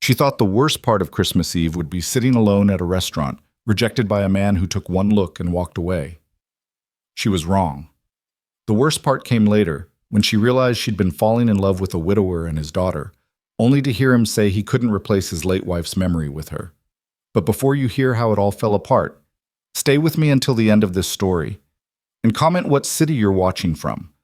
She thought the worst part of Christmas Eve would be sitting alone at a restaurant, rejected by a man who took one look and walked away. She was wrong. The worst part came later, when she realized she'd been falling in love with a widower and his daughter, only to hear him say he couldn't replace his late wife's memory with her. But before you hear how it all fell apart, stay with me until the end of this story, and comment what city you're watching from.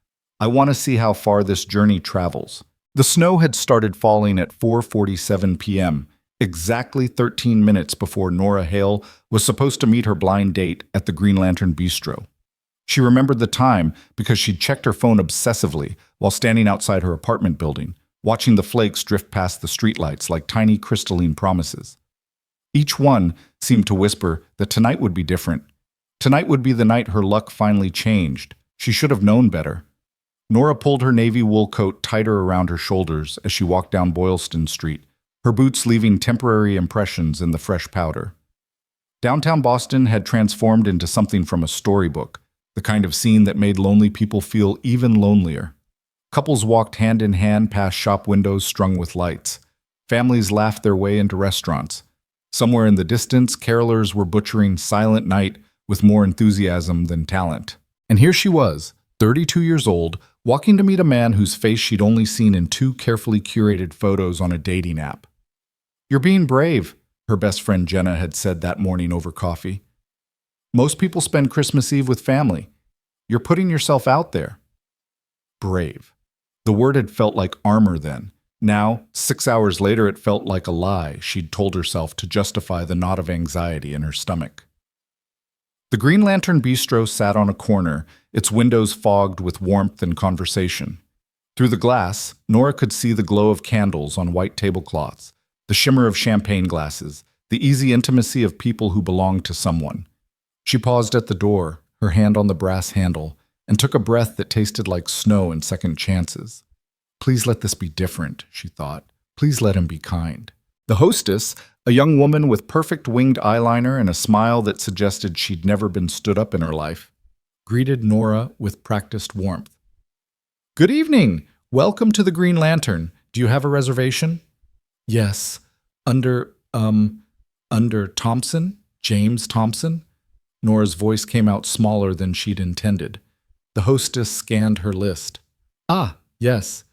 I want to see how far this journey travels. The snow had started falling at 4:47 p.m., exactly 13 minutes before Nora Hale was supposed to meet her blind date at the Green Lantern Bistro. She remembered the time because she'd checked her phone obsessively while standing outside her apartment building, watching the flakes drift past the streetlights like tiny crystalline promises. Each one seemed to whisper that tonight would be different. Tonight would be the night her luck finally changed. She should have known better. Nora pulled her navy wool coat tighter around her shoulders as she walked down Boylston Street, her boots leaving temporary impressions in the fresh powder. Downtown Boston had transformed into something from a storybook, the kind of scene that made lonely people feel even lonelier. Couples walked hand in hand past shop windows strung with lights. Families laughed their way into restaurants. Somewhere in the distance, carolers were butchering Silent Night with more enthusiasm than talent. And here she was, 32 years old, walking to meet a man whose face she'd only seen in two carefully curated photos on a dating app. "You're being brave," her best friend Jenna had said that morning over coffee. "Most people spend Christmas Eve with family. You're putting yourself out there." Brave. The word had felt like armor then. Now, 6 hours later, it felt like a lie she'd told herself to justify the knot of anxiety in her stomach. The Green Lantern Bistro sat on a corner, its windows fogged with warmth and conversation. Through the glass, Nora could see the glow of candles on white tablecloths, the shimmer of champagne glasses, the easy intimacy of people who belonged to someone. She paused at the door, her hand on the brass handle, and took a breath that tasted like snow and second chances. Please let this be different, she thought. Please let him be kind. The hostess, a young woman with perfect winged eyeliner and a smile that suggested she'd never been stood up in her life, greeted Nora with practiced warmth. "Good evening! Welcome to the Green Lantern. Do you have a reservation?" "Yes. Under Thompson? James Thompson?" Nora's voice came out smaller than she'd intended. The hostess scanned her list. "Ah, yes.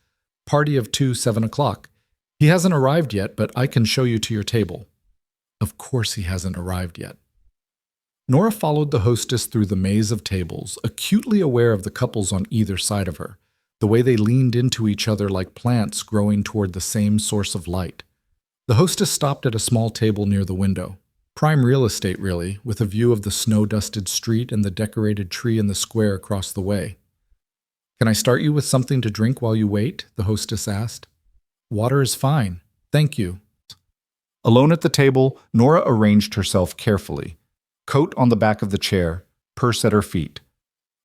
Party of 2, 7 o'clock. He hasn't arrived yet, but I can show you to your table." Of course he hasn't arrived yet. Nora followed the hostess through the maze of tables, acutely aware of the couples on either side of her, the way they leaned into each other like plants growing toward the same source of light. The hostess stopped at a small table near the window. Prime real estate, really, with a view of the snow-dusted street and the decorated tree in the square across the way. "Can I start you with something to drink while you wait?" the hostess asked. "Water is fine. Thank you." Alone at the table, Nora arranged herself carefully. Coat on the back of the chair, purse at her feet.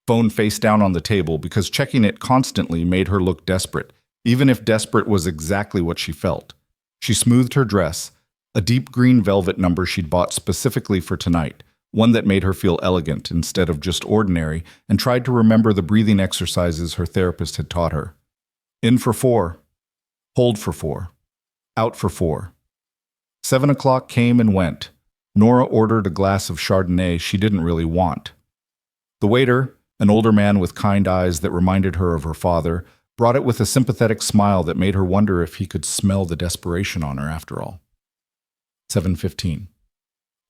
Phone face down on the table because checking it constantly made her look desperate, even if desperate was exactly what she felt. She smoothed her dress, a deep green velvet number she'd bought specifically for tonight, one that made her feel elegant instead of just ordinary, and tried to remember the breathing exercises her therapist had taught her. In for 4. Hold for 4. Out for 4. 7 o'clock came and went. Nora ordered a glass of Chardonnay she didn't really want. The waiter, an older man with kind eyes that reminded her of her father, brought it with a sympathetic smile that made her wonder if he could smell the desperation on her after all. 7:15.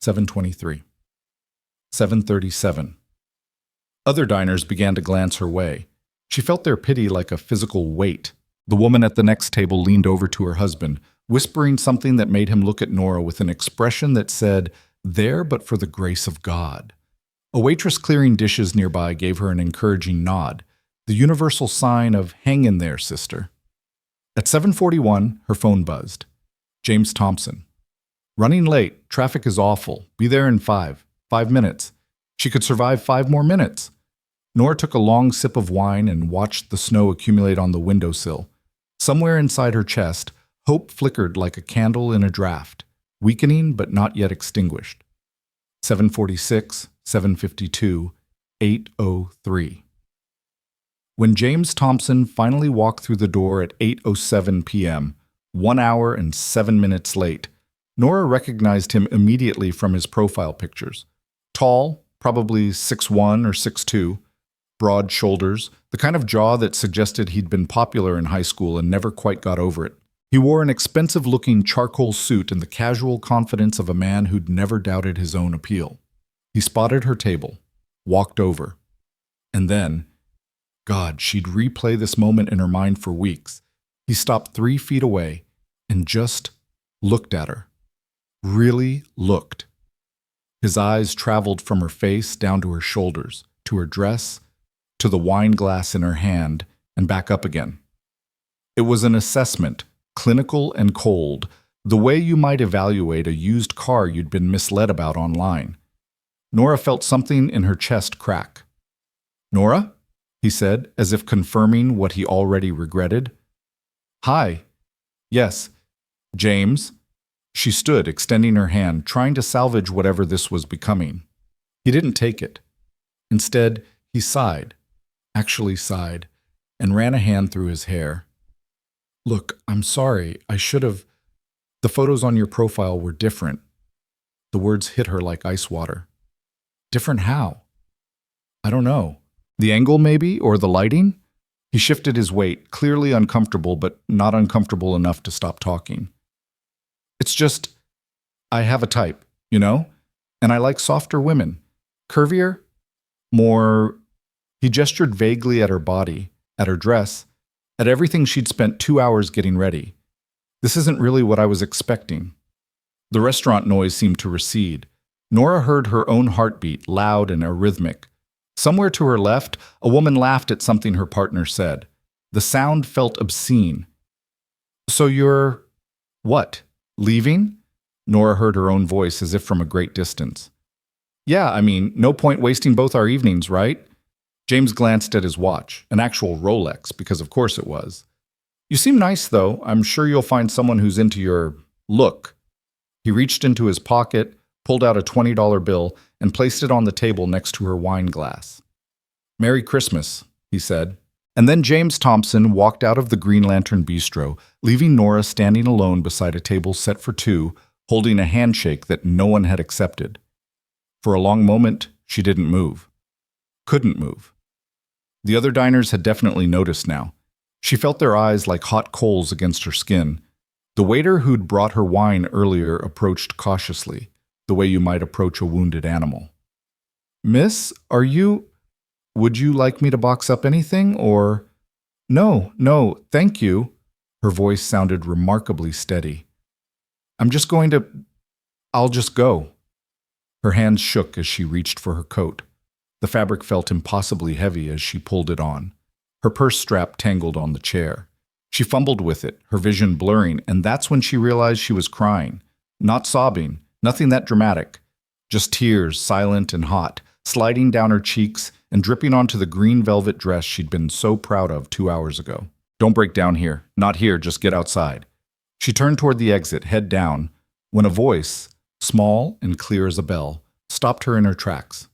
7:23. 7:37. Other diners began to glance her way. She felt their pity like a physical weight. The woman at the next table leaned over to her husband, whispering something that made him look at Nora with an expression that said, "There but for the grace of God." A waitress clearing dishes nearby gave her an encouraging nod, the universal sign of "hang in there, sister." At 7:41, her phone buzzed. James Thompson. "Running late. Traffic is awful. Be there in 5 minutes." She could survive 5 more minutes. Nora took a long sip of wine and watched the snow accumulate on the windowsill. Somewhere inside her chest, hope flickered like a candle in a draft, weakening but not yet extinguished. 7:46, 7:52, 8:03. When James Thompson finally walked through the door at 8:07 p.m., 1 hour and 7 minutes late. Nora recognized him immediately from his profile pictures. Tall, probably 6'1" or 6'2", broad shoulders, the kind of jaw that suggested he'd been popular in high school and never quite got over it. He wore an expensive-looking charcoal suit and the casual confidence of a man who'd never doubted his own appeal. He spotted her table, walked over, and then, God, she'd replay this moment in her mind for weeks. He stopped 3 feet away and just looked at her. Really looked. His eyes traveled from her face down to her shoulders, to her dress, to the wine glass in her hand, and back up again. It was an assessment, clinical and cold, the way you might evaluate a used car you'd been misled about online. Nora felt something in her chest crack. "Nora?" he said, as if confirming what he already regretted. "Hi." "Yes." "James?" She stood, extending her hand, trying to salvage whatever this was becoming. He didn't take it. Instead, he sighed, actually sighed, and ran a hand through his hair. "Look, I'm sorry. I should have. The photos on your profile were different." The words hit her like ice water. "Different how?" "I don't know. The angle, maybe, or the lighting?" He shifted his weight, clearly uncomfortable, but not uncomfortable enough to stop talking. "It's just, I have a type, you know? And I like softer women. Curvier? More..." He gestured vaguely at her body, at her dress, at everything she'd spent 2 hours getting ready. "This isn't really what I was expecting." The restaurant noise seemed to recede. Nora heard her own heartbeat, loud and arrhythmic. Somewhere to her left, a woman laughed at something her partner said. The sound felt obscene. "So you're... what? Leaving?" Nora heard her own voice as if from a great distance. "Yeah, I mean, no point wasting both our evenings, right?" James glanced at his watch, an actual Rolex, because of course it was. "You seem nice, though. I'm sure you'll find someone who's into your look." He reached into his pocket, pulled out a $20 bill, and placed it on the table next to her wine glass. "Merry Christmas," he said. And then James Thompson walked out of the Green Lantern Bistro, leaving Nora standing alone beside a table set for 2, holding a handshake that no one had accepted. For a long moment, she didn't move. Couldn't move. The other diners had definitely noticed now. She felt their eyes like hot coals against her skin. The waiter who'd brought her wine earlier approached cautiously, the way you might approach a wounded animal. "Miss, are you... would you like me to box up anything, or..." No, thank you." Her voice sounded remarkably steady. "I'm just going to... I'll just go." Her hands shook as she reached for her coat. The fabric felt impossibly heavy as she pulled it on. Her purse strap tangled on the chair. She fumbled with it, her vision blurring, and that's when she realized she was crying. Not sobbing, nothing that dramatic. Just tears, silent and hot, sliding down her cheeks and dripping onto the green velvet dress she'd been so proud of 2 hours ago. "Don't break down here. Not here, just get outside." She turned toward the exit, head down, when a voice, small and clear as a bell, stopped her in her tracks.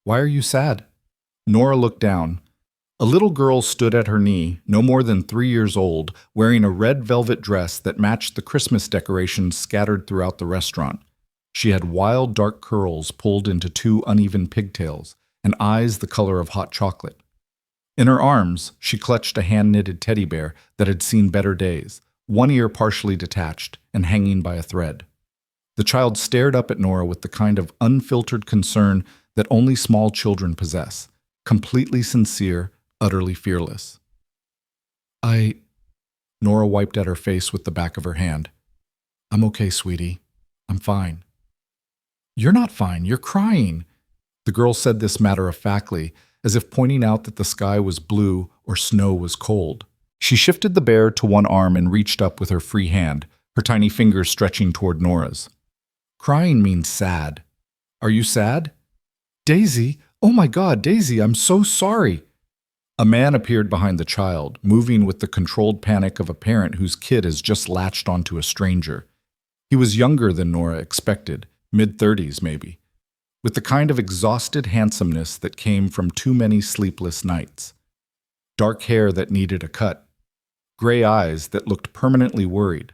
"Why are you sad?" Nora looked down. A little girl stood at her knee, no more than 3 years old, wearing a red velvet dress that matched the Christmas decorations scattered throughout the restaurant. She had wild dark curls pulled into 2 uneven pigtails, and eyes the color of hot chocolate. In her arms, she clutched a hand-knitted teddy bear that had seen better days, one ear partially detached and hanging by a thread. The child stared up at Nora with the kind of unfiltered concern that only small children possess, completely sincere, utterly fearless. Nora wiped at her face with the back of her hand. "I'm okay, sweetie. I'm fine." "You're not fine. You're crying." The girl said this matter-of-factly, as if pointing out that the sky was blue or snow was cold. She shifted the bear to one arm and reached up with her free hand, her tiny fingers stretching toward Nora's. "Crying means sad. Are you sad?" "Daisy! Oh my God, Daisy, I'm so sorry!" A man appeared behind the child, moving with the controlled panic of a parent whose kid has just latched onto a stranger. He was younger than Nora expected, mid-30s maybe, with the kind of exhausted handsomeness that came from too many sleepless nights. Dark hair that needed a cut, gray eyes that looked permanently worried,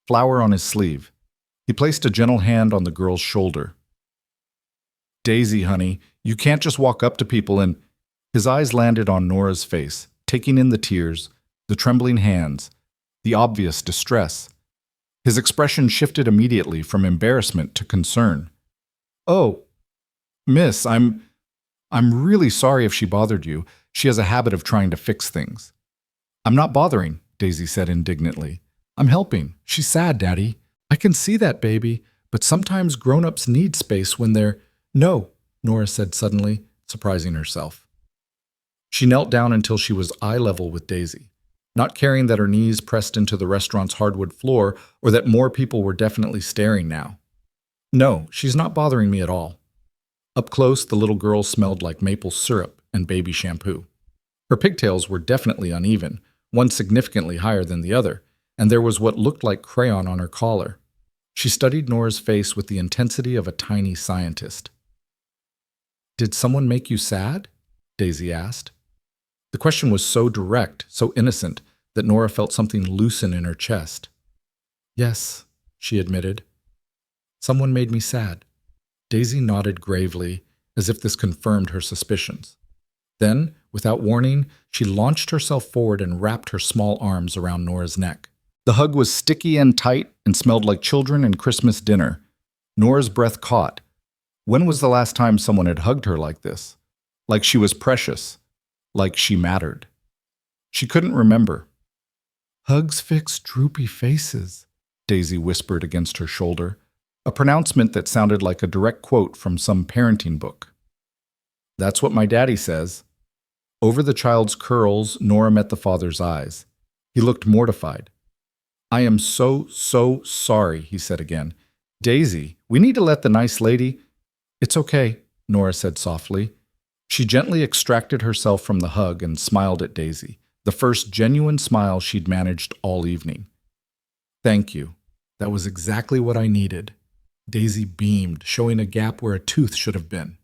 flower on his sleeve. He placed a gentle hand on the girl's shoulder. Daisy, honey, you can't just walk up to people and… His eyes landed on Nora's face, taking in the tears, the trembling hands, the obvious distress. His expression shifted immediately from embarrassment to concern. Oh, miss, I'm really sorry if she bothered you. She has a habit of trying to fix things. I'm not bothering, Daisy said indignantly. I'm helping. She's sad, Daddy. I can see that, baby, but sometimes grown-ups need space when they're… No, Nora said suddenly, surprising herself. She knelt down until she was eye level with Daisy, not caring that her knees pressed into the restaurant's hardwood floor or that more people were definitely staring now. No, she's not bothering me at all. Up close, the little girl smelled like maple syrup and baby shampoo. Her pigtails were definitely uneven, one significantly higher than the other, and there was what looked like crayon on her collar. She studied Nora's face with the intensity of a tiny scientist. Did someone make you sad? Daisy asked. The question was so direct, so innocent, that Nora felt something loosen in her chest. Yes, she admitted. Someone made me sad. Daisy nodded gravely, as if this confirmed her suspicions. Then, without warning, she launched herself forward and wrapped her small arms around Nora's neck. The hug was sticky and tight and smelled like children and Christmas dinner. Nora's breath caught. When was the last time someone had hugged her like this? Like she was precious. Like she mattered. She couldn't remember. Hugs fix droopy faces, Daisy whispered against her shoulder, a pronouncement that sounded like a direct quote from some parenting book. That's what my daddy says. Over the child's curls, Nora met the father's eyes. He looked mortified. I am so sorry, he said again. Daisy, we need to let the nice lady… It's okay, Nora said softly. She gently extracted herself from the hug and smiled at Daisy, the first genuine smile she'd managed all evening. Thank you. That was exactly what I needed. Daisy beamed, showing a gap where a tooth should have been.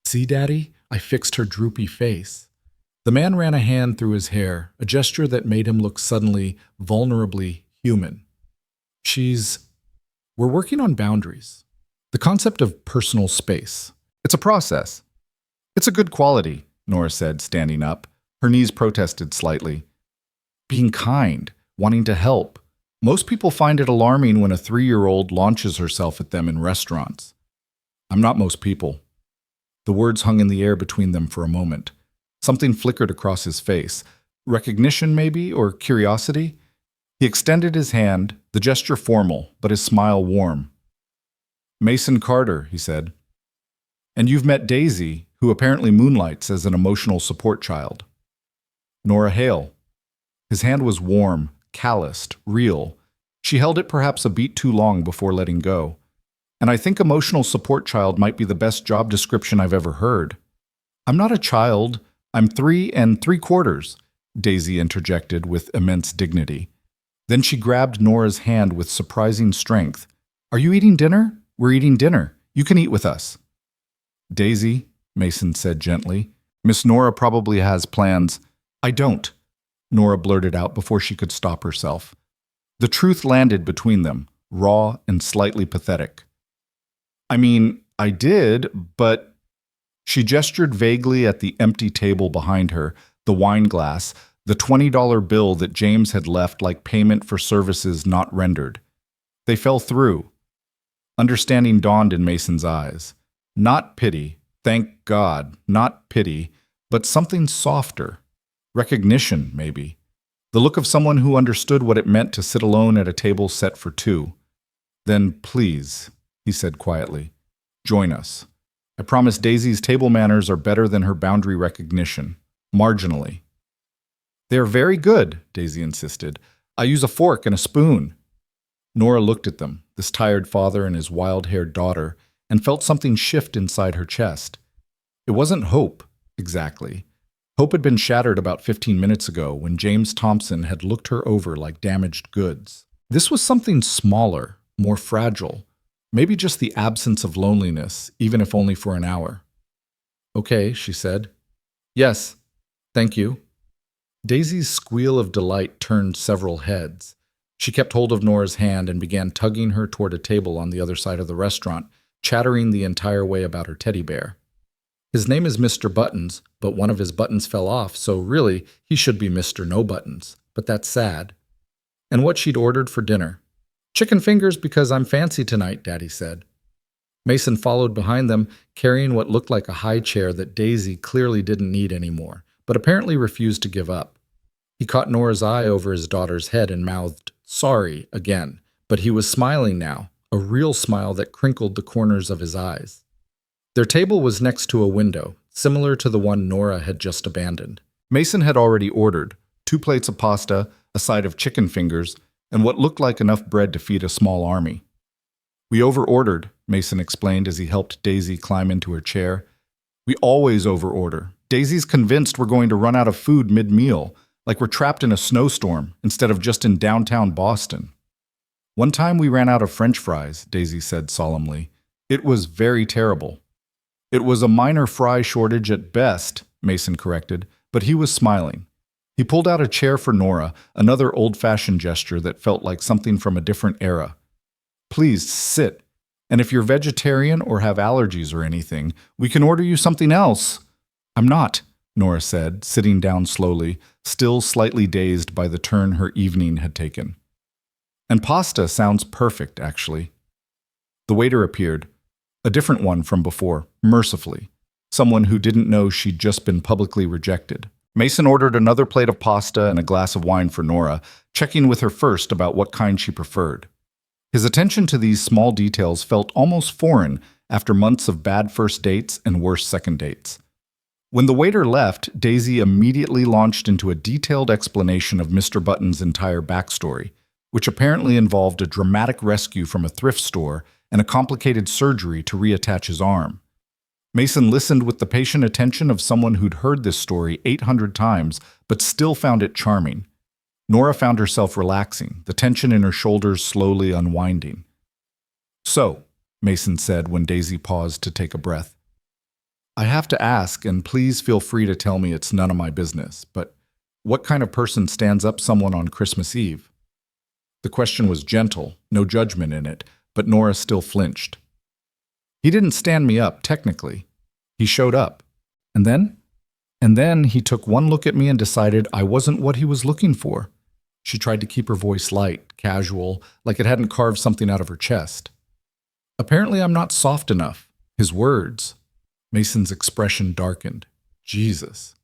See, Daddy? I fixed her droopy face. The man ran a hand through his hair, a gesture that made him look suddenly, vulnerably human. We're working on boundaries. The concept of personal space. It's a process. It's a good quality, Nora said, standing up. Her knees protested slightly. Being kind, wanting to help. Most people find it alarming when a 3-year-old launches herself at them in restaurants. I'm not most people. The words hung in the air between them for a moment. Something flickered across his face. Recognition, maybe, or curiosity? He extended his hand, the gesture formal, but his smile warm. Mason Carter, he said. And you've met Daisy, who apparently moonlights as an emotional support child. Nora Hale. His hand was warm, calloused, real. She held it perhaps a beat too long before letting go. And I think emotional support child might be the best job description I've ever heard. I'm not a child. I'm 3 3/4, Daisy interjected with immense dignity. Then she grabbed Nora's hand with surprising strength. Are you eating dinner? We're eating dinner. You can eat with us. Daisy, Mason said gently, Miss Nora probably has plans. I don't, Nora blurted out before she could stop herself. The truth landed between them, raw and slightly pathetic. I mean, I did, but… She gestured vaguely at the empty table behind her, the wine glass, the $20 bill that James had left like payment for services not rendered. They fell through. Understanding dawned in Mason's eyes. Not pity, thank God, not pity, but something softer. Recognition, maybe. The look of someone who understood what it meant to sit alone at a table set for 2. Then, please, he said quietly, join us. I promise Daisy's table manners are better than her boundary recognition. Marginally. They are very good, Daisy insisted. I use a fork and a spoon. Nora looked at them, this tired father and his wild-haired daughter, and felt something shift inside her chest. It wasn't hope, exactly. Hope had been shattered about 15 minutes ago when James Thompson had looked her over like damaged goods. This was something smaller, more fragile, maybe just the absence of loneliness, even if only for an hour. Okay, she said. Yes, thank you. Daisy's squeal of delight turned several heads. She kept hold of Nora's hand and began tugging her toward a table on the other side of the restaurant, chattering the entire way about her teddy bear. His name is Mr. Buttons, but one of his buttons fell off, so really, he should be Mr. No Buttons. But that's sad. And what she'd ordered for dinner. Chicken fingers because I'm fancy tonight, Daddy said. Mason followed behind them, carrying what looked like a high chair that Daisy clearly didn't need anymore, but apparently refused to give up. He caught Nora's eye over his daughter's head and mouthed, "Sorry," again, but he was smiling now, a real smile that crinkled the corners of his eyes. Their table was next to a window, similar to the one Nora had just abandoned. Mason had already ordered 2 plates of pasta, a side of chicken fingers, and what looked like enough bread to feed a small army. "We over-ordered," Mason explained as he helped Daisy climb into her chair. "We always over-order. Daisy's convinced we're going to run out of food mid-meal, like we're trapped in a snowstorm instead of just in downtown Boston." "One time we ran out of French fries," Daisy said solemnly. "It was very terrible." "It was a minor fry shortage at best," Mason corrected, but he was smiling. He pulled out a chair for Nora, another old-fashioned gesture that felt like something from a different era. "Please, sit. And if you're vegetarian or have allergies or anything, we can order you something else." "I'm not," Nora said, sitting down slowly, still slightly dazed by the turn her evening had taken. "And pasta sounds perfect, actually." The waiter appeared, a different one from before, mercifully, someone who didn't know she'd just been publicly rejected. Mason ordered another plate of pasta and a glass of wine for Nora, checking with her first about what kind she preferred. His attention to these small details felt almost foreign after months of bad first dates and worse second dates. When the waiter left, Daisy immediately launched into a detailed explanation of Mr. Button's entire backstory, which apparently involved a dramatic rescue from a thrift store and a complicated surgery to reattach his arm. Mason listened with the patient attention of someone who'd heard this story 800 times, but still found it charming. Nora found herself relaxing, the tension in her shoulders slowly unwinding. "So," Mason said when Daisy paused to take a breath, "I have to ask, and please feel free to tell me it's none of my business, but what kind of person stands up someone on Christmas Eve?" The question was gentle, no judgment in it, but Nora still flinched. "He didn't stand me up, technically. He showed up. And then? And then he took one look at me and decided I wasn't what he was looking for." She tried to keep her voice light, casual, like it hadn't carved something out of her chest. "Apparently I'm not soft enough. His words." Mason's expression darkened. "Jesus."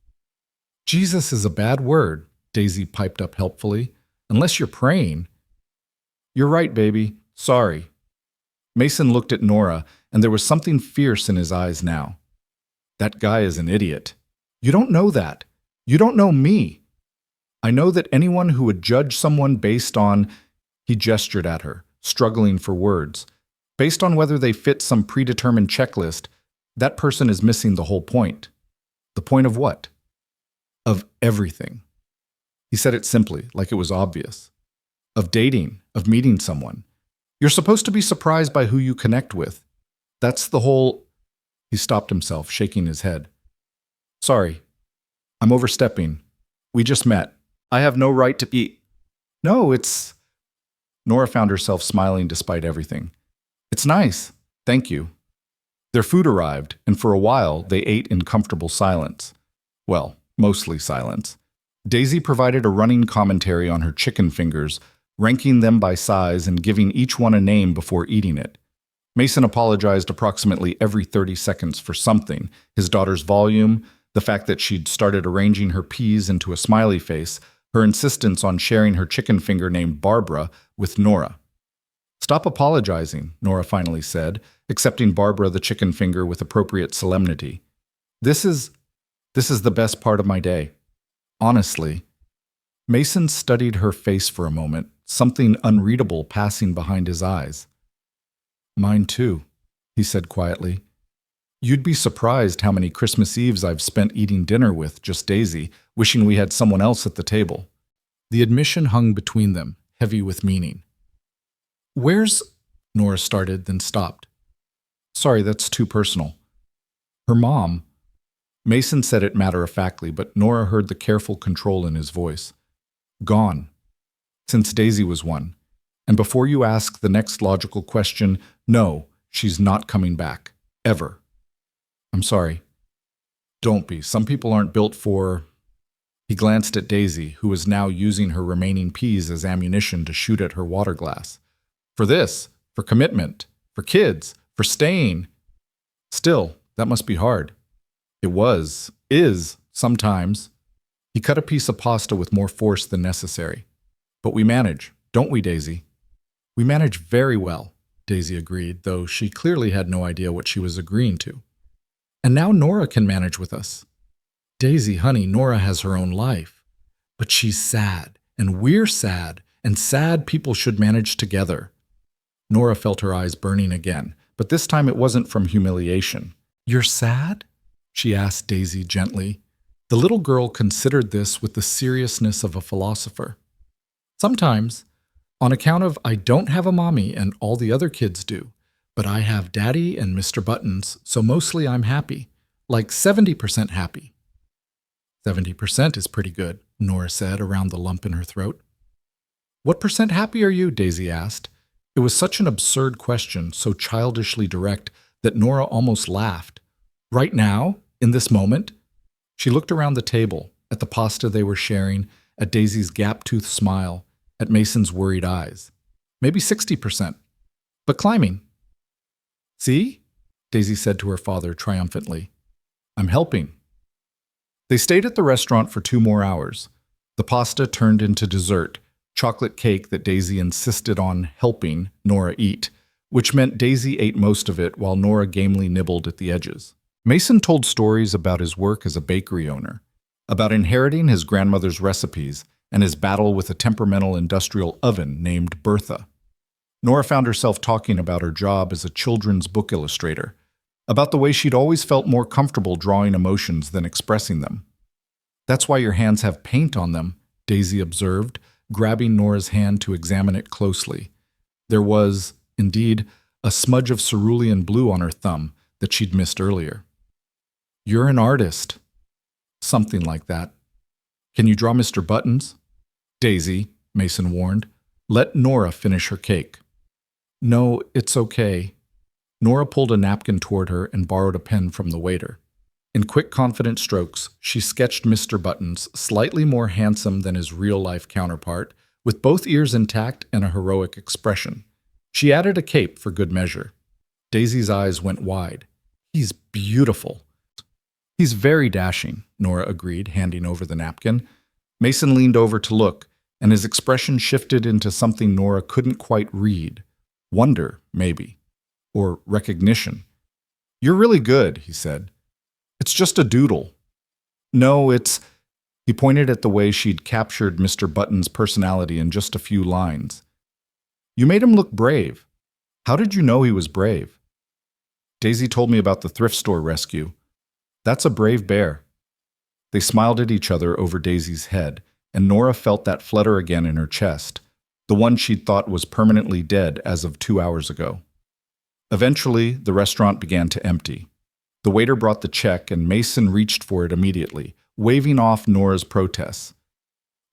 "Jesus is a bad word," Daisy piped up helpfully. "Unless you're praying." "You're right, baby. Sorry." Mason looked at Nora, and there was something fierce in his eyes now. "That guy is an idiot. You don't know that. You don't know me. I know that anyone who would judge someone based on," he gestured at her, struggling for words, "based on whether they fit some predetermined checklist, that person is missing the whole point." "The point of what?" "Of everything." He said it simply, like it was obvious. "Of dating, of meeting someone. You're supposed to be surprised by who you connect with. That's the whole—" He stopped himself, shaking his head. "Sorry. I'm overstepping. We just met. I have no right to be—" "No, it's—" Nora found herself smiling despite everything. "It's nice. Thank you." Their food arrived, and for a while they ate in comfortable silence. Well, mostly silence. Daisy provided a running commentary on her chicken fingers, ranking them by size and giving each one a name before eating it. Mason apologized approximately every 30 seconds for something: his daughter's volume, the fact that she'd started arranging her peas into a smiley face, her insistence on sharing her chicken finger named Barbara with Nora. "Stop apologizing," Nora finally said, accepting Barbara the chicken finger with appropriate solemnity. This is the best part of my day. Honestly." Mason studied her face for a moment, something unreadable passing behind his eyes. "Mine too," he said quietly. "You'd be surprised how many Christmas Eves I've spent eating dinner with just Daisy, wishing we had someone else at the table." The admission hung between them, heavy with meaning. "Where's—" Nora started, then stopped. "Sorry, that's too personal." "Her mom." Mason said it matter-of-factly, but Nora heard the careful control in his voice. Gone. Since Daisy was one. And before you ask the next logical question, no, she's not coming back. Ever. I'm sorry. Don't be. Some people aren't built for... He glanced at Daisy, who was now using her remaining peas as ammunition to shoot at her water glass. For this, for commitment, for kids, for staying. Still, that must be hard. It is, sometimes. He cut a piece of pasta with more force than necessary. But we manage, don't we, Daisy? We manage very well, Daisy agreed, though she clearly had no idea what she was agreeing to. And now Nora can manage with us. Daisy, honey, Nora has her own life. But she's sad, and we're sad, and sad people should manage together. Nora felt her eyes burning again, but this time it wasn't from humiliation. You're sad? She asked Daisy gently. The little girl considered this with the seriousness of a philosopher. Sometimes, on account of I don't have a mommy and all the other kids do, but I have Daddy and Mr. Buttons, so mostly I'm happy, like 70% happy. 70% is pretty good, Nora said around the lump in her throat. What percent happy are you? Daisy asked. It was such an absurd question, so childishly direct, that Nora almost laughed. Right now, in this moment? She looked around the table, at the pasta they were sharing, at Daisy's gap-toothed smile, at Mason's worried eyes. Maybe 60%. But climbing. See? Daisy said to her father triumphantly. I'm helping. They stayed at the restaurant for 2 more hours. The pasta turned into dessert, chocolate cake that Daisy insisted on helping Nora eat, which meant Daisy ate most of it while Nora gamely nibbled at the edges. Mason told stories about his work as a bakery owner, about inheriting his grandmother's recipes and his battle with a temperamental industrial oven named Bertha. Nora found herself talking about her job as a children's book illustrator, about the way she'd always felt more comfortable drawing emotions than expressing them. That's why your hands have paint on them, Daisy observed, grabbing Nora's hand to examine it closely. There was, indeed, a smudge of cerulean blue on her thumb that she'd missed earlier. You're an artist. Something like that. Can you draw Mr. Buttons? Daisy, Mason warned. Let Nora finish her cake. No, it's okay. Nora pulled a napkin toward her and borrowed a pen from the waiter. In quick, confident strokes, she sketched Mr. Buttons, slightly more handsome than his real-life counterpart, with both ears intact and a heroic expression. She added a cape for good measure. Daisy's eyes went wide. He's beautiful. He's very dashing, Nora agreed, handing over the napkin. Mason leaned over to look, and his expression shifted into something Nora couldn't quite read. Wonder, maybe. Or recognition. You're really good, he said. It's just a doodle. No, it's... He pointed at the way she'd captured Mr. Button's personality in just a few lines. You made him look brave. How did you know he was brave? Daisy told me about the thrift store rescue. That's a brave bear. They smiled at each other over Daisy's head, and Nora felt that flutter again in her chest, the one she'd thought was permanently dead as of 2 hours ago. Eventually, the restaurant began to empty. The waiter brought the check, and Mason reached for it immediately, waving off Nora's protests.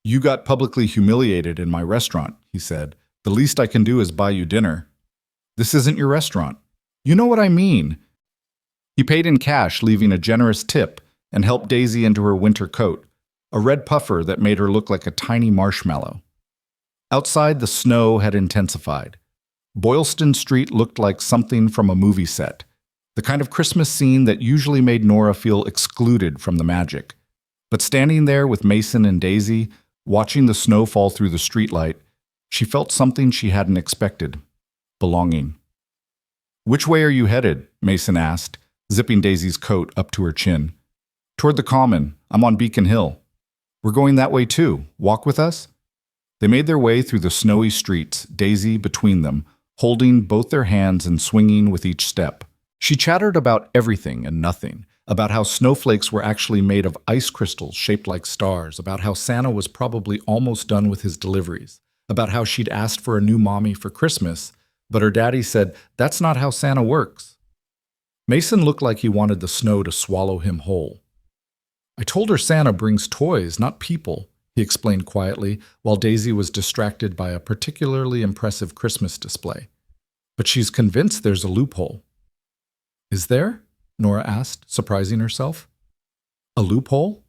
You got publicly humiliated in my restaurant, he said. The least I can do is buy you dinner. This isn't your restaurant. You know what I mean. He paid in cash, leaving a generous tip, and helped Daisy into her winter coat, a red puffer that made her look like a tiny marshmallow. Outside, the snow had intensified. Boylston Street looked like something from a movie set, the kind of Christmas scene that usually made Nora feel excluded from the magic. But standing there with Mason and Daisy, watching the snow fall through the streetlight, she felt something she hadn't expected. Belonging. Which way are you headed? Mason asked, zipping Daisy's coat up to her chin. Toward the Common. I'm on Beacon Hill. We're going that way too. Walk with us? They made their way through the snowy streets, Daisy between them, holding both their hands and swinging with each step. She chattered about everything and nothing, about how snowflakes were actually made of ice crystals shaped like stars, about how Santa was probably almost done with his deliveries, about how she'd asked for a new mommy for Christmas, but her daddy said, that's not how Santa works. Mason looked like he wanted the snow to swallow him whole. I told her Santa brings toys, not people, he explained quietly, while Daisy was distracted by a particularly impressive Christmas display. But she's convinced there's a loophole. Is there? Nora asked, surprising herself. A loophole?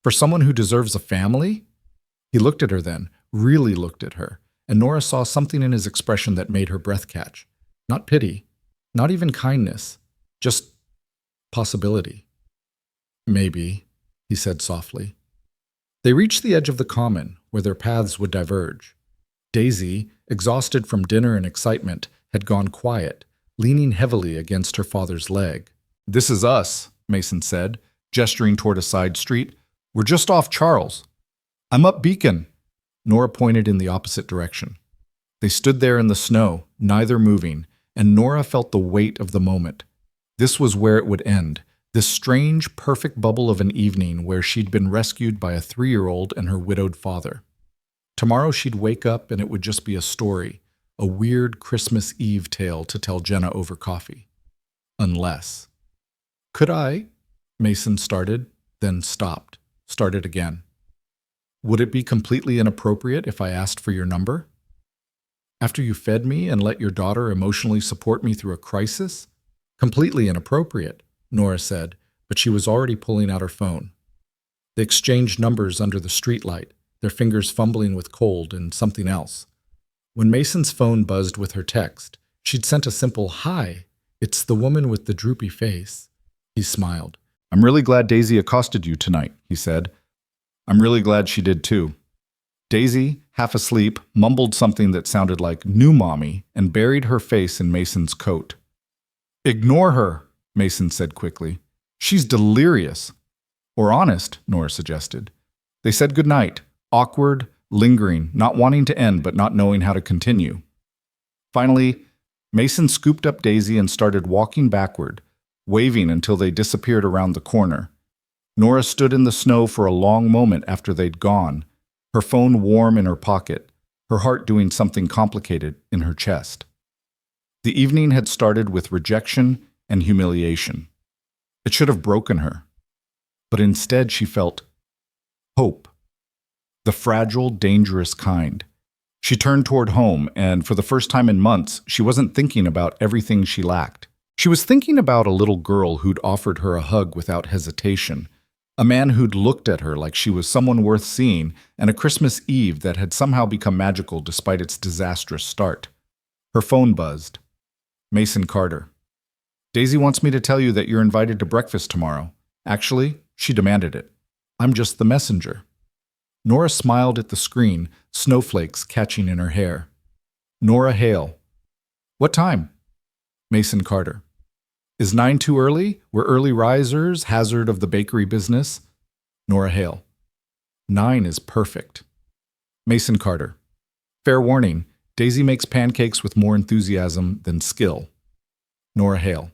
For someone who deserves a family? He looked at her then, really looked at her, and Nora saw something in his expression that made her breath catch. Not pity, not even kindness, just possibility. Maybe, he said softly. They reached the edge of the common, where their paths would diverge. Daisy, exhausted from dinner and excitement, had gone quiet, leaning heavily against her father's leg. "This is us," Mason said, gesturing toward a side street. "We're just off Charles." "I'm up Beacon." Nora pointed in the opposite direction. They stood there in the snow, neither moving, and Nora felt the weight of the moment. This was where it would end, this strange, perfect bubble of an evening where she'd been rescued by a 3-year-old and her widowed father. Tomorrow she'd wake up and it would just be a story, a weird Christmas Eve tale to tell Jenna over coffee. Unless. "Could I?" Mason started, then stopped, started again. "Would it be completely inappropriate if I asked for your number? After you fed me and let your daughter emotionally support me through a crisis? Completely inappropriate," Nora said, but she was already pulling out her phone. They exchanged numbers under the streetlight, their fingers fumbling with cold and something else. When Mason's phone buzzed with her text, she'd sent a simple "Hi, it's the woman with the droopy face." He smiled. "I'm really glad Daisy accosted you tonight," he said. "I'm really glad she did too." Daisy, half asleep, mumbled something that sounded like "new mommy" and buried her face in Mason's coat. "Ignore her," Mason said quickly. "She's delirious." "Or honest," Nora suggested. They said goodnight, awkward, lingering, not wanting to end but not knowing how to continue. Finally, Mason scooped up Daisy and started walking backward, waving until they disappeared around the corner. Nora stood in the snow for a long moment after they'd gone, her phone warm in her pocket, her heart doing something complicated in her chest. The evening had started with rejection and humiliation. It should have broken her. But instead she felt hope. The fragile, dangerous kind. She turned toward home, and for the first time in months, she wasn't thinking about everything she lacked. She was thinking about a little girl who'd offered her a hug without hesitation, a man who'd looked at her like she was someone worth seeing, and a Christmas Eve that had somehow become magical despite its disastrous start. Her phone buzzed. Mason Carter. "Daisy wants me to tell you that you're invited to breakfast tomorrow. Actually, she demanded it. I'm just the messenger." Nora smiled at the screen, snowflakes catching in her hair. Nora Hale. "What time?" Mason Carter. "Is 9 too early? We're early risers, hazard of the bakery business." Nora Hale. 9 is perfect. Mason Carter. "Fair warning, Daisy makes pancakes with more enthusiasm than skill." Nora Hale.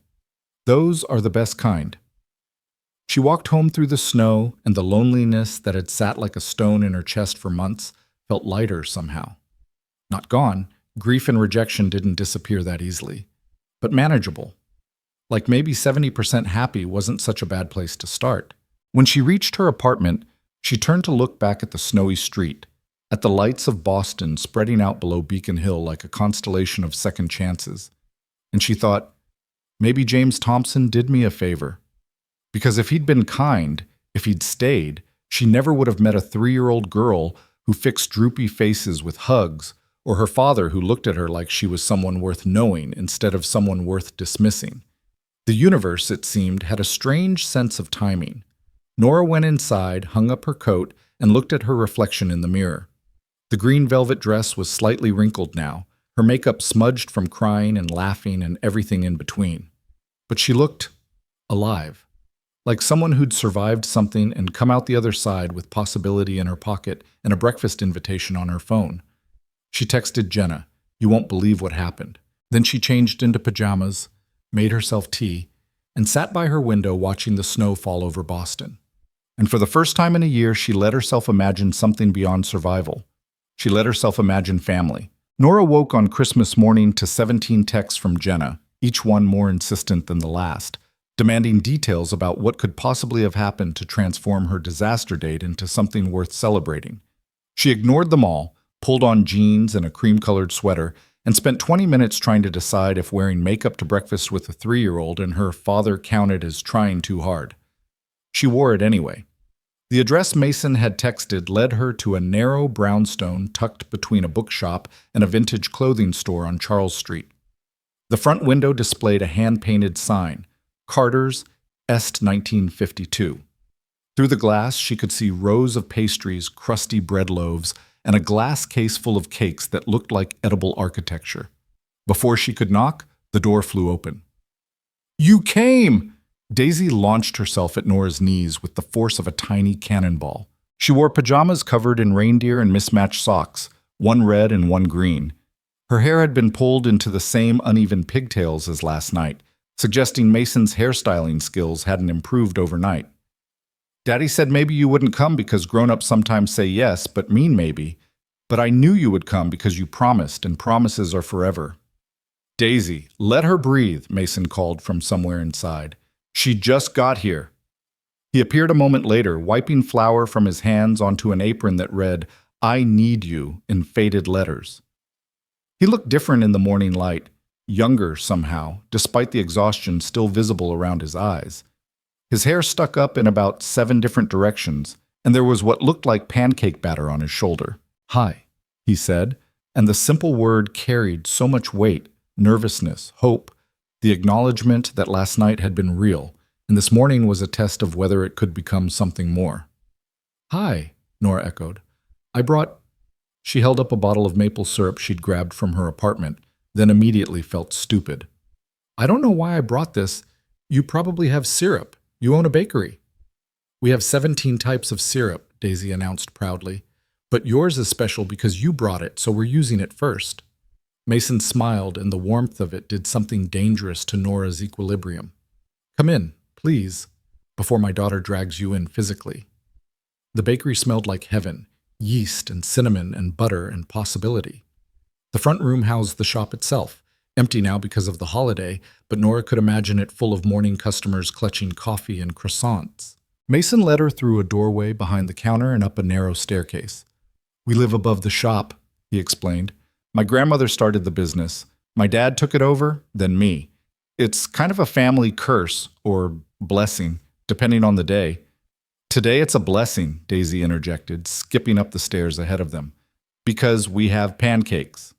"Those are the best kind." She walked home through the snow, and the loneliness that had sat like a stone in her chest for months felt lighter somehow. Not gone, grief and rejection didn't disappear that easily, but manageable. Like maybe 70% happy wasn't such a bad place to start. When she reached her apartment, she turned to look back at the snowy street, at the lights of Boston spreading out below Beacon Hill like a constellation of second chances. And she thought, maybe James Thompson did me a favor. Because if he'd been kind, if he'd stayed, she never would have met a 3-year-old girl who fixed droopy faces with hugs, or her father who looked at her like she was someone worth knowing instead of someone worth dismissing. The universe, it seemed, had a strange sense of timing. Nora went inside, hung up her coat, and looked at her reflection in the mirror. The green velvet dress was slightly wrinkled now, her makeup smudged from crying and laughing and everything in between. But she looked alive. Like someone who'd survived something and come out the other side with possibility in her pocket and a breakfast invitation on her phone. She texted Jenna, "You won't believe what happened." Then she changed into pajamas, made herself tea, and sat by her window watching the snow fall over Boston. And for the first time in a year, she let herself imagine something beyond survival. She let herself imagine family. Nora woke on Christmas morning to 17 texts from Jenna, each one more insistent than the last. demanding details about what could possibly have happened to transform her disaster date into something worth celebrating. She ignored them all, pulled on jeans and a cream-colored sweater, and spent 20 minutes trying to decide if wearing makeup to breakfast with a 3-year-old and her father counted as trying too hard. She wore it anyway. The address Mason had texted led her to a narrow brownstone tucked between a bookshop and a vintage clothing store on Charles Street. The front window displayed a hand-painted sign, Carter's Est 1952. Through the glass, she could see rows of pastries, crusty bread loaves, and a glass case full of cakes that looked like edible architecture. Before she could knock, the door flew open. "You came!" Daisy launched herself at Nora's knees with the force of a tiny cannonball. She wore pajamas covered in reindeer and mismatched socks, one red and one green. Her hair had been pulled into the same uneven pigtails as last night, suggesting Mason's hairstyling skills hadn't improved overnight. "Daddy said maybe you wouldn't come because grown-ups sometimes say yes, but mean maybe. But I knew you would come because you promised, and promises are forever." "Daisy, let her breathe," Mason called from somewhere inside. "She just got here." He appeared a moment later, wiping flour from his hands onto an apron that read, "I need you," in faded letters. He looked different in the morning light, younger somehow, despite the exhaustion still visible around his eyes. His hair stuck up in about 7 different directions, and there was what looked like pancake batter on his shoulder. "Hi," he said, and the simple word carried so much weight, nervousness, hope, the acknowledgement that last night had been real, and this morning was a test of whether it could become something more. "Hi," Nora echoed. "I brought—" She held up a bottle of maple syrup she'd grabbed from her apartment, then immediately felt stupid. "I don't know why I brought this. You probably have syrup. You own a bakery." "We have 17 types of syrup," Daisy announced proudly. "But yours is special because you brought it, so we're using it first." Mason smiled, and the warmth of it did something dangerous to Nora's equilibrium. "Come in, please, before my daughter drags you in physically." The bakery smelled like heaven, yeast and cinnamon and butter and possibility. The front room housed the shop itself, empty now because of the holiday, but Nora could imagine it full of morning customers clutching coffee and croissants. Mason led her through a doorway behind the counter and up a narrow staircase. "We live above the shop," he explained. "My grandmother started the business. My dad took it over, then me. It's kind of a family curse, or blessing, depending on the day." "Today it's a blessing," Daisy interjected, skipping up the stairs ahead of them, "because we have pancakes."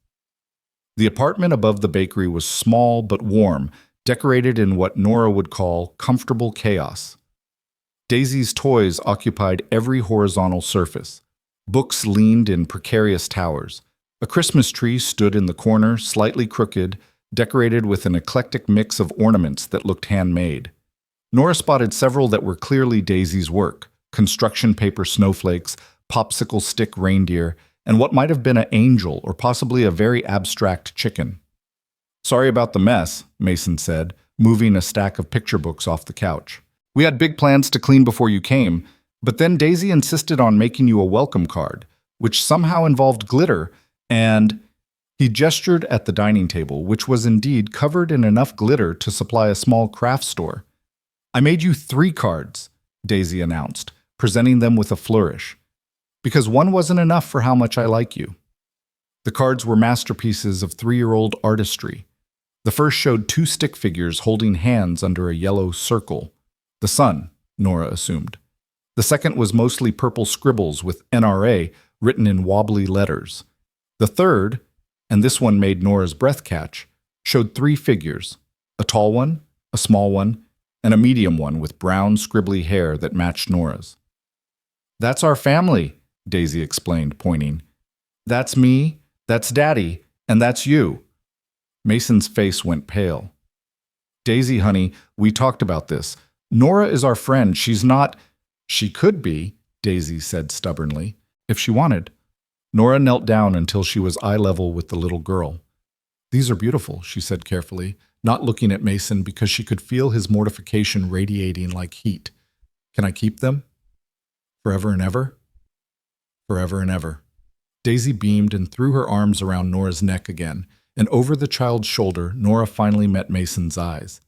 The apartment above the bakery was small but warm, decorated in what Nora would call comfortable chaos. Daisy's toys occupied every horizontal surface. Books leaned in precarious towers. A Christmas tree stood in the corner, slightly crooked, decorated with an eclectic mix of ornaments that looked handmade. Nora spotted several that were clearly Daisy's work: construction paper snowflakes, popsicle stick reindeer, and what might have been an angel or possibly a very abstract chicken. "Sorry about the mess," Mason said, moving a stack of picture books off the couch. "We had big plans to clean before you came, but then Daisy insisted on making you a welcome card, which somehow involved glitter, and—" He gestured at the dining table, which was indeed covered in enough glitter to supply a small craft store. "I made you 3 cards," Daisy announced, presenting them with a flourish, "because one wasn't enough for how much I like you." The cards were masterpieces of 3-year-old artistry. The first showed 2 stick figures holding hands under a yellow circle. The sun, Nora assumed. The second was mostly purple scribbles with NRA written in wobbly letters. The third, and this one made Nora's breath catch, showed 3 figures: a tall one, a small one, and a medium one with brown, scribbly hair that matched Nora's. "That's our family," Daisy explained, pointing. "That's me, that's Daddy, and that's you." Mason's face went pale. "Daisy, honey, we talked about this. Nora is our friend. She's not—" "She could be," Daisy said stubbornly, "if she wanted." Nora knelt down until she was eye level with the little girl. "These are beautiful," she said carefully, not looking at Mason because she could feel his mortification radiating like heat. "Can I keep them? Forever and ever?" "Forever and ever." Daisy beamed and threw her arms around Nora's neck again, and over the child's shoulder, Nora finally met Mason's eyes.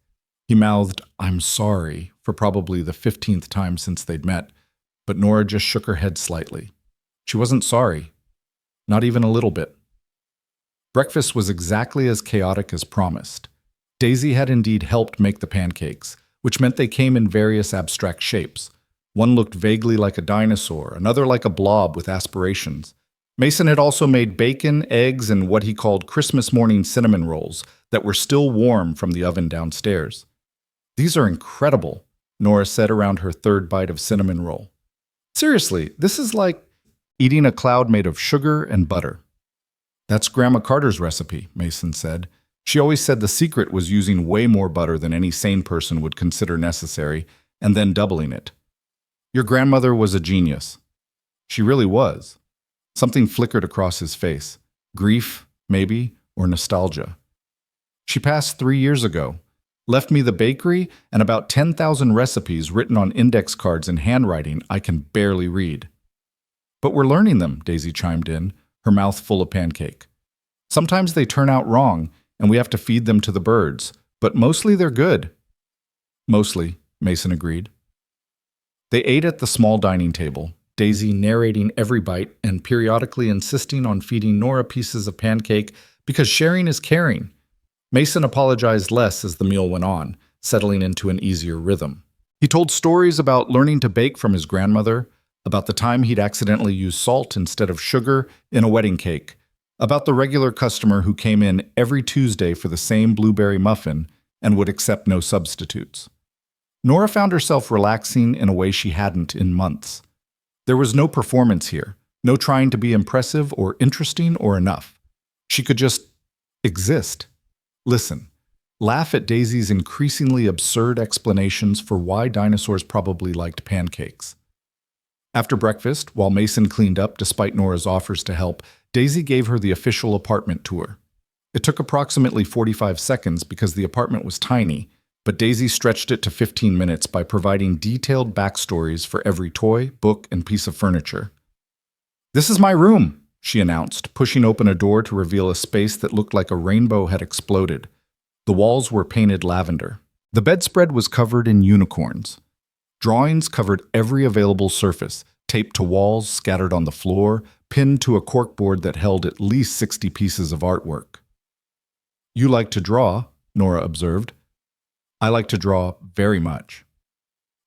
He mouthed, "I'm sorry," for probably the 15th time since they'd met, but Nora just shook her head slightly. She wasn't sorry. Not even a little bit. Breakfast was exactly as chaotic as promised. Daisy had indeed helped make the pancakes, which meant they came in various abstract shapes. One looked vaguely like a dinosaur, another like a blob with aspirations. Mason had also made bacon, eggs, and what he called Christmas morning cinnamon rolls that were still warm from the oven downstairs. "These are incredible," Nora said around her third bite of cinnamon roll. "Seriously, this is like eating a cloud made of sugar and butter." "That's Grandma Carter's recipe," Mason said. "She always said the secret was using way more butter than any sane person would consider necessary, and then doubling it. Your grandmother was a genius." "She really was." Something flickered across his face. Grief, maybe, or nostalgia. "She passed 3 years ago. Left me the bakery and about 10,000 recipes written on index cards in handwriting I can barely read." "But we're learning them," Daisy chimed in, her mouth full of pancake. "Sometimes they turn out wrong, and we have to feed them to the birds, but mostly they're good." "Mostly," Mason agreed. They ate at the small dining table, Daisy narrating every bite and periodically insisting on feeding Nora pieces of pancake because sharing is caring. Mason apologized less as the meal went on, settling into an easier rhythm. He told stories about learning to bake from his grandmother, about the time he'd accidentally used salt instead of sugar in a wedding cake, about the regular customer who came in every Tuesday for the same blueberry muffin and would accept no substitutes. Nora found herself relaxing in a way she hadn't in months. There was no performance here, no trying to be impressive or interesting or enough. She could just exist. Listen, laugh at Daisy's increasingly absurd explanations for why dinosaurs probably liked pancakes. After breakfast, while Mason cleaned up despite Nora's offers to help, Daisy gave her the official apartment tour. It took approximately 45 seconds because the apartment was tiny, but Daisy stretched it to 15 minutes by providing detailed backstories for every toy, book, and piece of furniture. "This is my room," she announced, pushing open a door to reveal a space that looked like a rainbow had exploded. The walls were painted lavender. The bedspread was covered in unicorns. Drawings covered every available surface, taped to walls, scattered on the floor, pinned to a corkboard that held at least 60 pieces of artwork. "You like to draw," Nora observed. "I like to draw very much."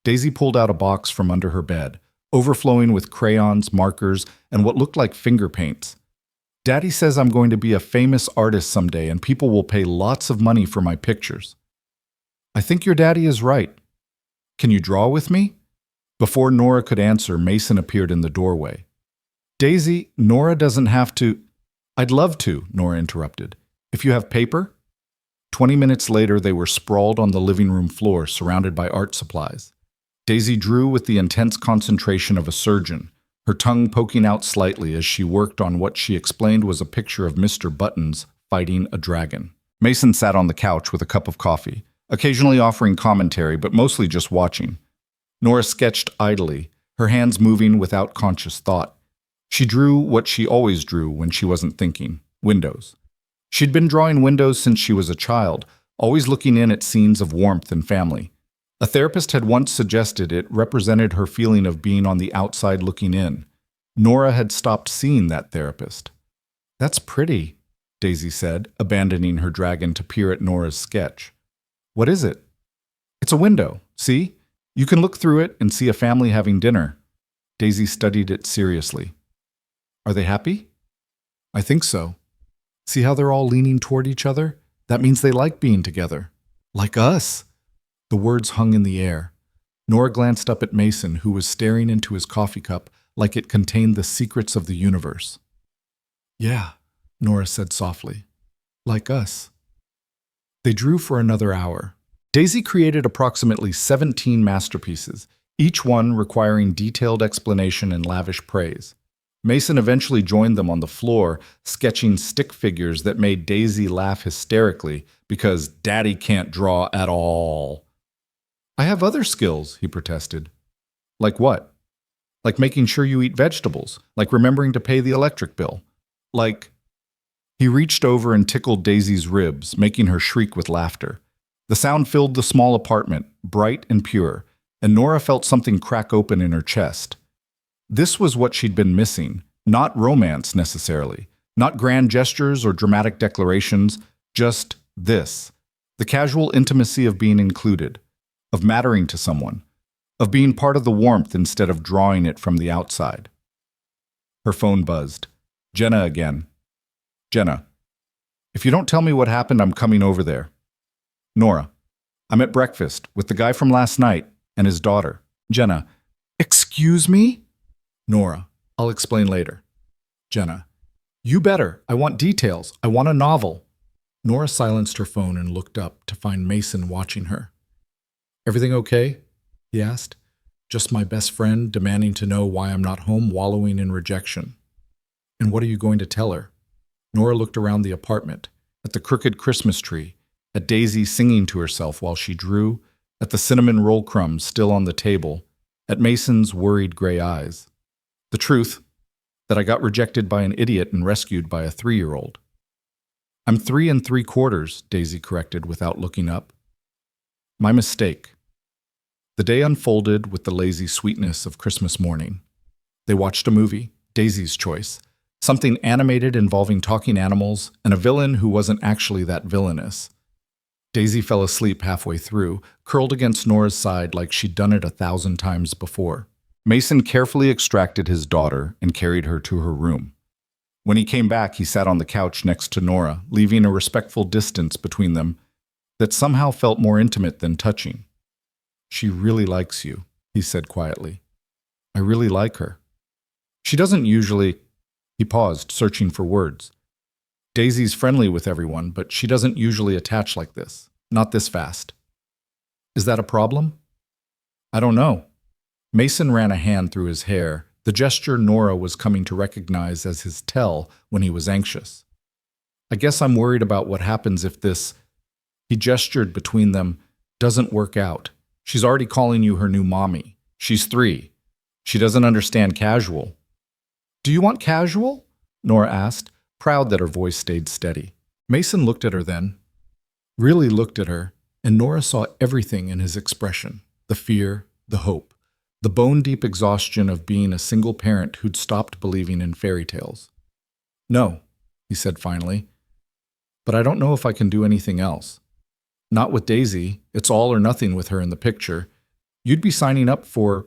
Daisy pulled out a box from under her bed, overflowing with crayons, markers, and what looked like finger paints. "Daddy says I'm going to be a famous artist someday and people will pay lots of money for my pictures." "I think your daddy is right. Can you draw with me?" Before Nora could answer, Mason appeared in the doorway. "Daisy, Nora doesn't have to—" "I'd love to," Nora interrupted. "If you have paper?" 20 minutes later, they were sprawled on the living room floor, surrounded by art supplies. Daisy drew with the intense concentration of a surgeon, her tongue poking out slightly as she worked on what she explained was a picture of Mr. Buttons fighting a dragon. Mason sat on the couch with a cup of coffee, occasionally offering commentary, but mostly just watching. Nora sketched idly, her hands moving without conscious thought. She drew what she always drew when she wasn't thinking: windows. She'd been drawing windows since she was a child, always looking in at scenes of warmth and family. A therapist had once suggested it represented her feeling of being on the outside looking in. Nora had stopped seeing that therapist. "That's pretty," Daisy said, abandoning her dragon to peer at Nora's sketch. "What is it?" "It's a window. See? You can look through it and see a family having dinner." Daisy studied it seriously. "Are they happy?" "I think so. See how they're all leaning toward each other? That means they like being together. Like us." The words hung in the air. Nora glanced up at Mason, who was staring into his coffee cup like it contained the secrets of the universe. "Yeah," Nora said softly. "Like us." They drew for another hour. Daisy created approximately 17 masterpieces, each one requiring detailed explanation and lavish praise. Mason eventually joined them on the floor, sketching stick figures that made Daisy laugh hysterically because Daddy can't draw at all. "I have other skills," he protested. "Like what?" "Like making sure you eat vegetables, like remembering to pay the electric bill, like—" He reached over and tickled Daisy's ribs, making her shriek with laughter. The sound filled the small apartment, bright and pure, and Nora felt something crack open in her chest. This was what she'd been missing, not romance necessarily, not grand gestures or dramatic declarations, just this. The casual intimacy of being included, of mattering to someone, of being part of the warmth instead of drawing it from the outside. Her phone buzzed. Jenna again. Jenna, if you don't tell me what happened, I'm coming over there. Nora, I'm at breakfast with the guy from last night and his daughter. Jenna, excuse me? Nora, I'll explain later. Jenna, you better. I want details. I want a novel. Nora silenced her phone and looked up to find Mason watching her. Everything okay? He asked. Just my best friend demanding to know why I'm not home, wallowing in rejection. And what are you going to tell her? Nora looked around the apartment, at the crooked Christmas tree, at Daisy singing to herself while she drew, at the cinnamon roll crumbs still on the table, at Mason's worried gray eyes. The truth, that I got rejected by an idiot and rescued by a 3-year-old. I'm 3 3/4, Daisy corrected without looking up. My mistake. The day unfolded with the lazy sweetness of Christmas morning. They watched a movie, Daisy's choice, something animated involving talking animals and a villain who wasn't actually that villainous. Daisy fell asleep halfway through, curled against Nora's side like she'd done it 1,000 times before. Mason carefully extracted his daughter and carried her to her room. When he came back, he sat on the couch next to Nora, leaving a respectful distance between them that somehow felt more intimate than touching. She really likes you, he said quietly. I really like her. She doesn't usually... He paused, searching for words. Daisy's friendly with everyone, but she doesn't usually attach like this. Not this fast. Is that a problem? I don't know. Mason ran a hand through his hair, the gesture Nora was coming to recognize as his tell when he was anxious. I guess I'm worried about what happens if this, he gestured between them, doesn't work out. She's already calling you her new mommy. She's 3. She doesn't understand casual. Do you want casual? Nora asked, proud that her voice stayed steady. Mason looked at her then, really looked at her, and Nora saw everything in his expression, the fear, the hope, the bone-deep exhaustion of being a single parent who'd stopped believing in fairy tales. No, he said finally, but I don't know if I can do anything else. Not with Daisy. It's all or nothing with her in the picture. You'd be signing up for...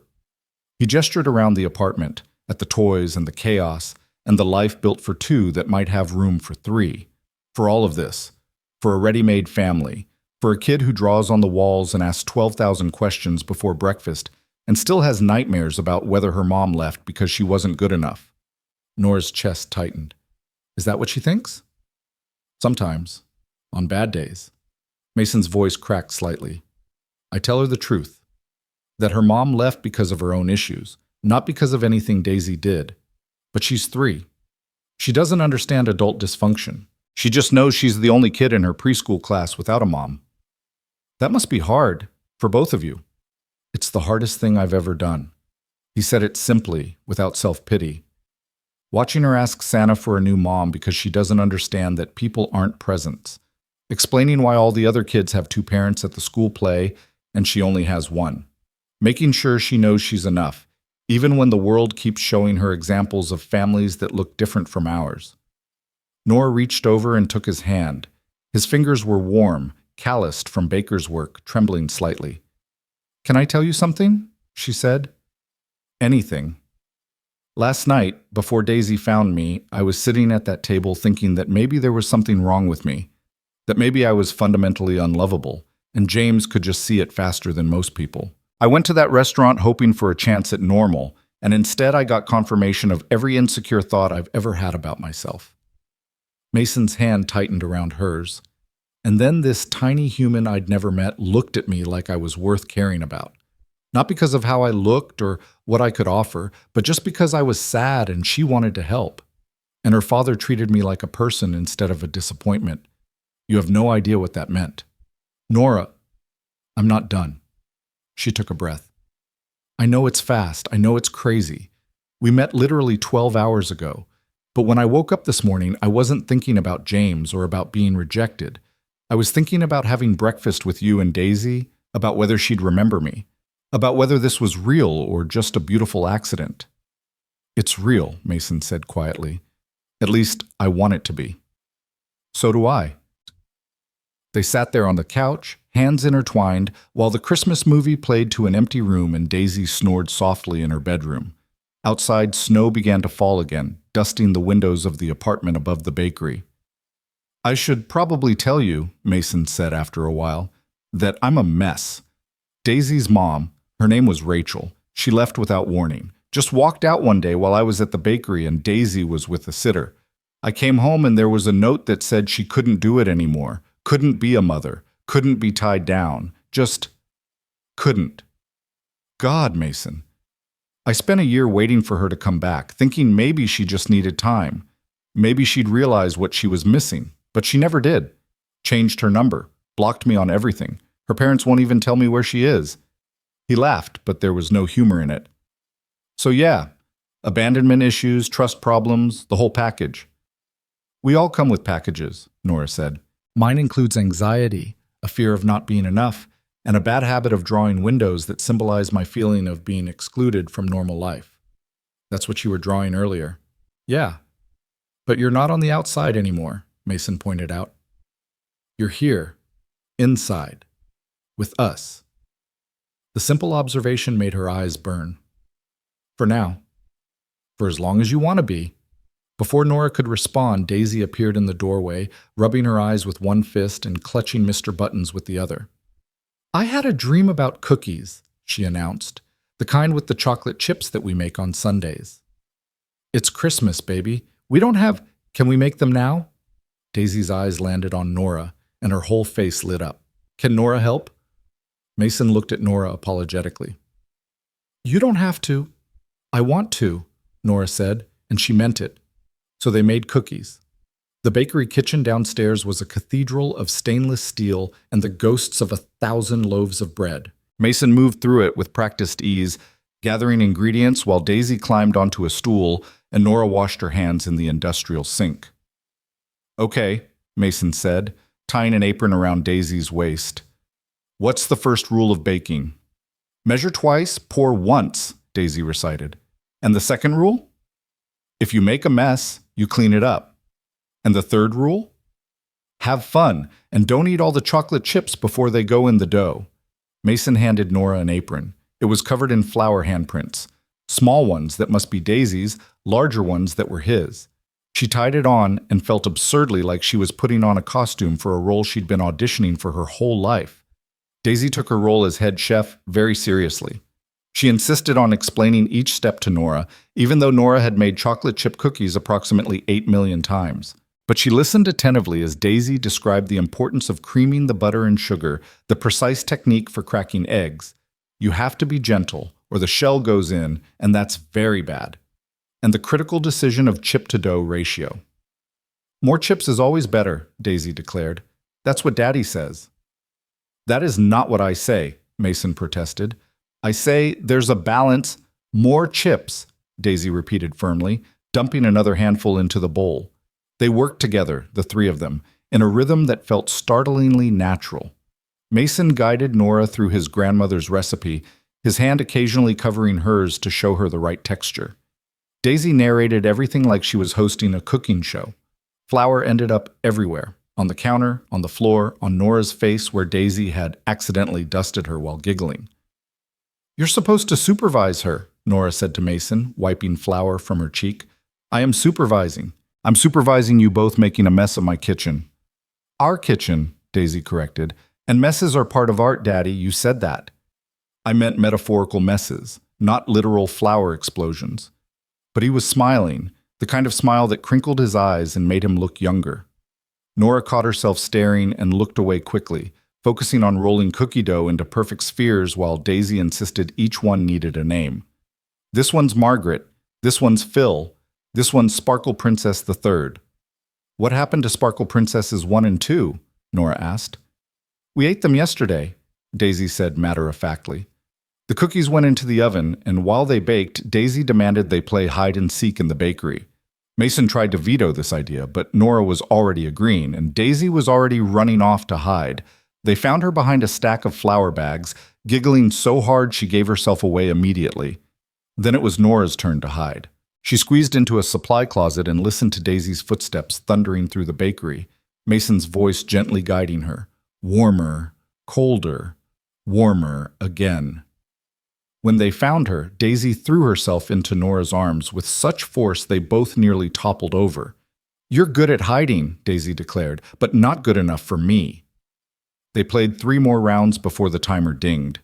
He gestured around the apartment, at the toys and the chaos, and the life built for 2 that might have room for 3. For all of this. For a ready-made family. For a kid who draws on the walls and asks 12,000 questions before breakfast and still has nightmares about whether her mom left because she wasn't good enough. Nora's chest tightened. Is that what she thinks? Sometimes. On bad days. Mason's voice cracked slightly. I tell her the truth. That her mom left because of her own issues, not because of anything Daisy did. But she's 3. She doesn't understand adult dysfunction. She just knows she's the only kid in her preschool class without a mom. That must be hard, for both of you. It's the hardest thing I've ever done. He said it simply, without self-pity. Watching her ask Santa for a new mom because she doesn't understand that people aren't presents. Explaining why all the other kids have 2 parents at the school play and she only has 1. Making sure she knows she's enough, even when the world keeps showing her examples of families that look different from ours. Nora reached over and took his hand. His fingers were warm, calloused from baker's work, trembling slightly. Can I tell you something? She said. Anything. Last night, before Daisy found me, I was sitting at that table thinking that maybe there was something wrong with me, that maybe I was fundamentally unlovable, and James could just see it faster than most people. I went to that restaurant hoping for a chance at normal, and instead I got confirmation of every insecure thought I've ever had about myself. Mason's hand tightened around hers, and then this tiny human I'd never met looked at me like I was worth caring about. Not because of how I looked or what I could offer, but just because I was sad and she wanted to help. And her father treated me like a person instead of a disappointment. You have no idea what that meant. Nora, I'm not done. She took a breath. I know it's fast. I know it's crazy. We met literally 12 hours ago. But when I woke up this morning, I wasn't thinking about James or about being rejected. I was thinking about having breakfast with you and Daisy, about whether she'd remember me, about whether this was real or just a beautiful accident. It's real, Mason said quietly. At least, I want it to be. So do I. They sat there on the couch, hands intertwined, while the Christmas movie played to an empty room and Daisy snored softly in her bedroom. Outside, snow began to fall again, dusting the windows of the apartment above the bakery. I should probably tell you, Mason said after a while, that I'm a mess. Daisy's mom, her name was Rachel, she left without warning. Just walked out one day while I was at the bakery and Daisy was with the sitter. I came home and there was a note that said she couldn't do it anymore, couldn't be a mother, couldn't be tied down, just couldn't. God, Mason. I spent a year waiting for her to come back, thinking maybe she just needed time. Maybe she'd realize what she was missing, but she never did. Changed her number, blocked me on everything. Her parents won't even tell me where she is. He laughed, but there was no humor in it. So yeah, abandonment issues, trust problems, the whole package. We all come with packages, Nora said. Mine includes anxiety, a fear of not being enough, and a bad habit of drawing windows that symbolize my feeling of being excluded from normal life. That's what you were drawing earlier. Yeah, but you're not on the outside anymore, Mason pointed out. You're here, inside, with us. The simple observation made her eyes burn. For now. For as long as you want to be. Before Nora could respond, Daisy appeared in the doorway, rubbing her eyes with one fist and clutching Mr. Buttons with the other. I had a dream about cookies, she announced, the kind with the chocolate chips that we make on Sundays. It's Christmas, baby. We don't have... Can we make them now? Daisy's eyes landed on Nora, and her whole face lit up. Can Nora help? Mason looked at Nora apologetically. You don't have to. I want to, Nora said, and she meant it. So they made cookies. The bakery kitchen downstairs was a cathedral of stainless steel and the ghosts of 1,000 loaves of bread. Mason moved through it with practiced ease, gathering ingredients while Daisy climbed onto a stool and Nora washed her hands in the industrial sink. Okay, Mason said, tying an apron around Daisy's waist. What's the first rule of baking? Measure twice, pour once, Daisy recited. And the second rule? If you make a mess, you clean it up. And the third rule? Have fun, and don't eat all the chocolate chips before they go in the dough. Mason handed Nora an apron. It was covered in flower handprints. Small ones that must be Daisy's, larger ones that were his. She tied it on and felt absurdly like she was putting on a costume for a role she'd been auditioning for her whole life. Daisy took her role as head chef very seriously. She insisted on explaining each step to Nora, even though Nora had made chocolate chip cookies approximately 8 million times. But she listened attentively as Daisy described the importance of creaming the butter and sugar, the precise technique for cracking eggs. You have to be gentle, or the shell goes in, and that's very bad. And the critical decision of chip-to-dough ratio. More chips is always better, Daisy declared. That's what Daddy says. That is not what I say, Mason protested. I say there's a balance. More chips, Daisy repeated firmly, dumping another handful into the bowl. They worked together, the three of them, in a rhythm that felt startlingly natural. Mason guided Nora through his grandmother's recipe, his hand occasionally covering hers to show her the right texture. Daisy narrated everything like she was hosting a cooking show. Flour ended up everywhere, on the counter, on the floor, on Nora's face where Daisy had accidentally dusted her while giggling. You're supposed to supervise her, Nora said to Mason, wiping flour from her cheek. I am supervising. I'm supervising you both making a mess of my kitchen. Our kitchen, Daisy corrected. And messes are part of art, Daddy, you said that. I meant metaphorical messes, not literal flour explosions. But he was smiling, the kind of smile that crinkled his eyes and made him look younger. Nora caught herself staring and looked away quickly, focusing on rolling cookie dough into perfect spheres while Daisy insisted each one needed a name. This one's Margaret, this one's Phil, this one's Sparkle Princess the Third. What happened to Sparkle Princesses 1 and 2? Nora asked. We ate them yesterday, Daisy said matter-of-factly. The cookies went into the oven, and while they baked, Daisy demanded they play hide-and-seek in the bakery. Mason tried to veto this idea, but Nora was already agreeing, and Daisy was already running off to hide. They found her behind a stack of flour bags, giggling so hard she gave herself away immediately. Then it was Nora's turn to hide. She squeezed into a supply closet and listened to Daisy's footsteps thundering through the bakery, Mason's voice gently guiding her. Warmer, colder, warmer again. When they found her, Daisy threw herself into Nora's arms with such force they both nearly toppled over. "You're good at hiding," Daisy declared, "but not good enough for me." They played 3 more rounds before the timer dinged.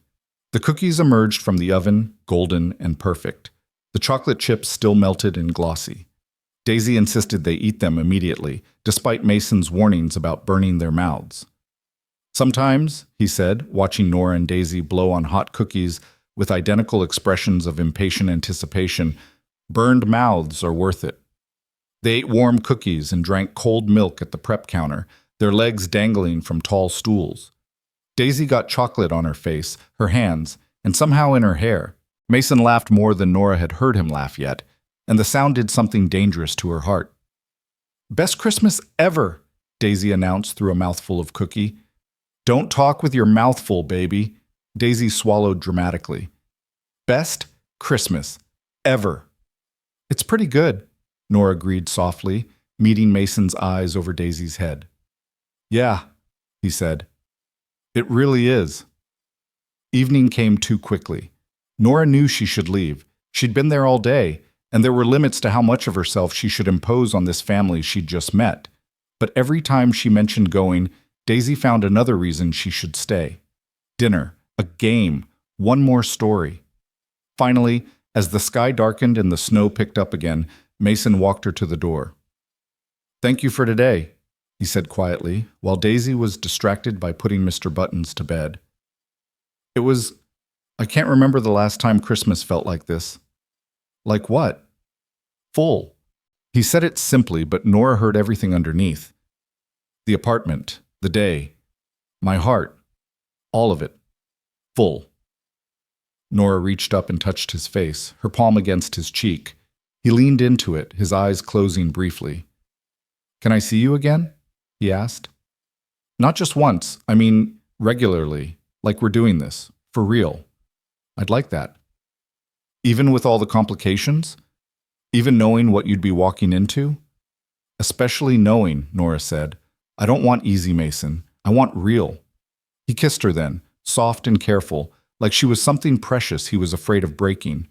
The cookies emerged from the oven, golden and perfect. The chocolate chips still melted and glossy. Daisy insisted they eat them immediately, despite Mason's warnings about burning their mouths. "Sometimes," he said, watching Nora and Daisy blow on hot cookies with identical expressions of impatient anticipation, "burned mouths are worth it." They ate warm cookies and drank cold milk at the prep counter, their legs dangling from tall stools. Daisy got chocolate on her face, her hands, and somehow in her hair. Mason laughed more than Nora had heard him laugh yet, and the sound did something dangerous to her heart. "Best Christmas ever," Daisy announced through a mouthful of cookie. "Don't talk with your mouth full, baby." Daisy swallowed dramatically. "Best Christmas ever." "It's pretty good," Nora agreed softly, meeting Mason's eyes over Daisy's head. "Yeah," he said. "It really is." Evening came too quickly. Nora knew she should leave. She'd been there all day, and there were limits to how much of herself she should impose on this family she'd just met. But every time she mentioned going, Daisy found another reason she should stay. Dinner, a game, one more story. Finally, as the sky darkened and the snow picked up again, Mason walked her to the door. "Thank you for today," he said quietly, while Daisy was distracted by putting Mr. Buttons to bed. I can't remember the last time Christmas felt like this." "Like what?" "Full." He said it simply, but Nora heard everything underneath. The apartment, the day, my heart, all of it. Full. Nora reached up and touched his face, her palm against his cheek. He leaned into it, his eyes closing briefly. "Can I see you again?" he asked. "Not just once, I mean regularly, like we're doing this, for real. I'd like that. Even with all the complications? Even knowing what you'd be walking into?" "Especially knowing," Nora said. "I don't want easy, Mason. I want real." He kissed her then, soft and careful, like she was something precious he was afraid of breaking.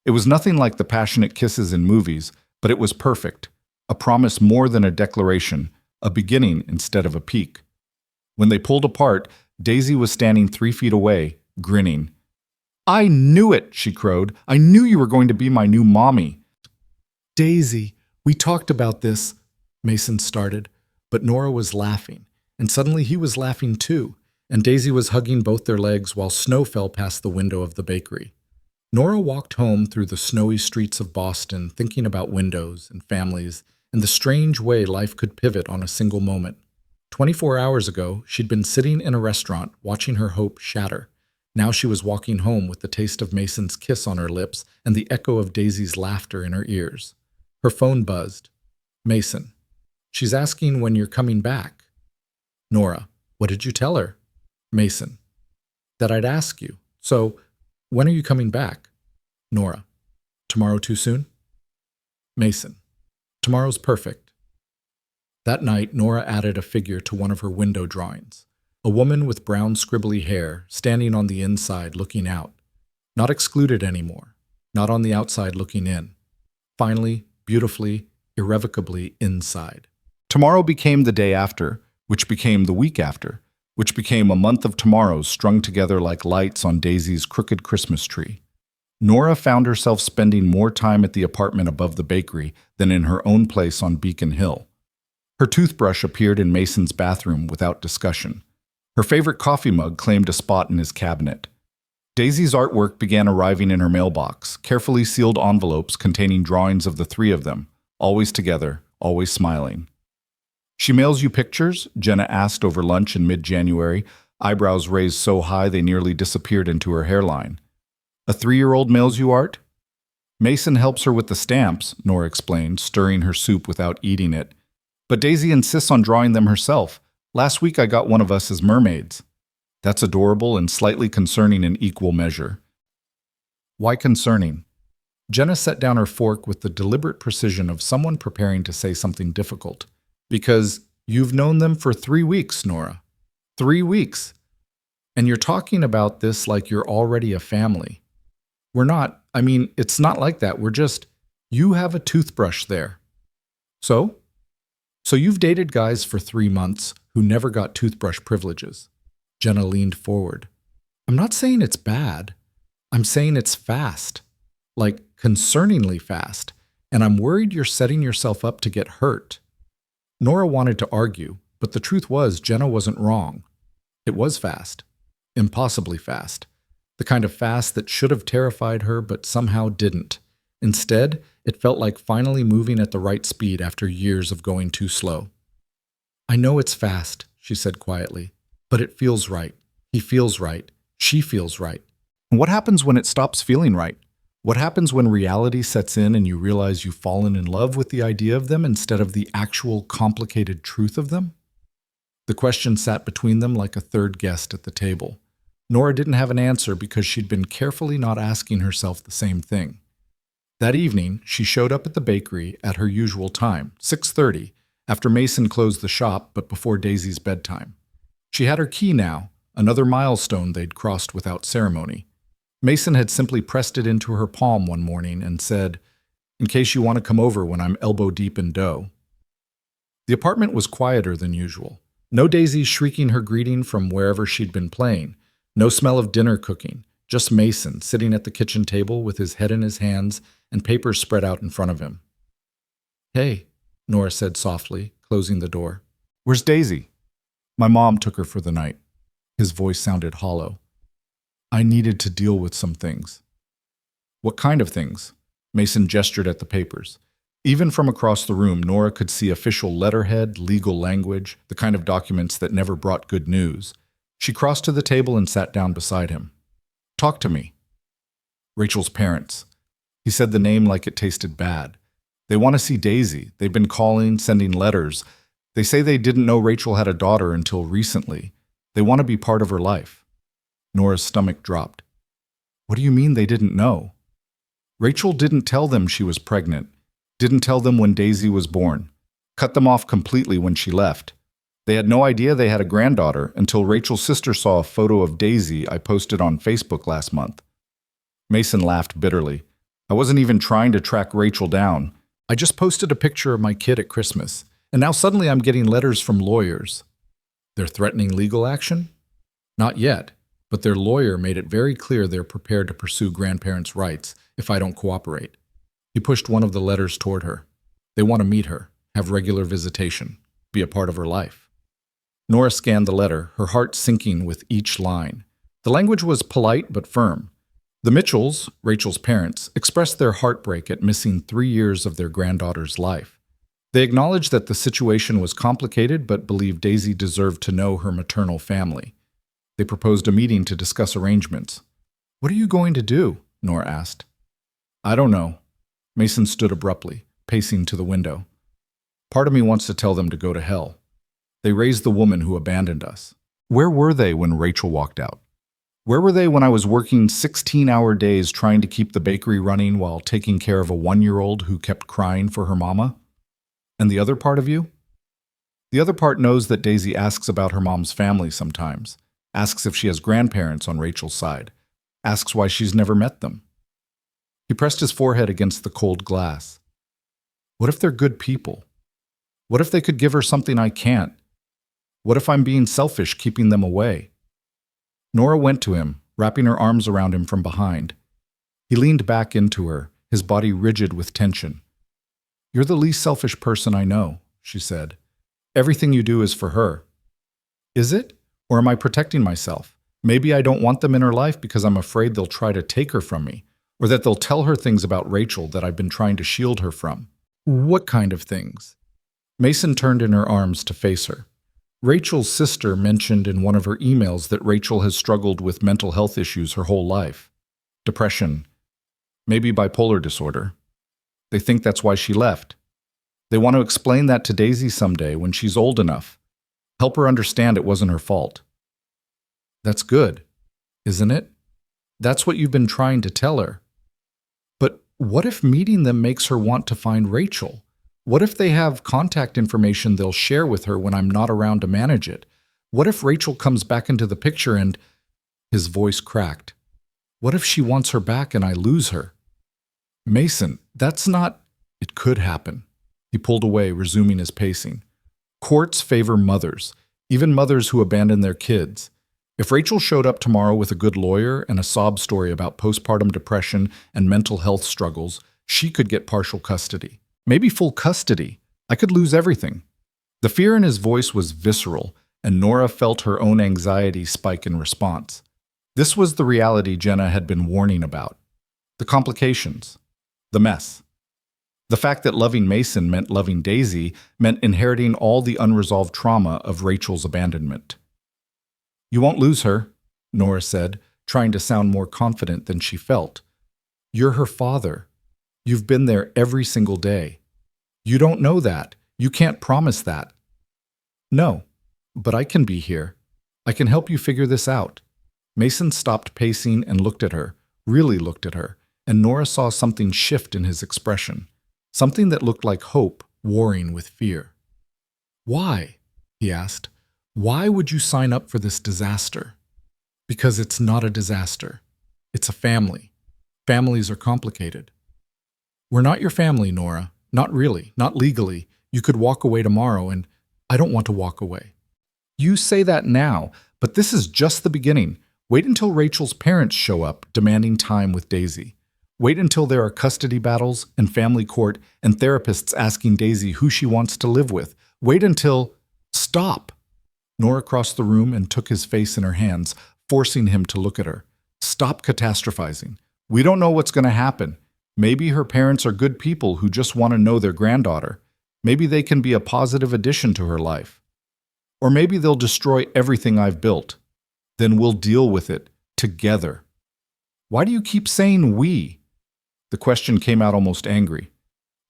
It was nothing like the passionate kisses in movies, but it was perfect. A promise more than a declaration, a beginning instead of a peak. When they pulled apart, Daisy was standing 3 feet away, grinning. "I knew it," she crowed. "I knew you were going to be my new mommy." "Daisy, we talked about this," Mason started, but Nora was laughing, and suddenly he was laughing too, and Daisy was hugging both their legs while snow fell past the window of the bakery. Nora walked home through the snowy streets of Boston, thinking about windows and families and the strange way life could pivot on a single moment. 24 hours ago, she'd been sitting in a restaurant watching her hope shatter. Now she was walking home with the taste of Mason's kiss on her lips and the echo of Daisy's laughter in her ears. Her phone buzzed. "Mason. She's asking when you're coming back." "Nora, what did you tell her?" "Mason. That I'd ask you. So, when are you coming back?" "Nora. Tomorrow too soon?" "Mason. Tomorrow's perfect." That night, Nora added a figure to one of her window drawings. A woman with brown scribbly hair, standing on the inside looking out. Not excluded anymore, not on the outside looking in. Finally, beautifully, irrevocably inside. Tomorrow became the day after, which became the week after, which became a month of tomorrows strung together like lights on Daisy's crooked Christmas tree. Nora found herself spending more time at the apartment above the bakery than in her own place on Beacon Hill. Her toothbrush appeared in Mason's bathroom without discussion. Her favorite coffee mug claimed a spot in his cabinet. Daisy's artwork began arriving in her mailbox, carefully sealed envelopes containing drawings of the 3 of them, always together, always smiling. "She mails you pictures?" Jenna asked over lunch in mid-January, eyebrows raised so high they nearly disappeared into her hairline. "A 3-year-old mails you art?" Mason helps her with the stamps, Nora explained, stirring her soup without eating it. But Daisy insists on drawing them herself. Last week I got one of us as mermaids. That's adorable and slightly concerning in equal measure. Why concerning? Jenna set down her fork with the deliberate precision of someone preparing to say something difficult. Because you've known them for 3 weeks, Nora. 3 weeks. And you're talking about this like you're already a family. We're not. I mean, it's not like that. We're just, you have a toothbrush there. So? So you've dated guys for 3 months who never got toothbrush privileges. Jenna leaned forward. I'm not saying it's bad. I'm saying it's fast. Like, concerningly fast. And I'm worried you're setting yourself up to get hurt. Nora wanted to argue, but the truth was Jenna wasn't wrong. It was fast. Impossibly fast. The kind of fast that should have terrified her but somehow didn't. Instead, it felt like finally moving at the right speed after years of going too slow. I know it's fast, she said quietly, but it feels right. He feels right. She feels right. And what happens when it stops feeling right? What happens when reality sets in and you realize you've fallen in love with the idea of them instead of the actual complicated truth of them? The question sat between them like a third guest at the table. Nora didn't have an answer because she'd been carefully not asking herself the same thing. That evening, she showed up at the bakery at her usual time, 6:30, after Mason closed the shop but before Daisy's bedtime. She had her key now, another milestone they'd crossed without ceremony. Mason had simply pressed it into her palm one morning and said, "In case you want to come over when I'm elbow deep in dough." The apartment was quieter than usual. No Daisy shrieking her greeting from wherever she'd been playing. No smell of dinner cooking. Just Mason sitting at the kitchen table with his head in his hands and papers spread out in front of him. "Hey," Nora said softly, closing the door. "Where's Daisy?" "My mom took her for the night." His voice sounded hollow. "I needed to deal with some things." "What kind of things?" Mason gestured at the papers. Even from across the room, Nora could see official letterhead, legal language, the kind of documents that never brought good news. She crossed to the table and sat down beside him. "Talk to me." "Rachel's parents." He said the name like it tasted bad. "They want to see Daisy. They've been calling, sending letters. They say they didn't know Rachel had a daughter until recently. They want to be part of her life." Nora's stomach dropped. "What do you mean they didn't know?" "Rachel didn't tell them she was pregnant. Didn't tell them when Daisy was born. Cut them off completely when she left. They had no idea they had a granddaughter until Rachel's sister saw a photo of Daisy I posted on Facebook last month." Mason laughed bitterly. "I wasn't even trying to track Rachel down. I just posted a picture of my kid at Christmas, and now suddenly I'm getting letters from lawyers." "They're threatening legal action?" "Not yet, but their lawyer made it very clear they're prepared to pursue grandparents' rights if I don't cooperate." He pushed one of the letters toward her. "They want to meet her, have regular visitation, be a part of her life." Nora scanned the letter, her heart sinking with each line. The language was polite but firm. The Mitchells, Rachel's parents, expressed their heartbreak at missing 3 years of their granddaughter's life. They acknowledged that the situation was complicated but believed Daisy deserved to know her maternal family. They proposed a meeting to discuss arrangements. "What are you going to do?" Nora asked. "I don't know." Mason stood abruptly, pacing to the window. "Part of me wants to tell them to go to hell. They raised the woman who abandoned us. Where were they when Rachel walked out? Where were they when I was working 16-hour days trying to keep the bakery running while taking care of a 1-year-old who kept crying for her mama? And the other part of you?" "The other part knows that Daisy asks about her mom's family sometimes, asks if she has grandparents on Rachel's side, asks why she's never met them." He pressed his forehead against the cold glass. "What if they're good people? What if they could give her something I can't? What if I'm being selfish keeping them away?" Nora went to him, wrapping her arms around him from behind. He leaned back into her, his body rigid with tension. "You're the least selfish person I know," she said. "Everything you do is for her." "Is it? Or am I protecting myself? Maybe I don't want them in her life because I'm afraid they'll try to take her from me, or that they'll tell her things about Rachel that I've been trying to shield her from." "What kind of things?" Mason turned in her arms to face her. Rachel's sister mentioned in one of her emails that Rachel has struggled with mental health issues her whole life. Depression. Maybe bipolar disorder. They think that's why she left. They want to explain that to Daisy someday when she's old enough. Help her understand it wasn't her fault. That's good, isn't it? That's what you've been trying to tell her. But what if meeting them makes her want to find Rachel? What if they have contact information they'll share with her when I'm not around to manage it? What if Rachel comes back into the picture and... His voice cracked. What if she wants her back and I lose her? Mason, that's not... It could happen. He pulled away, resuming his pacing. Courts favor mothers, even mothers who abandon their kids. If Rachel showed up tomorrow with a good lawyer and a sob story about postpartum depression and mental health struggles, she could get partial custody. Maybe full custody. I could lose everything. The fear in his voice was visceral, and Nora felt her own anxiety spike in response. This was the reality Jenna had been warning about. The complications. The mess. The fact that loving Mason meant loving Daisy meant inheriting all the unresolved trauma of Rachel's abandonment. You won't lose her, Nora said, trying to sound more confident than she felt. You're her father. You've been there every single day. You don't know that. You can't promise that. No, but I can be here. I can help you figure this out. Mason stopped pacing and looked at her, really looked at her, and Nora saw something shift in his expression, something that looked like hope warring with fear. Why? He asked. Why would you sign up for this disaster? Because it's not a disaster. It's a family. Families are complicated. We're not your family, Nora. Not really. Not legally. You could walk away tomorrow, and I don't want to walk away. You say that now, but this is just the beginning. Wait until Rachel's parents show up, demanding time with Daisy. Wait until there are custody battles and family court and therapists asking Daisy who she wants to live with. Wait until... Stop! Nora crossed the room and took his face in her hands, forcing him to look at her. Stop catastrophizing. We don't know what's going to happen. Maybe her parents are good people who just want to know their granddaughter. Maybe they can be a positive addition to her life. Or maybe they'll destroy everything I've built. Then we'll deal with it together. Why do you keep saying we? The question came out almost angry.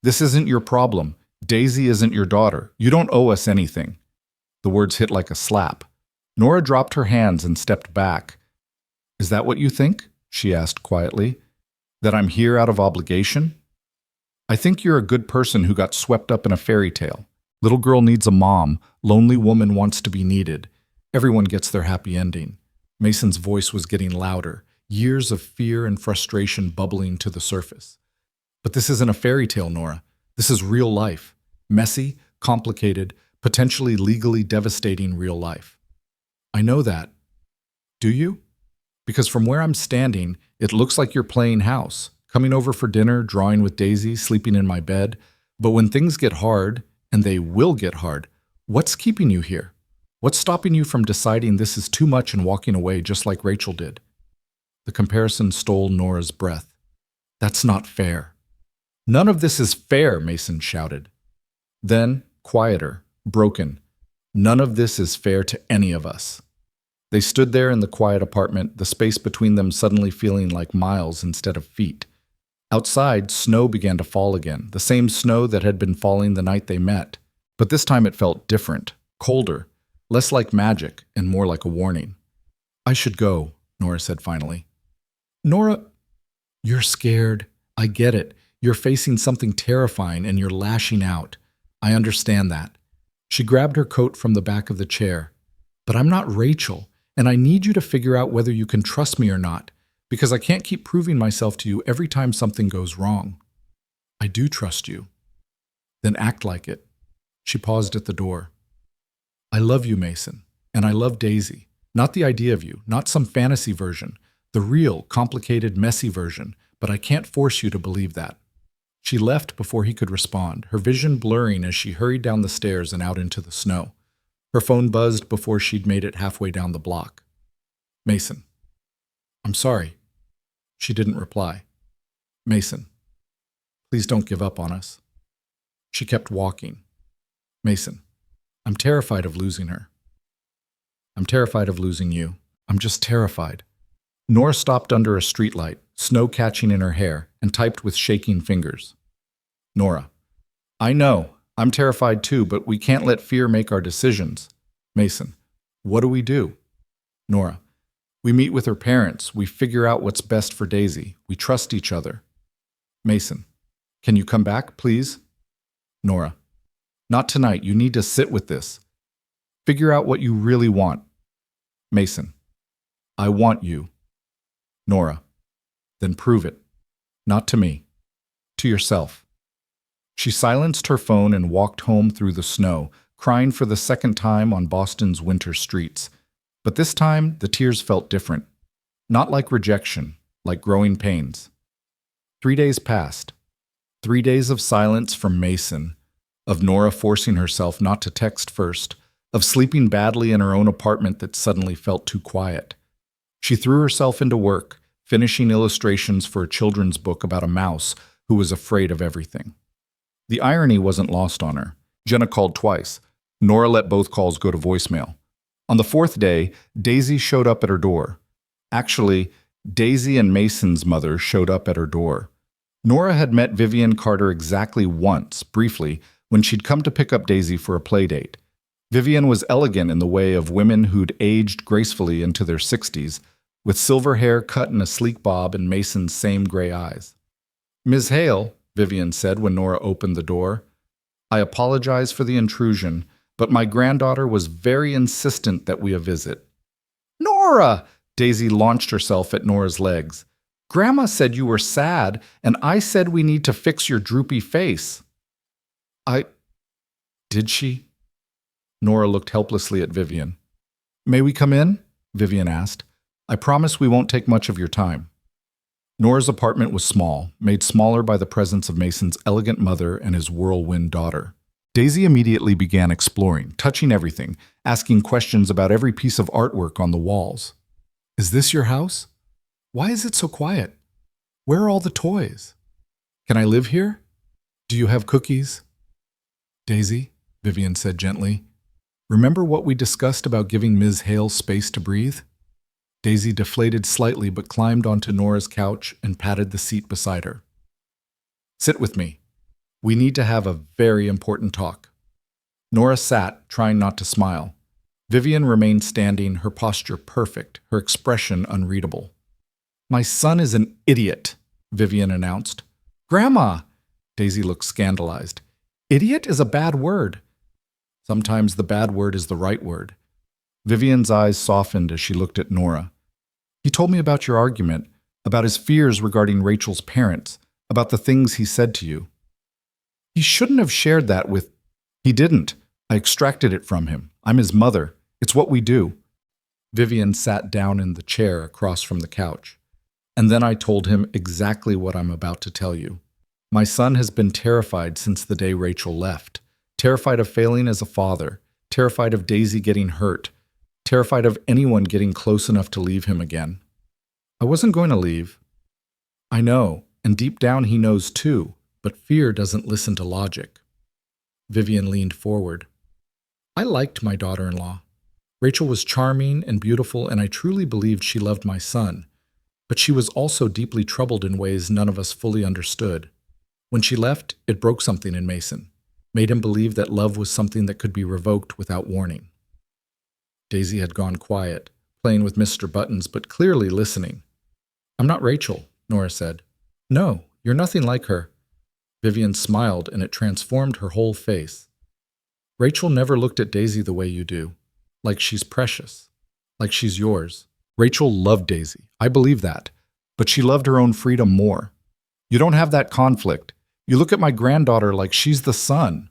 This isn't your problem. Daisy isn't your daughter. You don't owe us anything. The words hit like a slap. Nora dropped her hands and stepped back. Is that what you think? She asked quietly. That I'm here out of obligation? I think you're a good person who got swept up in a fairy tale. Little girl needs a mom. Lonely woman wants to be needed. Everyone gets their happy ending. Mason's voice was getting louder, years of fear and frustration bubbling to the surface. But this isn't a fairy tale, Nora. This is real life. Messy, complicated, potentially legally devastating real life. I know that. Do you? Because from where I'm standing, it looks like you're playing house, coming over for dinner, drawing with Daisy, sleeping in my bed. But when things get hard, and they will get hard, what's keeping you here? What's stopping you from deciding this is too much and walking away just like Rachel did? The comparison stole Nora's breath. That's not fair. None of this is fair, Mason shouted. Then, quieter, broken. None of this is fair to any of us. They stood there in the quiet apartment, the space between them suddenly feeling like miles instead of feet. Outside, snow began to fall again, the same snow that had been falling the night they met. But this time it felt different, colder, less like magic and more like a warning. I should go, Nora said finally. Nora, you're scared. I get it. You're facing something terrifying and you're lashing out. I understand that. She grabbed her coat from the back of the chair. But I'm not Rachel, and I need you to figure out whether you can trust me or not, because I can't keep proving myself to you every time something goes wrong. I do trust you. Then act like it. She paused at the door. I love you, Mason, and I love Daisy. Not the idea of you, not some fantasy version, the real, complicated, messy version, but I can't force you to believe that. She left before he could respond, her vision blurring as she hurried down the stairs and out into the snow. Her phone buzzed before she'd made it halfway down the block. Mason. I'm sorry. She didn't reply. Mason. Please don't give up on us. She kept walking. Mason. I'm terrified of losing her. I'm terrified of losing you. I'm just terrified. Nora stopped under a streetlight, snow catching in her hair, and typed with shaking fingers. Nora: I know, I'm terrified too, but we can't let fear make our decisions. Mason: what do we do? Nora: we meet with her parents. We figure out what's best for Daisy. We trust each other. Mason: can you come back, please? Nora: not tonight. You need to sit with this. Figure out what you really want. Mason: I want you. Nora: then prove it. Not to me. To yourself. She silenced her phone and walked home through the snow, crying for the second time on Boston's winter streets. But this time, the tears felt different. Not like rejection, like growing pains. 3 days passed. 3 days of silence from Mason, of Nora forcing herself not to text first, of sleeping badly in her own apartment that suddenly felt too quiet. She threw herself into work, finishing illustrations for a children's book about a mouse who was afraid of everything. The irony wasn't lost on her. Jenna called twice. Nora let both calls go to voicemail. On the 4th day, Daisy showed up at her door. Actually, Daisy and Mason's mother showed up at her door. Nora had met Vivian Carter exactly once, briefly, when she'd come to pick up Daisy for a play date. Vivian was elegant in the way of women who'd aged gracefully into their 60s, with silver hair cut in a sleek bob and Mason's same gray eyes. Ms. Hale, Vivian said when Nora opened the door, I apologize for the intrusion, but my granddaughter was very insistent that we visit. Nora! Daisy launched herself at Nora's legs. Grandma said you were sad, and I said we need to fix your droopy face. Did she? Nora looked helplessly at Vivian. May we come in? Vivian asked. I promise we won't take much of your time. Nora's apartment was small, made smaller by the presence of Mason's elegant mother and his whirlwind daughter. Daisy immediately began exploring, touching everything, asking questions about every piece of artwork on the walls. Is this your house? Why is it so quiet? Where are all the toys? Can I live here? Do you have cookies? Daisy, Vivian said gently, remember what we discussed about giving Ms. Hale space to breathe? Daisy deflated slightly but climbed onto Nora's couch and patted the seat beside her. Sit with me. We need to have a very important talk. Nora sat, trying not to smile. Vivian remained standing, her posture perfect, her expression unreadable. My son is an idiot, Vivian announced. Grandma! Daisy looked scandalized. Idiot is a bad word. Sometimes the bad word is the right word. Vivian's eyes softened as she looked at Nora. He told me about your argument, about his fears regarding Rachel's parents, about the things he said to you. He shouldn't have shared that with... He didn't. I extracted it from him. I'm his mother. It's what we do. Vivian sat down in the chair across from the couch. And then I told him exactly what I'm about to tell you. My son has been terrified since the day Rachel left. Terrified of failing as a father. Terrified of Daisy getting hurt. Terrified of anyone getting close enough to leave him again. I wasn't going to leave. I know, and deep down he knows too, but fear doesn't listen to logic. Vivian leaned forward. I liked my daughter-in-law. Rachel was charming and beautiful, and I truly believed she loved my son. But she was also deeply troubled in ways none of us fully understood. When she left, it broke something in Mason, made him believe that love was something that could be revoked without warning. Daisy had gone quiet, playing with Mr. Buttons, but clearly listening. I'm not Rachel, Nora said. No, you're nothing like her. Vivian smiled, and it transformed her whole face. Rachel never looked at Daisy the way you do, like she's precious, like she's yours. Rachel loved Daisy, I believe that, but she loved her own freedom more. You don't have that conflict. You look at my granddaughter like she's the sun.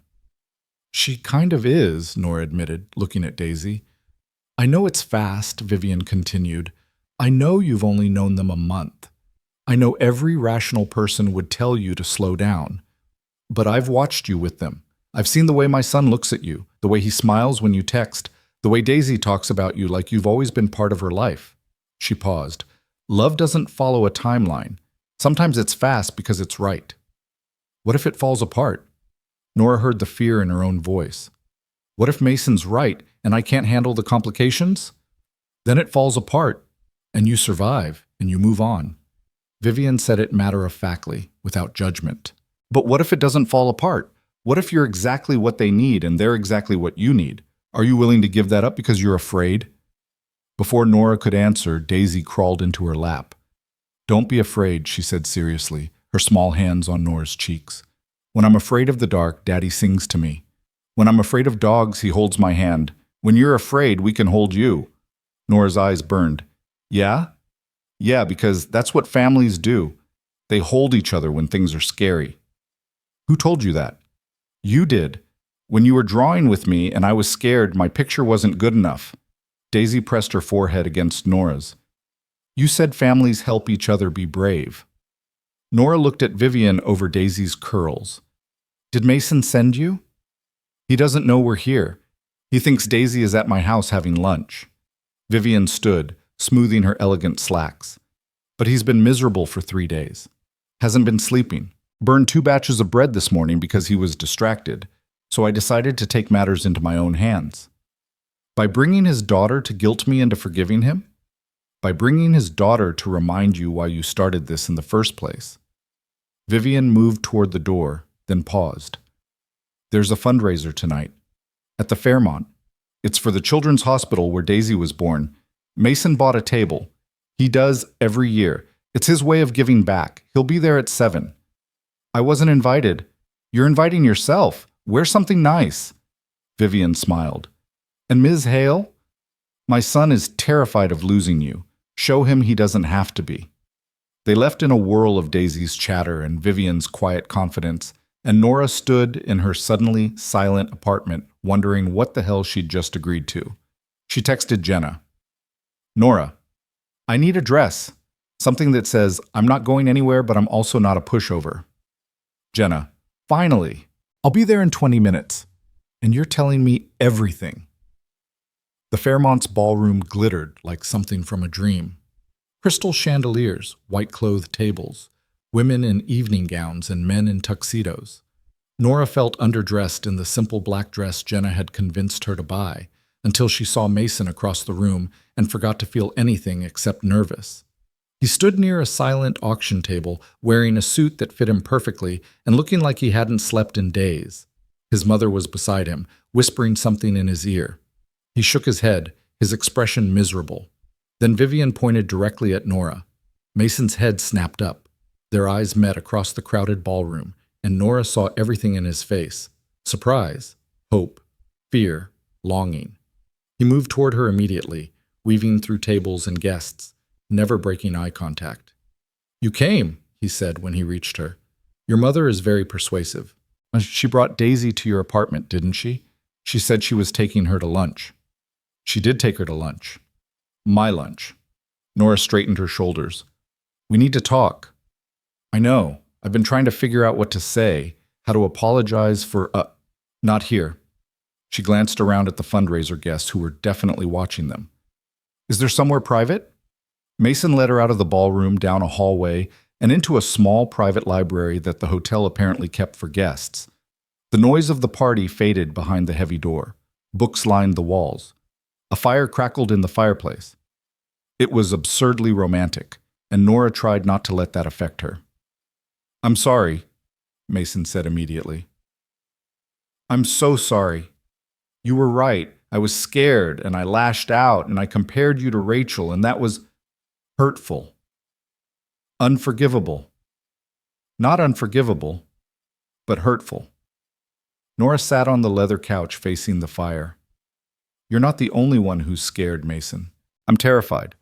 She kind of is, Nora admitted, looking at Daisy. I know it's fast, Vivian continued. I know you've only known them a month. I know every rational person would tell you to slow down. But I've watched you with them. I've seen the way my son looks at you, the way he smiles when you text, the way Daisy talks about you like you've always been part of her life. She paused. Love doesn't follow a timeline. Sometimes it's fast because it's right. What if it falls apart? Nora heard the fear in her own voice. What if Mason's right and I can't handle the complications? Then it falls apart, and you survive, and you move on. Vivian said it matter-of-factly, without judgment. But what if it doesn't fall apart? What if you're exactly what they need and they're exactly what you need? Are you willing to give that up because you're afraid? Before Nora could answer, Daisy crawled into her lap. Don't be afraid, she said seriously, her small hands on Nora's cheeks. When I'm afraid of the dark, Daddy sings to me. When I'm afraid of dogs, he holds my hand. When you're afraid, we can hold you. Nora's eyes burned. Yeah? Yeah, because that's what families do. They hold each other when things are scary. Who told you that? You did. When you were drawing with me and I was scared, my picture wasn't good enough. Daisy pressed her forehead against Nora's. You said families help each other be brave. Nora looked at Vivian over Daisy's curls. Did Mason send you? He doesn't know we're here. He thinks Daisy is at my house having lunch. Vivian stood, smoothing her elegant slacks. But he's been miserable for 3 days. Hasn't been sleeping. Burned 2 batches of bread this morning because he was distracted. So I decided to take matters into my own hands. By bringing his daughter to guilt me into forgiving him? By bringing his daughter to remind you why you started this in the first place. Vivian moved toward the door, then paused. There's a fundraiser tonight. At the Fairmont. It's for the children's hospital where Daisy was born. Mason bought a table. He does every year. It's his way of giving back. He'll be there at 7. I wasn't invited. You're inviting yourself. Wear something nice. Vivian smiled. And Ms. Hale? My son is terrified of losing you. Show him he doesn't have to be. They left in a whirl of Daisy's chatter and Vivian's quiet confidence, and Nora stood in her suddenly silent apartment, wondering what the hell she'd just agreed to. She texted Jenna. Nora, I need a dress. Something that says, I'm not going anywhere, but I'm also not a pushover. Jenna, finally. I'll be there in 20 minutes. And you're telling me everything. The Fairmont's ballroom glittered like something from a dream. Crystal chandeliers, white-clothed tables, women in evening gowns and men in tuxedos. Nora felt underdressed in the simple black dress Jenna had convinced her to buy, until she saw Mason across the room and forgot to feel anything except nervous. He stood near a silent auction table, wearing a suit that fit him perfectly and looking like he hadn't slept in days. His mother was beside him, whispering something in his ear. He shook his head, his expression miserable. Then Vivian pointed directly at Nora. Mason's head snapped up. Their eyes met across the crowded ballroom, and Nora saw everything in his face. Surprise, hope, fear, longing. He moved toward her immediately, weaving through tables and guests, never breaking eye contact. You came, he said when he reached her. Your mother is very persuasive. She brought Daisy to your apartment, didn't she? She said she was taking her to lunch. She did take her to lunch. My lunch. Nora straightened her shoulders. We need to talk. I know. I've been trying to figure out what to say, how to apologize for, not here. She glanced around at the fundraiser guests who were definitely watching them. Is there somewhere private? Mason led her out of the ballroom, down a hallway, and into a small private library that the hotel apparently kept for guests. The noise of the party faded behind the heavy door. Books lined the walls. A fire crackled in the fireplace. It was absurdly romantic, and Nora tried not to let that affect her. I'm sorry, Mason said immediately. I'm so sorry. You were right. I was scared, and I lashed out, and I compared you to Rachel, and that was hurtful. Unforgivable. Not unforgivable, but hurtful. Nora sat on the leather couch facing the fire. You're not the only one who's scared, Mason. I'm terrified.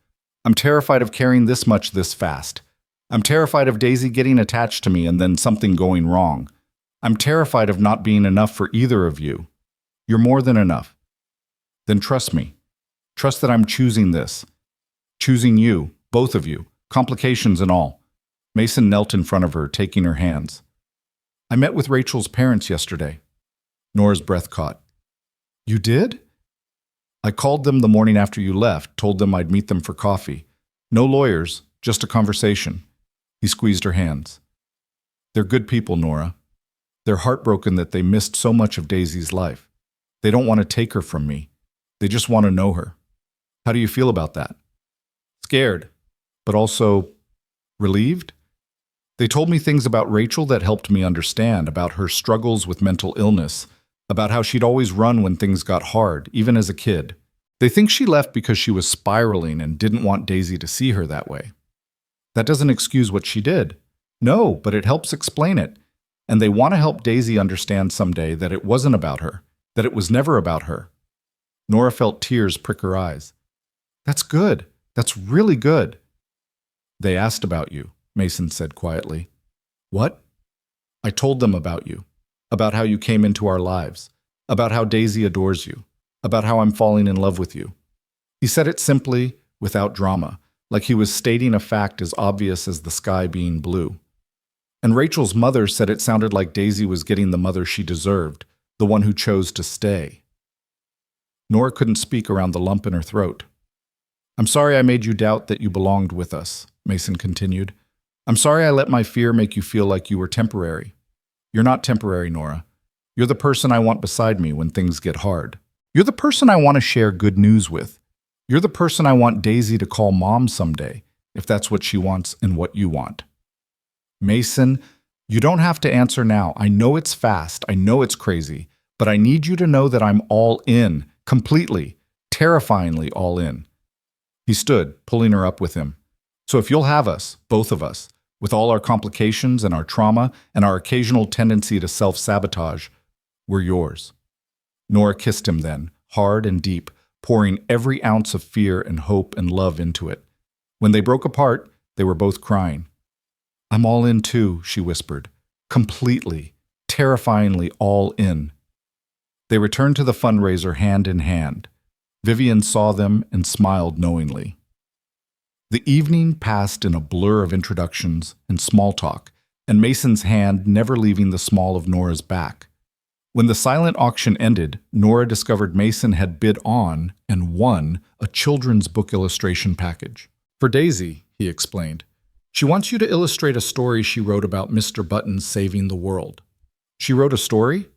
I'm terrified of carrying this much this fast. I'm terrified of Daisy getting attached to me and then something going wrong. I'm terrified of not being enough for either of you. You're more than enough. Then trust me. Trust that I'm choosing this. Choosing you, both of you, complications and all. Mason knelt in front of her, taking her hands. I met with Rachel's parents yesterday. Nora's breath caught. You did? I called them the morning after you left, told them I'd meet them for coffee. No lawyers, just a conversation. He squeezed her hands. They're good people, Nora. They're heartbroken that they missed so much of Daisy's life. They don't want to take her from me. They just want to know her. How do you feel about that? Scared, but also Relieved? They told me things about Rachel that helped me understand, about her struggles with mental illness, about how she'd always run when things got hard, even as a kid. They think she left because she was spiraling and didn't want Daisy to see her that way. That doesn't excuse what she did. No, but it helps explain it. And they want to help Daisy understand someday that it wasn't about her, that it was never about her. Nora felt tears prick her eyes. That's good. That's really good. They asked about you, Mason said quietly. What? I told them about you, about how you came into our lives, about how Daisy adores you, about how I'm falling in love with you. He said it simply, without drama, like he was stating a fact as obvious as the sky being blue. And Rachel's mother said it sounded like Daisy was getting the mother she deserved, the one who chose to stay. Nora couldn't speak around the lump in her throat. I'm sorry I made you doubt that you belonged with us, Mason continued. I'm sorry I let my fear make you feel like you were temporary. You're not temporary, Nora. You're the person I want beside me when things get hard. You're the person I want to share good news with. You're the person I want Daisy to call mom someday, if that's what she wants and what you want. Mason, you don't have to answer now. I know it's fast. I know it's crazy. But I need you to know that I'm all in, completely, terrifyingly all in. He stood, pulling her up with him. So if you'll have us, both of us, with all our complications and our trauma and our occasional tendency to self-sabotage, we're yours. Nora kissed him then, hard and deep, pouring every ounce of fear and hope and love into it. When they broke apart, they were both crying. I'm all in too, she whispered. Completely, terrifyingly all in. They returned to the fundraiser hand in hand. Vivian saw them and smiled knowingly. The evening passed in a blur of introductions and small talk, and Mason's hand never leaving the small of Nora's back. When the silent auction ended, Nora discovered Mason had bid on and won a children's book illustration package. For Daisy, he explained. She wants you to illustrate a story she wrote about Mr. Buttons saving the world. She wrote a story?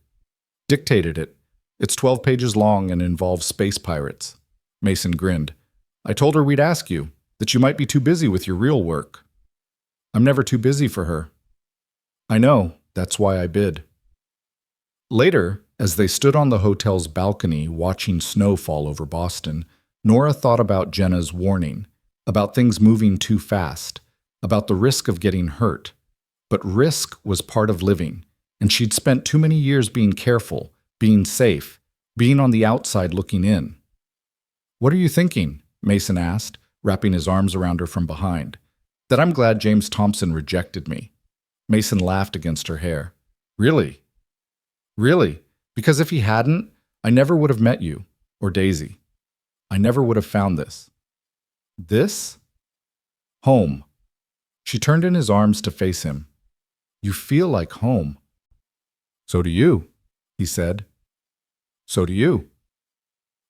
Dictated it. It's 12 pages long and involves space pirates. Mason grinned. I told her we'd ask you, that you might be too busy with your real work. I'm never too busy for her. I know, that's why I bid. Later, as they stood on the hotel's balcony watching snow fall over Boston, Nora thought about Jenna's warning, about things moving too fast, about the risk of getting hurt. But risk was part of living, and she'd spent too many years being careful, being safe, being on the outside looking in. What are you thinking? Mason asked, wrapping his arms around her from behind. That I'm glad James Thompson rejected me. Mason laughed against her hair. Really? Really? Because if he hadn't, I never would have met you, or Daisy. I never would have found this. This? Home. She turned in his arms to face him. You feel like home. So do you, he said. So do you.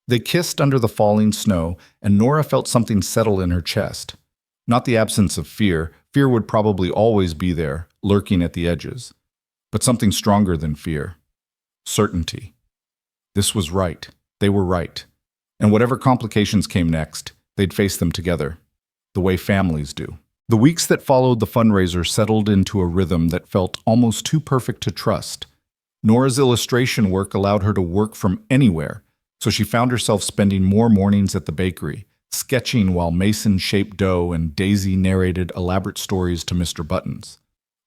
They kissed under the falling snow, and Nora felt something settle in her chest. Not the absence of fear. Fear would probably always be there, lurking at the edges. But something stronger than fear. Certainty. This was right. They were right. And whatever complications came next, they'd face them together, the way families do. The weeks that followed the fundraiser settled into a rhythm that felt almost too perfect to trust. Nora's illustration work allowed her to work from anywhere, so she found herself spending more mornings at the bakery, sketching while Mason shaped dough and Daisy narrated elaborate stories to Mr. Buttons.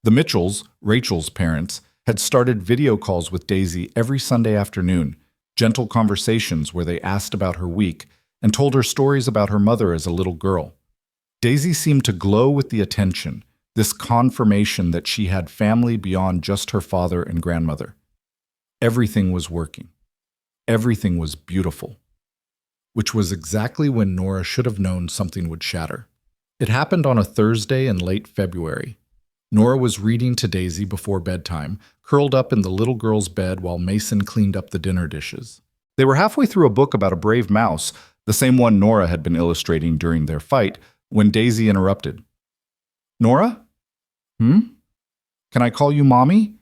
The Mitchells, Rachel's parents, had started video calls with Daisy every Sunday afternoon, gentle conversations where they asked about her week and told her stories about her mother as a little girl. Daisy seemed to glow with the attention, this confirmation that she had family beyond just her father and grandmother. Everything was working. Everything was beautiful. Which was exactly when Nora should have known something would shatter. It happened on a Thursday in late February. Nora was reading to Daisy before bedtime, curled up in the little girl's bed while Mason cleaned up the dinner dishes. They were halfway through a book about a brave mouse, the same one Nora had been illustrating during their fight, when Daisy interrupted. Nora? Can I call you Mommy?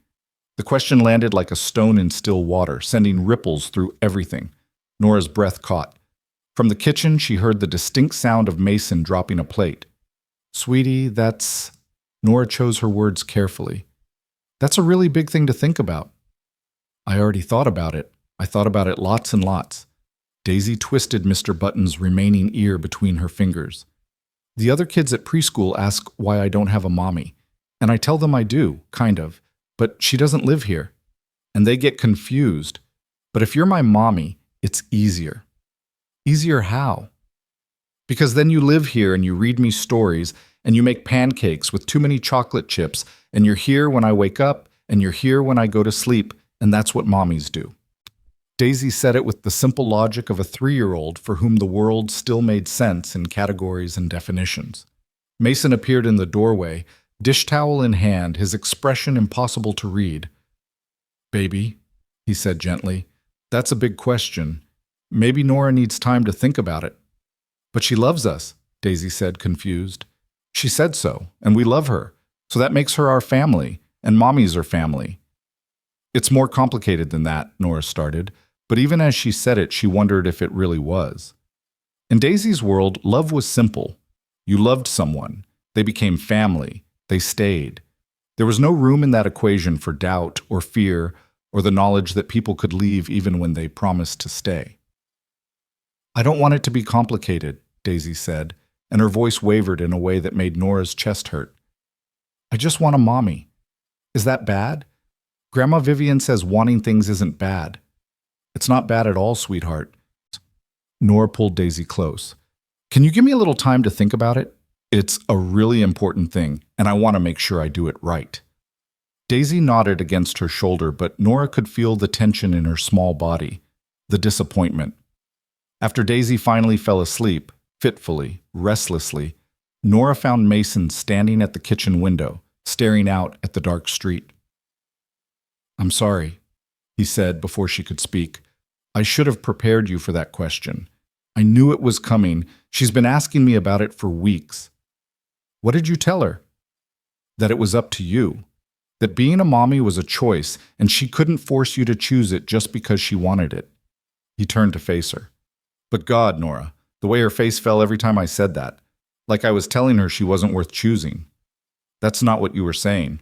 The question landed like a stone in still water, sending ripples through everything. Nora's breath caught. From the kitchen, she heard the distinct sound of Mason dropping a plate. Sweetie, that's... Nora chose her words carefully. That's a really big thing to think about. I already thought about it. I thought about it lots and lots. Daisy twisted Mr. Button's remaining ear between her fingers. The other kids at preschool ask why I don't have a mommy, and I tell them I do, kind of, but she doesn't live here. And they get confused. But if you're my mommy, it's easier. Easier how? Because then you live here and you read me stories and you make pancakes with too many chocolate chips and you're here when I wake up and you're here when I go to sleep, and that's what mommies do. Daisy said it with the simple logic of a 3-year-old for whom the world still made sense in categories and definitions. Mason appeared in the doorway, dish towel in hand, his expression impossible to read. Baby, he said gently, that's a big question. Maybe Nora needs time to think about it. But she loves us, Daisy said, confused. She said so, and we love her, so that makes her our family, and mommies are family. It's more complicated than that, Nora started, but even as she said it, she wondered if it really was. In Daisy's world, love was simple. You loved someone. They became family. They stayed. There was no room in that equation for doubt or fear or the knowledge that people could leave even when they promised to stay. I don't want it to be complicated, Daisy said, and her voice wavered in a way that made Nora's chest hurt. I just want a mommy. Is that bad? Grandma Vivian says wanting things isn't bad. It's not bad at all, sweetheart. Nora pulled Daisy close. Can you give me a little time to think about it? It's a really important thing, and I want to make sure I do it right. Daisy nodded against her shoulder, but Nora could feel the tension in her small body, the disappointment. After Daisy finally fell asleep, fitfully, restlessly, Nora found Mason standing at the kitchen window, staring out at the dark street. I'm sorry, he said before she could speak. I should have prepared you for that question. I knew it was coming. She's been asking me about it for weeks. What did you tell her? That it was up to you. That being a mommy was a choice, and she couldn't force you to choose it just because she wanted it. He turned to face her. But God, Nora, the way her face fell every time I said that, like I was telling her she wasn't worth choosing. That's not what you were saying.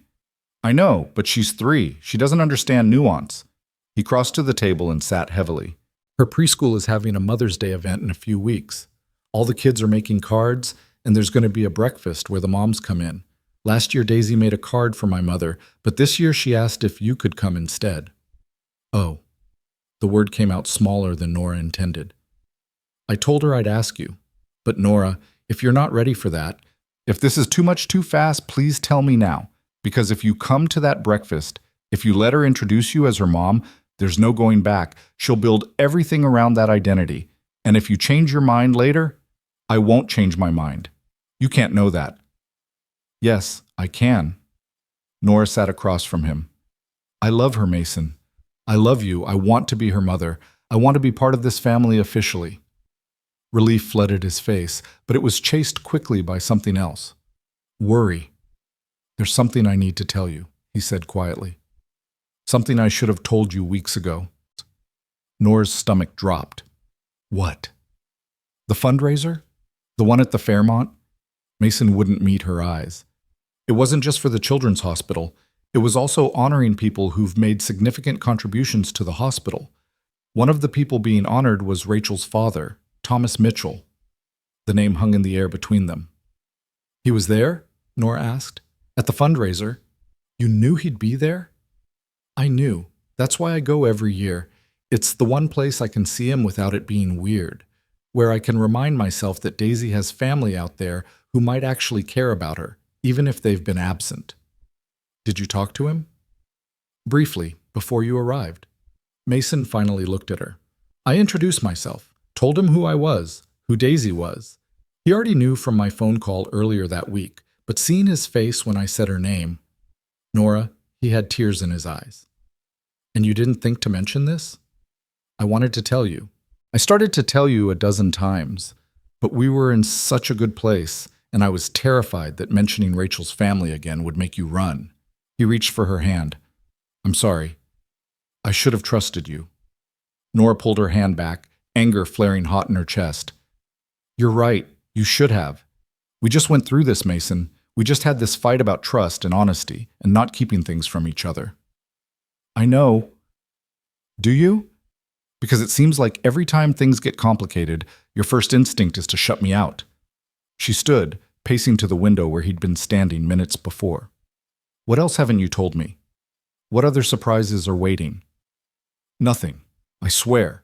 I know, but she's 3. She doesn't understand nuance. He crossed to the table and sat heavily. Her preschool is having a Mother's Day event in a few weeks. All the kids are making cards, and there's going to be a breakfast where the moms come in. Last year, Daisy made a card for my mother, but this year she asked if you could come instead. Oh. The word came out smaller than Nora intended. I told her I'd ask you. But Nora, if you're not ready for that, if this is too much too fast, please tell me now. Because if you come to that breakfast, if you let her introduce you as her mom, there's no going back. She'll build everything around that identity. And if you change your mind later, I won't change my mind. You can't know that. Yes, I can. Nora sat across from him. I love her, Mason. I love you. I want to be her mother. I want to be part of this family officially. Relief flooded his face, but it was chased quickly by something else. Worry. There's something I need to tell you, he said quietly. Something I should have told you weeks ago. Nora's stomach dropped. What? The fundraiser? The one at the Fairmont? Mason wouldn't meet her eyes. It wasn't just for the children's hospital. It was also honoring people who've made significant contributions to the hospital. One of the people being honored was Rachel's father, Thomas Mitchell. The name hung in the air between them. He was there? Nora asked. At the fundraiser? You knew he'd be there? I knew. That's why I go every year. It's the one place I can see him without it being weird, where I can remind myself that Daisy has family out there who might actually care about her, even if they've been absent. Did you talk to him? Briefly, before you arrived. Mason finally looked at her. I introduced myself, told him who I was, who Daisy was. He already knew from my phone call earlier that week, but seeing his face when I said her name, Nora, he had tears in his eyes. And you didn't think to mention this? I wanted to tell you. I started to tell you a dozen times, but we were in such a good place, and I was terrified that mentioning Rachel's family again would make you run. He reached for her hand. I'm sorry. I should have trusted you. Nora pulled her hand back, anger flaring hot in her chest. You're right. You should have. We just went through this, Mason. We just had this fight about trust and honesty and not keeping things from each other. I know. Do you? Because it seems like every time things get complicated, your first instinct is to shut me out. She stood, pacing to the window where he'd been standing minutes before. What else haven't you told me? What other surprises are waiting? Nothing, I swear.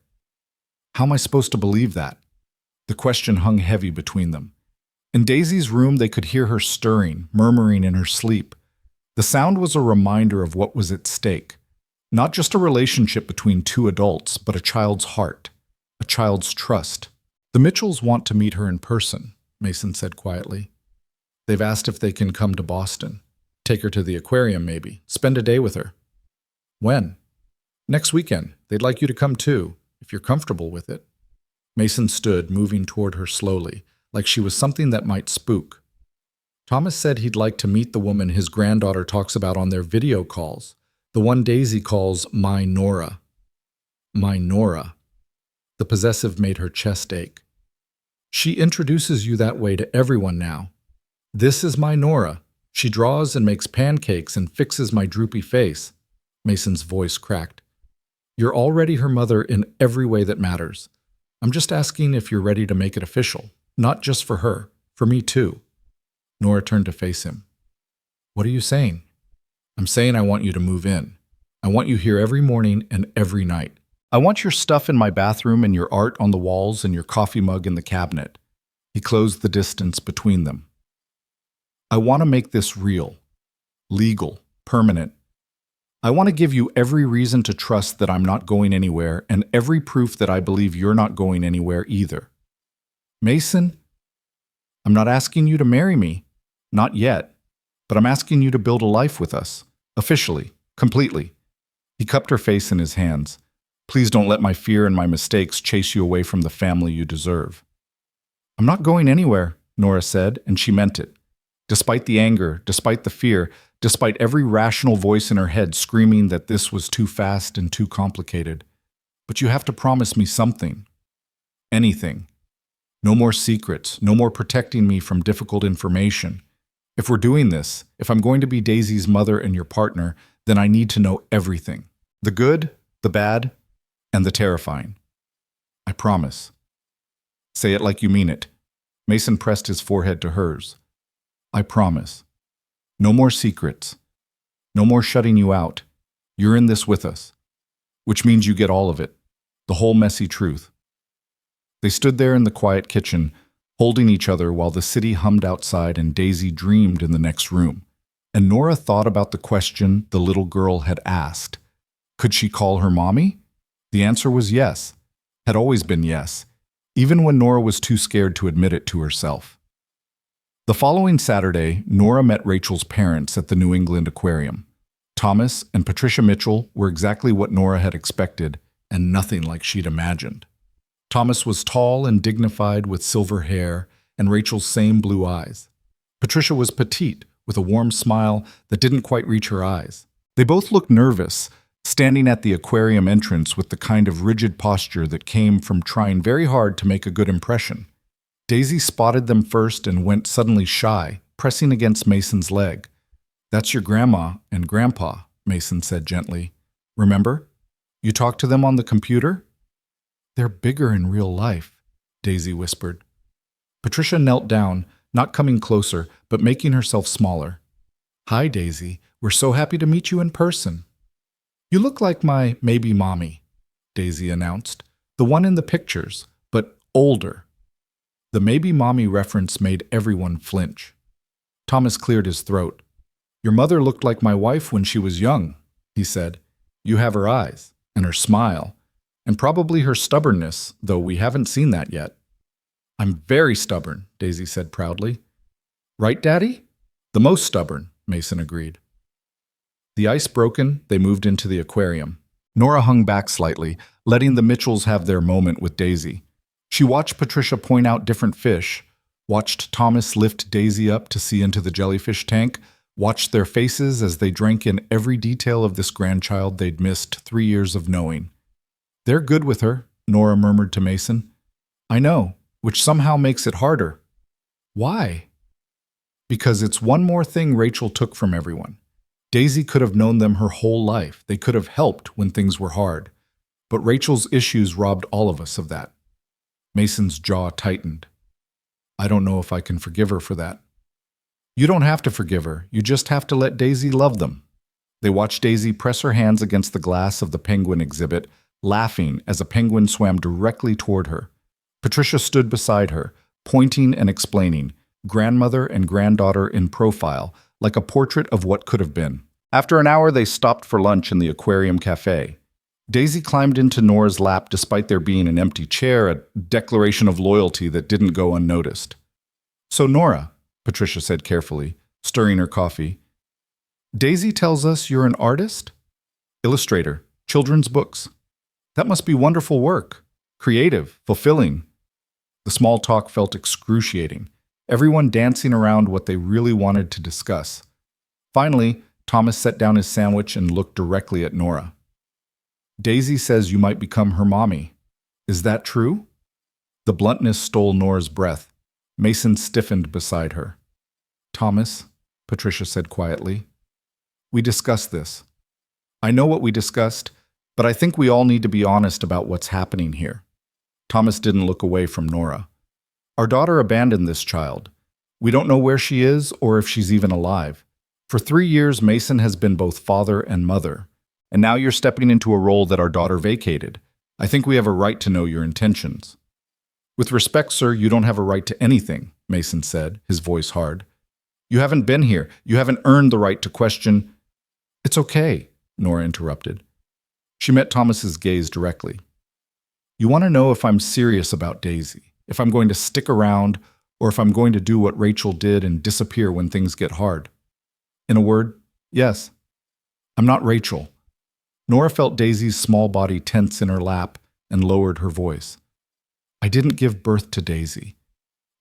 How am I supposed to believe that? The question hung heavy between them. In Daisy's room, they could hear her stirring, murmuring in her sleep. The sound was a reminder of what was at stake. Not just a relationship between two adults, but a child's heart, a child's trust. The Mitchells want to meet her in person, Mason said quietly. They've asked if they can come to Boston. Take her to the aquarium, maybe. Spend a day with her. When? Next weekend. They'd like you to come too, if you're comfortable with it. Mason stood, moving toward her slowly, like she was something that might spook. Thomas said he'd like to meet the woman his granddaughter talks about on their video calls, the one Daisy calls my Nora. My Nora. The possessive made her chest ache. She introduces you that way to everyone now. This is my Nora. She draws and makes pancakes and fixes my droopy face. Mason's voice cracked. You're already her mother in every way that matters. I'm just asking if you're ready to make it official. Not just for her, for me too. Nora turned to face him. What are you saying? I'm saying I want you to move in. I want you here every morning and every night. I want your stuff in my bathroom and your art on the walls and your coffee mug in the cabinet. He closed the distance between them. I want to make this real, legal, permanent. I want to give you every reason to trust that I'm not going anywhere and every proof that I believe you're not going anywhere either. Mason, I'm not asking you to marry me, not yet, but I'm asking you to build a life with us, officially, completely. He cupped her face in his hands. Please don't let my fear and my mistakes chase you away from the family you deserve. I'm not going anywhere, Nora said, and she meant it. Despite the anger, despite the fear, despite every rational voice in her head screaming that this was too fast and too complicated. But you have to promise me something. Anything. No more secrets, no more protecting me from difficult information. If we're doing this, if I'm going to be Daisy's mother and your partner, then I need to know everything. The good, the bad, and the terrifying. I promise. Say it like you mean it. Mason pressed his forehead to hers. I promise. No more secrets. No more shutting you out. You're in this with us. Which means you get all of it. The whole messy truth. They stood there in the quiet kitchen, holding each other while the city hummed outside and Daisy dreamed in the next room. And Nora thought about the question the little girl had asked. Could she call her mommy? The answer was yes. Had always been yes, even when Nora was too scared to admit it to herself. The following Saturday, Nora met Rachel's parents at the New England Aquarium. Thomas and Patricia Mitchell were exactly what Nora had expected, and nothing like she'd imagined. Thomas was tall and dignified with silver hair and Rachel's same blue eyes. Patricia was petite, with a warm smile that didn't quite reach her eyes. They both looked nervous, standing at the aquarium entrance with the kind of rigid posture that came from trying very hard to make a good impression. Daisy spotted them first and went suddenly shy, pressing against Mason's leg. That's your grandma and grandpa, Mason said gently. Remember? You talked to them on the computer? They're bigger in real life, Daisy whispered. Patricia knelt down, not coming closer, but making herself smaller. Hi, Daisy. We're so happy to meet you in person. You look like my maybe mommy, Daisy announced. The one in the pictures, but older. The maybe mommy reference made everyone flinch. Thomas cleared his throat. Your mother looked like my wife when she was young, he said. You have her eyes, and her smile, and probably her stubbornness, though we haven't seen that yet. I'm very stubborn, Daisy said proudly. Right, Daddy? The most stubborn, Mason agreed. The ice broken, they moved into the aquarium. Nora hung back slightly, letting the Mitchells have their moment with Daisy. She watched Patricia point out different fish, watched Thomas lift Daisy up to see into the jellyfish tank, watched their faces as they drank in every detail of this grandchild they'd missed 3 years of knowing. They're good with her, Nora murmured to Mason. I know, which somehow makes it harder. Why? Because it's one more thing Rachel took from everyone. Daisy could have known them her whole life. They could have helped when things were hard. But Rachel's issues robbed all of us of that. Mason's jaw tightened. I don't know if I can forgive her for that. You don't have to forgive her. You just have to let Daisy love them. They watched Daisy press her hands against the glass of the penguin exhibit, laughing as a penguin swam directly toward her. Patricia stood beside her, pointing and explaining, grandmother and granddaughter in profile, like a portrait of what could have been. After an hour, they stopped for lunch in the aquarium cafe. Daisy climbed into Nora's lap despite there being an empty chair, a declaration of loyalty that didn't go unnoticed. So Nora, Patricia said carefully, stirring her coffee, Daisy tells us you're an artist? Illustrator, children's books. That must be wonderful work. Creative, fulfilling. The small talk felt excruciating, everyone dancing around what they really wanted to discuss. Finally, Thomas set down his sandwich and looked directly at Nora. Daisy says you might become her mommy. Is that true? The bluntness stole Nora's breath. Mason stiffened beside her. Thomas, Patricia said quietly, we discussed this. I know what we discussed, but I think we all need to be honest about what's happening here. Thomas didn't look away from Nora. Our daughter abandoned this child. We don't know where she is or if she's even alive. For 3 years, Mason has been both father and mother. And now you're stepping into a role that our daughter vacated. I think we have a right to know your intentions. With respect, sir, you don't have a right to anything, Mason said, his voice hard. You haven't been here. You haven't earned the right to question. It's okay, Nora interrupted. She met Thomas's gaze directly. You want to know if I'm serious about Daisy, if I'm going to stick around, or if I'm going to do what Rachel did and disappear when things get hard. In a word, yes. I'm not Rachel. Nora felt Daisy's small body tense in her lap and lowered her voice. I didn't give birth to Daisy.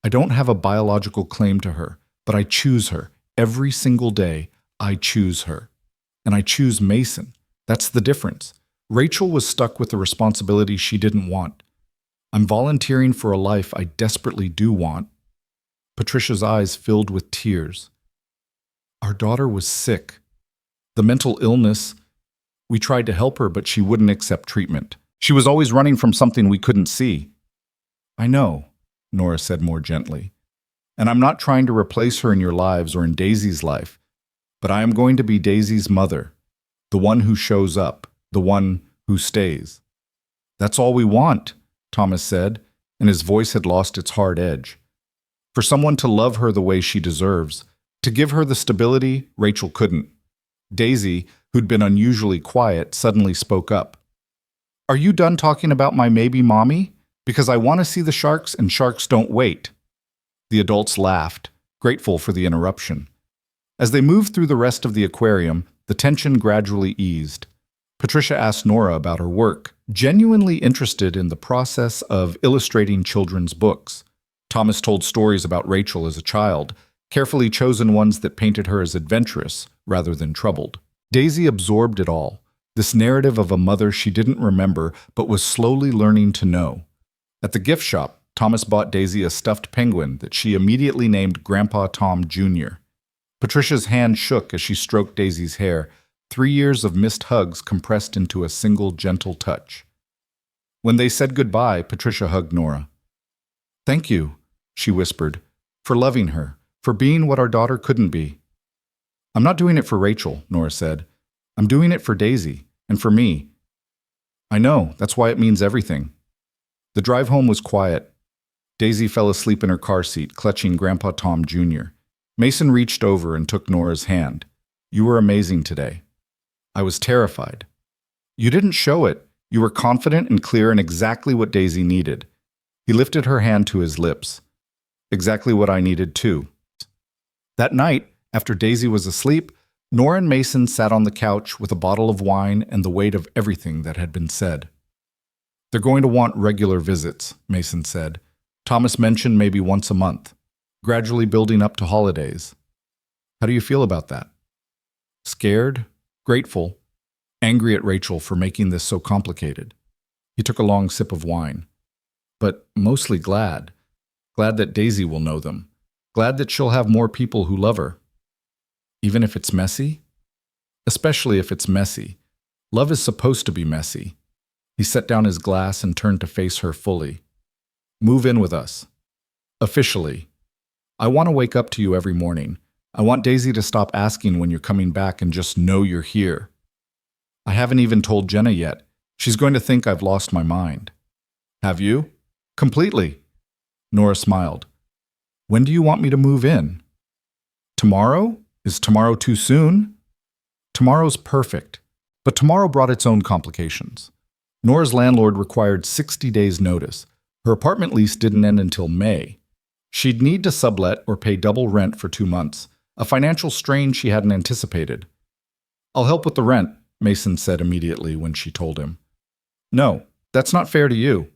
I don't have a biological claim to her, but I choose her. Every single day, I choose her. And I choose Mason. That's the difference. Rachel was stuck with a responsibility she didn't want. I'm volunteering for a life I desperately do want. Patricia's eyes filled with tears. Our daughter was sick. The mental illness, we tried to help her, but she wouldn't accept treatment. She was always running from something we couldn't see. I know, Nora said more gently. And I'm not trying to replace her in your lives or in Daisy's life, but I am going to be Daisy's mother, the one who shows up, the one who stays. That's all we want, Thomas said, and his voice had lost its hard edge. For someone to love her the way she deserves, to give her the stability Rachel couldn't. Daisy, who'd been unusually quiet, suddenly spoke up. Are you done talking about my maybe mommy? Because I want to see the sharks and sharks don't wait. The adults laughed, grateful for the interruption. As they moved through the rest of the aquarium, the tension gradually eased. Patricia asked Nora about her work, genuinely interested in the process of illustrating children's books. Thomas told stories about Rachel as a child, carefully chosen ones that painted her as adventurous rather than troubled. Daisy absorbed it all, this narrative of a mother she didn't remember but was slowly learning to know. At the gift shop, Thomas bought Daisy a stuffed penguin that she immediately named Grandpa Tom Jr. Patricia's hand shook as she stroked Daisy's hair, 3 years of missed hugs compressed into a single gentle touch. When they said goodbye, Patricia hugged Nora. Thank you, she whispered, for loving her, for being what our daughter couldn't be. I'm not doing it for Rachel, Nora said. I'm doing it for Daisy, and for me. I know, that's why it means everything. The drive home was quiet. Daisy fell asleep in her car seat, clutching Grandpa Tom Jr. Mason reached over and took Nora's hand. You were amazing today. I was terrified. You didn't show it. You were confident and clear in exactly what Daisy needed. He lifted her hand to his lips. Exactly what I needed too. That night, after Daisy was asleep, Nora and Mason sat on the couch with a bottle of wine and the weight of everything that had been said. They're going to want regular visits, Mason said. Thomas mentioned maybe once a month, gradually building up to holidays. How do you feel about that? Scared, grateful, angry at Rachel for making this so complicated. He took a long sip of wine. But mostly glad. Glad that Daisy will know them. Glad that she'll have more people who love her. Even if it's messy? Especially if it's messy. Love is supposed to be messy. He set down his glass and turned to face her fully. Move in with us. Officially. I want to wake up to you every morning. I want Daisy to stop asking when you're coming back and just know you're here. I haven't even told Jenna yet. She's going to think I've lost my mind. Have you? Completely. Nora smiled. When do you want me to move in? Tomorrow? Is tomorrow too soon? Tomorrow's perfect, but tomorrow brought its own complications. Nora's landlord required 60 days' notice. Her apartment lease didn't end until May. She'd need to sublet or pay double rent for 2 months, a financial strain she hadn't anticipated. I'll help with the rent, Mason said immediately when she told him. No, that's not fair to you.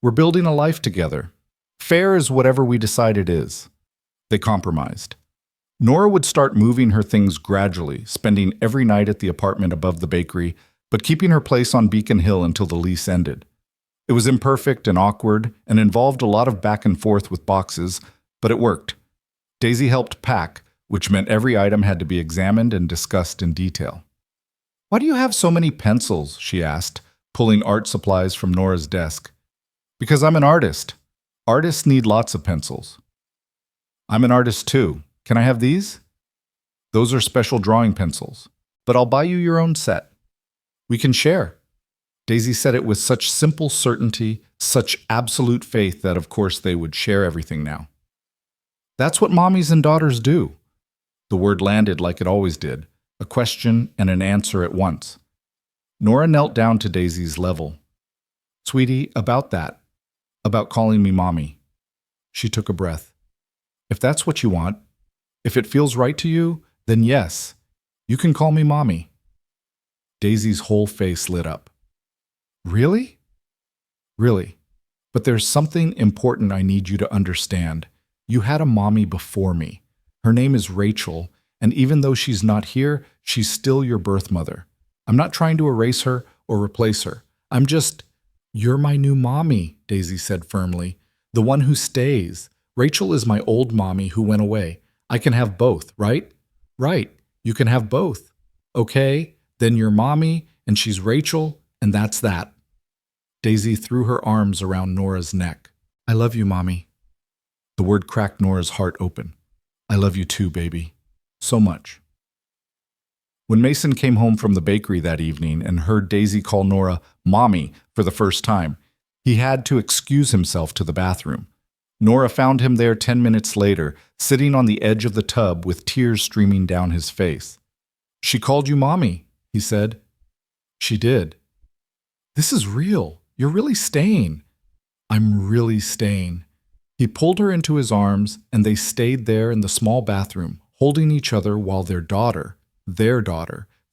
We're building a life together. Fair is whatever we decide it is. They compromised. Nora would start moving her things gradually, spending every night at the apartment above the bakery, but keeping her place on Beacon Hill until the lease ended. It was imperfect and awkward and involved a lot of back and forth with boxes, but it worked. Daisy helped pack, which meant every item had to be examined and discussed in detail. Why do you have so many pencils? She asked, pulling art supplies from Nora's desk. Because I'm an artist. Artists need lots of pencils. I'm an artist too. Can I have these? Those are special drawing pencils, but I'll buy you your own set. We can share. Daisy said it with such simple certainty, such absolute faith that of course they would share everything now. That's what mommies and daughters do. The word landed like it always did, a question and an answer at once. Nora knelt down to Daisy's level. Sweetie, about that. About calling me mommy. She took a breath. If that's what you want, if it feels right to you, then yes, you can call me mommy. Daisy's whole face lit up. Really? Really. But there's something important I need you to understand. You had a mommy before me. Her name is Rachel, and even though she's not here, she's still your birth mother. I'm not trying to erase her or replace her. You're my new mommy, Daisy said firmly. The one who stays. Rachel is my old mommy who went away. I can have both, right? Right. You can have both. Okay, then you're mommy, and she's Rachel, and that's that. Daisy threw her arms around Nora's neck. I love you, mommy. The word cracked Nora's heart open. I love you too, baby. So much. When Mason came home from the bakery that evening and heard Daisy call Nora mommy for the first time, he had to excuse himself to the bathroom. Nora found him there 10 minutes later, sitting on the edge of the tub with tears streaming down his face. She called you mommy, he said. She did. This is real. You're really staying. I'm really staying. He pulled her into his arms, and they stayed there in the small bathroom, holding each other while their daughter,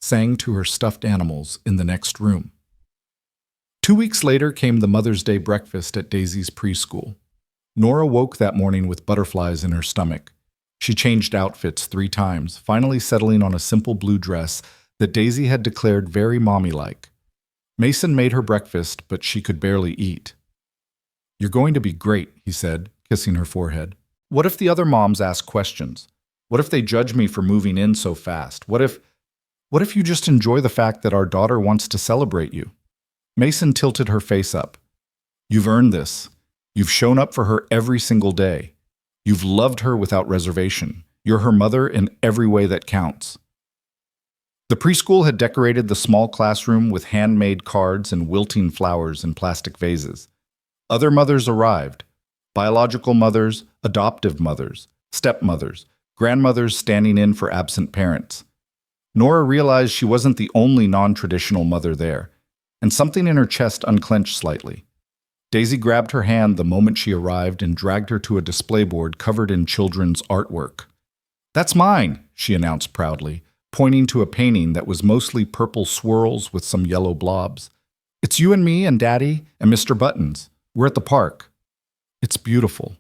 sang to her stuffed animals in the next room. 2 weeks later came the Mother's Day breakfast at Daisy's preschool. Nora woke that morning with butterflies in her stomach. She changed outfits 3 times, finally settling on a simple blue dress that Daisy had declared very mommy-like. Mason made her breakfast, but she could barely eat. You're going to be great, he said, kissing her forehead. What if the other moms ask questions? What if they judge me for moving in so fast? What if you just enjoy the fact that our daughter wants to celebrate you? Mason tilted her face up. You've earned this. You've shown up for her every single day. You've loved her without reservation. You're her mother in every way that counts. The preschool had decorated the small classroom with handmade cards and wilting flowers in plastic vases. Other mothers arrived. Biological mothers, adoptive mothers, stepmothers, grandmothers standing in for absent parents. Nora realized she wasn't the only non-traditional mother there, and something in her chest unclenched slightly. Daisy grabbed her hand the moment she arrived and dragged her to a display board covered in children's artwork. That's mine, she announced proudly, pointing to a painting that was mostly purple swirls with some yellow blobs. It's you and me and Daddy and Mr. Buttons. We're at the park. It's beautiful.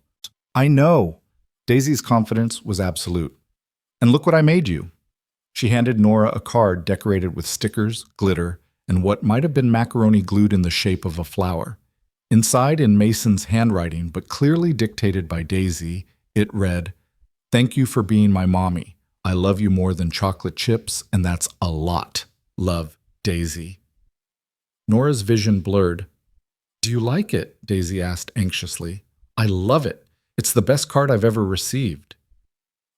I know. Daisy's confidence was absolute. And look what I made you. She handed Nora a card decorated with stickers, glitter, and what might have been macaroni glued in the shape of a flower. Inside, in Mason's handwriting, but clearly dictated by Daisy, It read, "Thank you for being my mommy. I love you more than chocolate chips, and that's a lot. Love, Daisy." Nora's vision blurred. "Do you like it?" Daisy asked anxiously. "I love it. It's the best card I've ever received."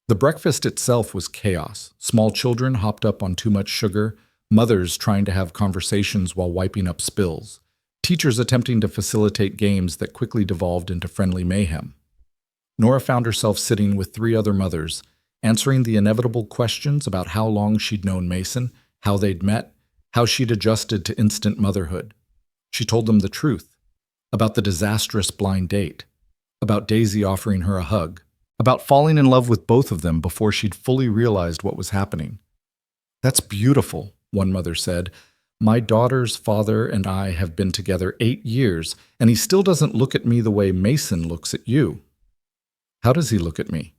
The breakfast itself was chaos. Small children hopped up on too much sugar, mothers trying to have conversations while wiping up spills, teachers attempting to facilitate games that quickly devolved into friendly mayhem. Nora found herself sitting with three other mothers, answering the inevitable questions about how long she'd known Mason, how they'd met, how she'd adjusted to instant motherhood. She told them the truth about the disastrous blind date, about Daisy offering her a hug, about falling in love with both of them before she'd fully realized what was happening. "That's beautiful," one mother said. "My daughter's father and I have been together 8 years, and he still doesn't look at me the way Mason looks at you." "How does he look at me?"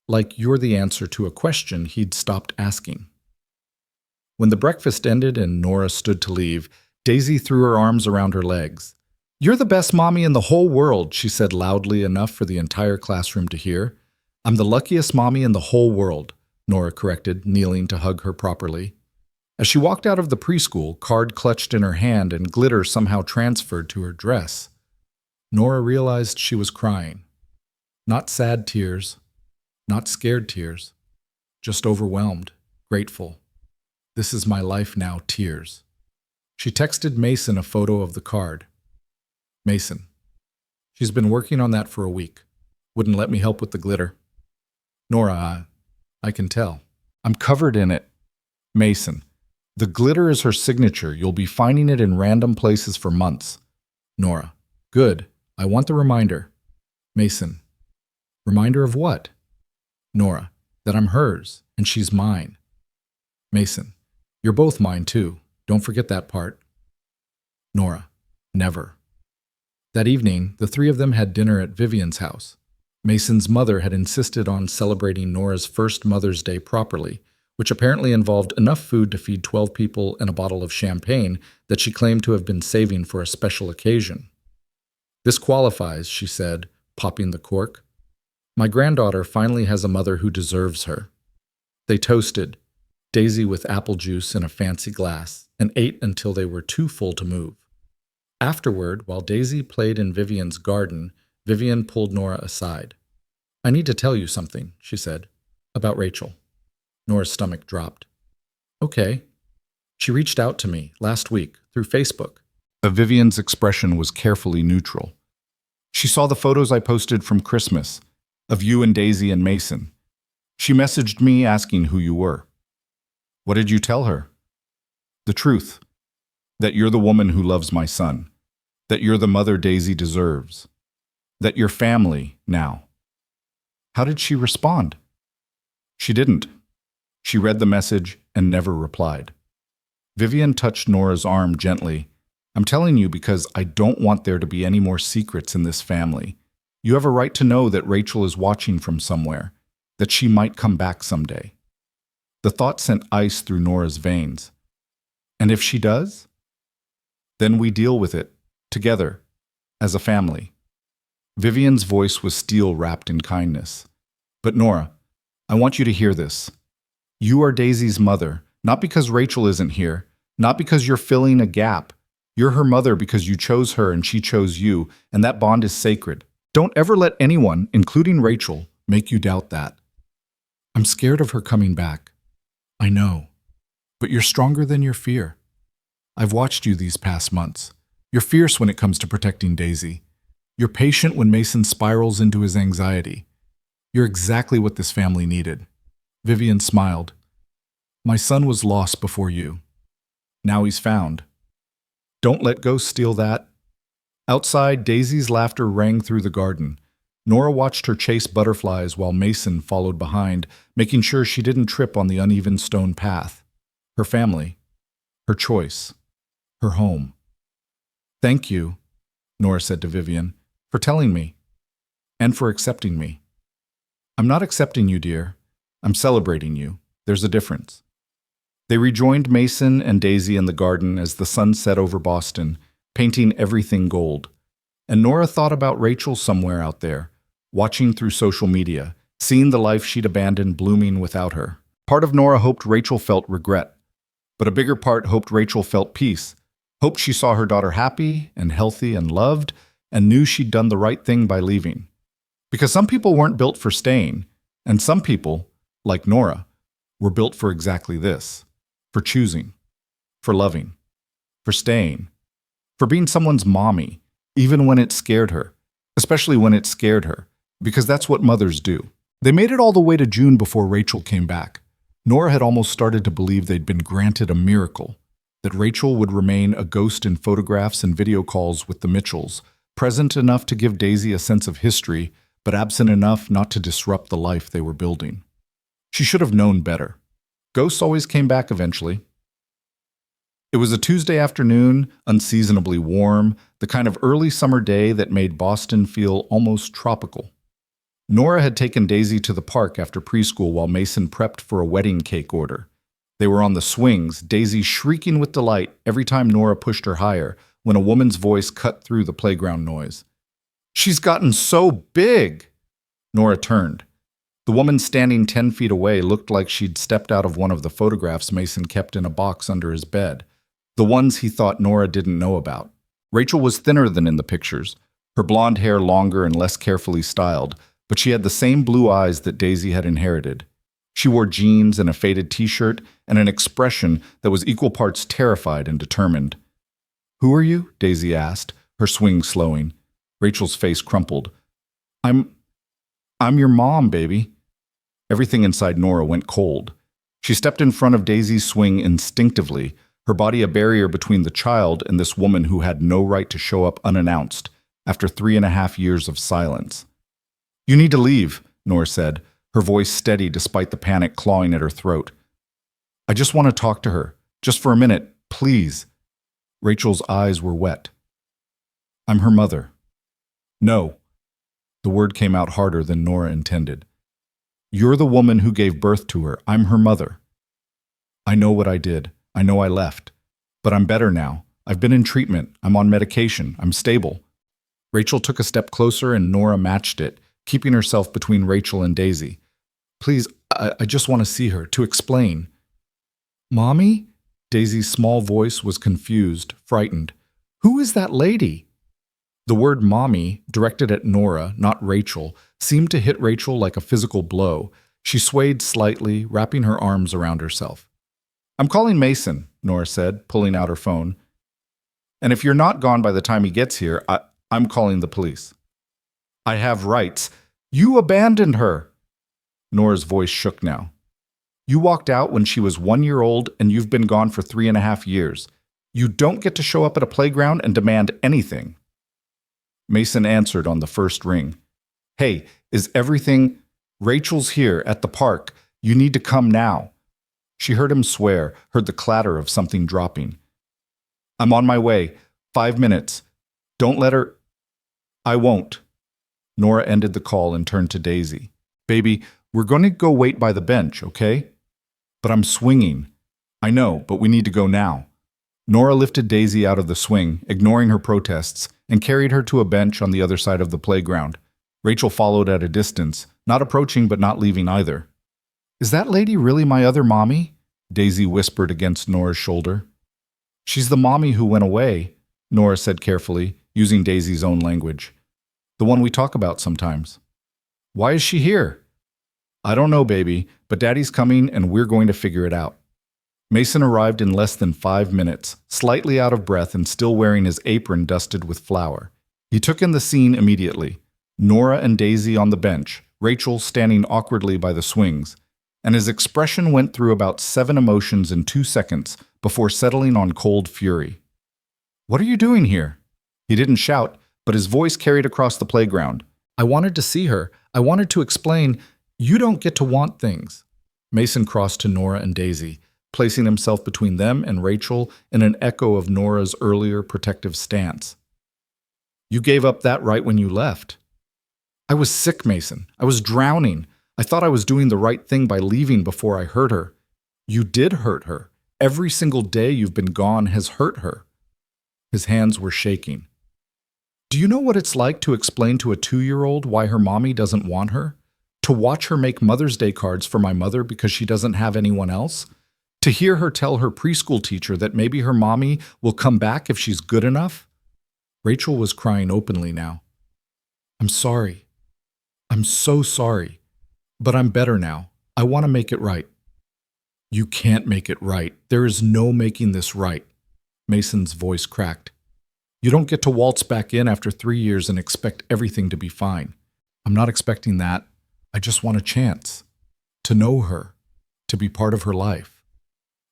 "Like you're the answer to a question he'd stopped asking." When the breakfast ended and Nora stood to leave, Daisy threw her arms around her legs. "You're the best mommy in the whole world," she said loudly enough for the entire classroom to hear. "I'm the luckiest mommy in the whole world," Nora corrected, kneeling to hug her properly. As she walked out of the preschool, card clutched in her hand and glitter somehow transferred to her dress. Nora realized she was crying. Not sad tears, not scared tears, just overwhelmed, grateful. "This is my life now" tears. She texted Mason a photo of the card. "Mason, she's been working on that for a week. Wouldn't let me help with the glitter." "Nora, I can tell. I'm covered in it." "Mason, the glitter is her signature. You'll be finding it in random places for months." "Nora, good. I want the reminder." "Mason, reminder of what?" "Nora, that I'm hers and she's mine." "Mason, you're both mine too. Don't forget that part." "Nora, never." That evening, the three of them had dinner at Vivian's house. Mason's mother had insisted on celebrating Nora's first Mother's Day properly, which apparently involved enough food to feed 12 people and a bottle of champagne that she claimed to have been saving for a special occasion. "This qualifies," she said, popping the cork. "My granddaughter finally has a mother who deserves her." They toasted, Daisy with apple juice in a fancy glass, and ate until they were too full to move. Afterward, while Daisy played in Vivian's garden, Vivian pulled Nora aside. "I need to tell you something," she said, "about Rachel." Nora's stomach dropped. "Okay." "She reached out to me last week through Facebook." Vivian's expression was carefully neutral. "She saw the photos I posted from Christmas, of you and Daisy and Mason. She messaged me asking who you were." "What did you tell her?" "The truth. That you're the woman who loves my son. That you're the mother Daisy deserves. That you're family now." "How did she respond?" "She didn't. She read the message and never replied." Vivian touched Nora's arm gently. "I'm telling you because I don't want there to be any more secrets in this family. You have a right to know that Rachel is watching from somewhere, that she might come back someday." The thought sent ice through Nora's veins. "And if she does?" "Then we deal with it, together, as a family." Vivian's voice was steel wrapped in kindness. "But Nora, I want you to hear this. You are Daisy's mother, not because Rachel isn't here, not because you're filling a gap. You're her mother because you chose her and she chose you, and that bond is sacred. Don't ever let anyone, including Rachel, make you doubt that." "I'm scared of her coming back." "I know. But you're stronger than your fear. I've watched you these past months. You're fierce when it comes to protecting Daisy. You're patient when Mason spirals into his anxiety. You're exactly what this family needed." Vivian smiled. "My son was lost before you. Now he's found. Don't let ghosts steal that." Outside, Daisy's laughter rang through the garden. Nora watched her chase butterflies while Mason followed behind, making sure she didn't trip on the uneven stone path. Her family. Her choice. Her home. "Thank you," Nora said to Vivian, "for telling me. And for accepting me." "I'm not accepting you, dear. I'm celebrating you. There's a difference." They rejoined Mason and Daisy in the garden as the sun set over Boston, painting everything gold. And Nora thought about Rachel somewhere out there, watching through social media, seeing the life she'd abandoned blooming without her. Part of Nora hoped Rachel felt regret, but a bigger part hoped Rachel felt peace, hoped she saw her daughter happy and healthy and loved, and knew she'd done the right thing by leaving. Because some people weren't built for staying, and some people, like Nora, were built for exactly this, for choosing, for loving, for staying, for being someone's mommy, even when it scared her, especially when it scared her, because that's what mothers do. They made it all the way to June before Rachel came back. Nora had almost started to believe they'd been granted a miracle, that Rachel would remain a ghost in photographs and video calls with the Mitchells, present enough to give Daisy a sense of history, but absent enough not to disrupt the life they were building. She should have known better. Ghosts always came back eventually. It was a Tuesday afternoon, unseasonably warm, the kind of early summer day that made Boston feel almost tropical. Nora had taken Daisy to the park after preschool while Mason prepped for a wedding cake order. They were on the swings, Daisy shrieking with delight every time Nora pushed her higher, when a woman's voice cut through the playground noise. "She's gotten so big!" Nora turned. The woman standing 10 feet away looked like she'd stepped out of one of the photographs Mason kept in a box under his bed, the ones he thought Nora didn't know about. Rachel was thinner than in the pictures, her blonde hair longer and less carefully styled, but she had the same blue eyes that Daisy had inherited. She wore jeans and a faded t-shirt and an expression that was equal parts terrified and determined. "Who are you?" Daisy asked, her swing slowing. Rachel's face crumpled. I'm your mom, baby." Everything inside Nora went cold. She stepped in front of Daisy's swing instinctively, her body a barrier between the child and this woman who had no right to show up unannounced after 3.5 years of silence. "You need to leave," Nora said, her voice steady despite the panic clawing at her throat. "I just want to talk to her, just for a minute, please." Rachel's eyes were wet. "I'm her mother." "No." The word came out harder than Nora intended. "You're the woman who gave birth to her. I'm her mother." "I know what I did. I know I left. But I'm better now. I've been in treatment. I'm on medication. I'm stable." Rachel took a step closer and Nora matched it, keeping herself between Rachel and Daisy. "Please, I just want to see her, to explain." "Mommy?" Daisy's small voice was confused, frightened. "Who is that lady?" The word mommy, directed at Nora, not Rachel, seemed to hit Rachel like a physical blow. She swayed slightly, wrapping her arms around herself. "I'm calling Mason," Nora said, pulling out her phone. "And if you're not gone by the time he gets here, I'm calling the police." "I have rights." "You abandoned her." Nora's voice shook now. "You walked out when she was 1 year old and you've been gone for 3.5 years. You don't get to show up at a playground and demand anything." Mason answered on the first ring. "Hey, is everything? Rachel's here at the park. You need to come now." She heard him swear, heard the clatter of something dropping. "I'm on my way. 5 minutes. Don't let her—" "I won't." Nora ended the call and turned to Daisy. "Baby, we're going to go wait by the bench, okay?" "But I'm swinging." "I know, but we need to go now." Nora lifted Daisy out of the swing, ignoring her protests, and carried her to a bench on the other side of the playground. Rachel followed at a distance, not approaching but not leaving either. "Is that lady really my other mommy?" Daisy whispered against Nora's shoulder. "She's the mommy who went away," Nora said carefully, using Daisy's own language. "The one we talk about sometimes." "Why is she here?" "I don't know, baby, but Daddy's coming and we're going to figure it out." Mason arrived in less than 5 minutes, slightly out of breath and still wearing his apron dusted with flour. He took in the scene immediately. Nora and Daisy on the bench, Rachel standing awkwardly by the swings, and his expression went through about 7 emotions in 2 seconds before settling on cold fury. "What are you doing here?" He didn't shout, but his voice carried across the playground. "I wanted to see her. I wanted to explain. You don't get to want things." Mason crossed to Nora and Daisy, placing himself between them and Rachel in an echo of Nora's earlier protective stance. "You gave up that right when you left." "I was sick, Mason. I was drowning. I thought I was doing the right thing by leaving before I hurt her." "You did hurt her. Every single day you've been gone has hurt her." His hands were shaking. Do you know what it's like to explain to a 2-year-old why her mommy doesn't want her? To watch her make Mother's Day cards for my mother because she doesn't have anyone else? To hear her tell her preschool teacher that maybe her mommy will come back if she's good enough? Rachel was crying openly now. I'm sorry. I'm so sorry. But I'm better now. I want to make it right. You can't make it right. There is no making this right. Mason's voice cracked. You don't get to waltz back in after 3 years and expect everything to be fine. I'm not expecting that. I just want a chance. To know her. To be part of her life.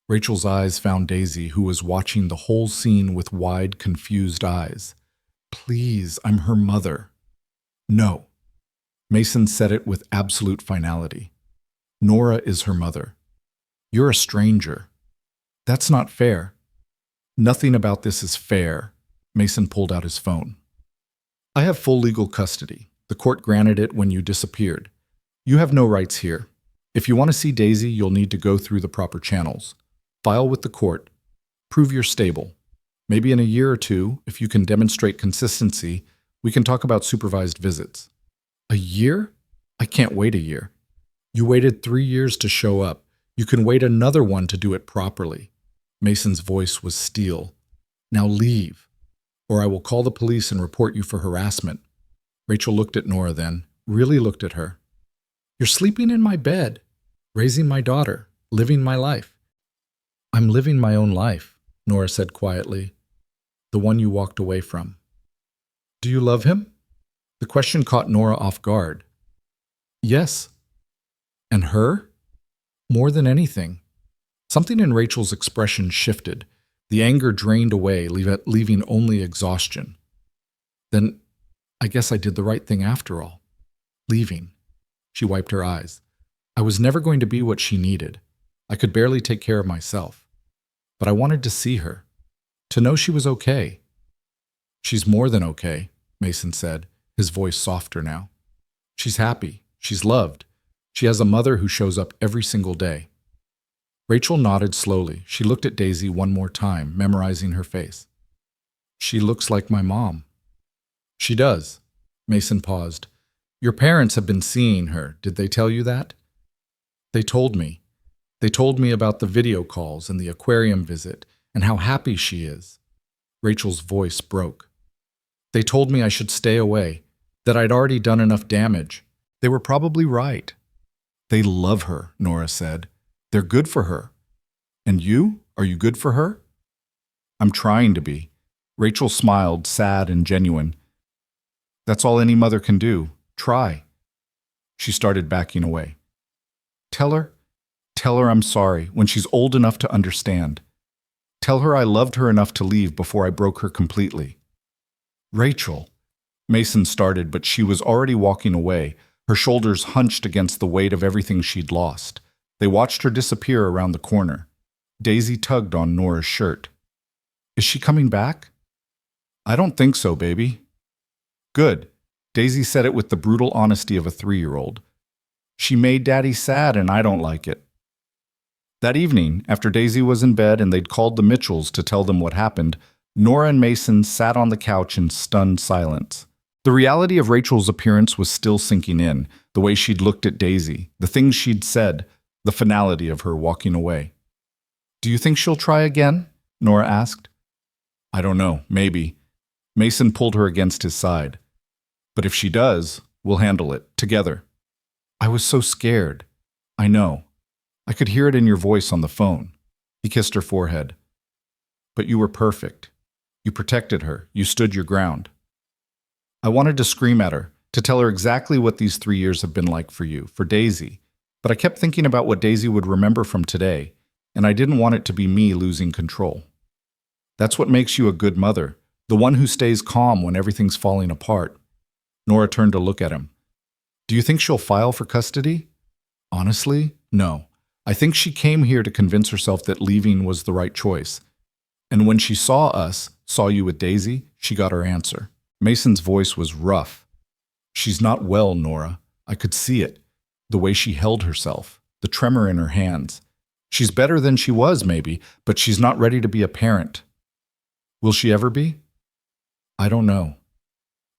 Rachel's eyes found Daisy, who was watching the whole scene with wide, confused eyes. Please, I'm her mother. No. Mason said it with absolute finality. Nora is her mother. You're a stranger. That's not fair. Nothing about this is fair. Mason pulled out his phone. I have full legal custody. The court granted it when you disappeared. You have no rights here. If you want to see Daisy, you'll need to go through the proper channels. File with the court. Prove you're stable. Maybe in a year or two, if you can demonstrate consistency, we can talk about supervised visits. A year? I can't wait a year. You waited 3 years to show up. You can wait another one to do it properly. Mason's voice was steel. Now leave, or I will call the police and report you for harassment. Rachel looked at Nora then, really looked at her. You're sleeping in my bed, raising my daughter, living my life. I'm living my own life, Nora said quietly. The one you walked away from. Do you love him? The question caught Nora off guard. Yes. And her? More than anything. Something in Rachel's expression shifted. The anger drained away, leaving only exhaustion. Then, I guess I did the right thing after all. Leaving. She wiped her eyes. I was never going to be what she needed. I could barely take care of myself. But I wanted to see her. To know she was okay. She's more than okay, Mason said, his voice softer now. She's happy. She's loved. She has a mother who shows up every single day. Rachel nodded slowly. She looked at Daisy one more time, memorizing her face. She looks like my mom. She does. Mason paused. Your parents have been seeing her. Did they tell you that? They told me. They told me about the video calls and the aquarium visit and how happy she is. Rachel's voice broke. They told me I should stay away, that I'd already done enough damage. They were probably right. They love her, Nora said. They're good for her. And you? Are you good for her? I'm trying to be. Rachel smiled, sad and genuine. That's all any mother can do. Try. She started backing away. Tell her I'm sorry when she's old enough to understand. Tell her I loved her enough to leave before I broke her completely. Rachel. Mason started, but she was already walking away, her shoulders hunched against the weight of everything she'd lost. They watched her disappear around the corner. Daisy tugged on Nora's shirt. Is she coming back? I don't think so, baby. Good. Daisy said it with the brutal honesty of a 3-year-old. She made Daddy sad and I don't like it. That evening, after Daisy was in bed and they'd called the Mitchells to tell them what happened, Nora and Mason sat on the couch in stunned silence. The reality of Rachel's appearance was still sinking in, the way she'd looked at Daisy, the things she'd said, the finality of her walking away. Do you think she'll try again? Nora asked. I don't know, maybe. Mason pulled her against his side. But if she does, we'll handle it, together. I was so scared. I know. I could hear it in your voice on the phone. He kissed her forehead. But you were perfect. You protected her. You stood your ground. I wanted to scream at her, to tell her exactly what these 3 years have been like for you, for Daisy. But I kept thinking about what Daisy would remember from today, and I didn't want it to be me losing control. That's what makes you a good mother, the one who stays calm when everything's falling apart. Nora turned to look at him. Do you think she'll file for custody? Honestly, no. I think she came here to convince herself that leaving was the right choice. And when she saw us, saw you with Daisy, she got her answer. Mason's voice was rough. She's not well, Nora. I could see it. The way she held herself, the tremor in her hands. She's better than she was, maybe, but she's not ready to be a parent. Will she ever be? I don't know.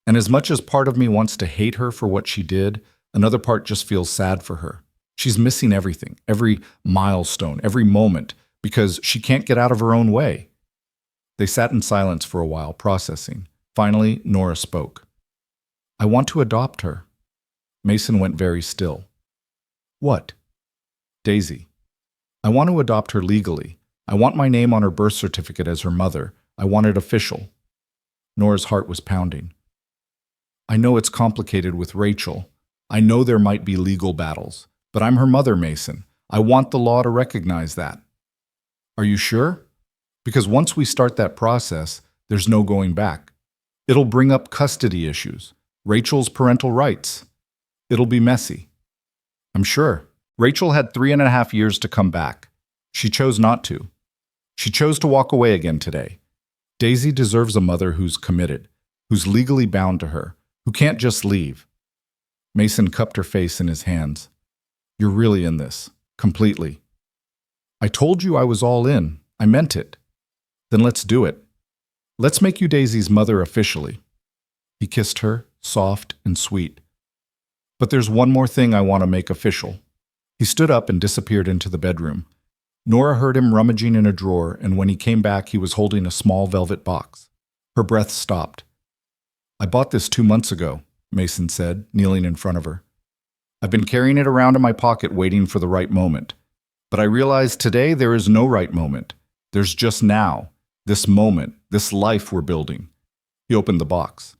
And as much as part of me wants to hate her for what she did, another part just feels sad for her. She's missing everything, every milestone, every moment, because she can't get out of her own way. They sat in silence for a while, processing. Finally, Nora spoke. I want to adopt her. Mason went very still. What? Daisy. I want to adopt her legally. I want my name on her birth certificate as her mother. I want it official. Nora's heart was pounding. I know it's complicated with Rachel. I know there might be legal battles, but I'm her mother, Mason. I want the law to recognize that. Are you sure? Because once we start that process, there's no going back. It'll bring up custody issues, Rachel's parental rights. It'll be messy. I'm sure. Rachel had 3.5 years to come back. She chose not to. She chose to walk away again today. Daisy deserves a mother who's committed, who's legally bound to her, who can't just leave. Mason cupped her face in his hands. You're really in this, completely. I told you I was all in. I meant it. Then let's do it. Let's make you Daisy's mother officially. He kissed her, soft and sweet. But there's one more thing I want to make official. He stood up and disappeared into the bedroom. Nora heard him rummaging in a drawer, and when he came back, he was holding a small velvet box. Her breath stopped. I bought this 2 months ago, Mason said, kneeling in front of her. I've been carrying it around in my pocket waiting for the right moment. But I realized today there is no right moment. There's just now, this moment, this life we're building. He opened the box.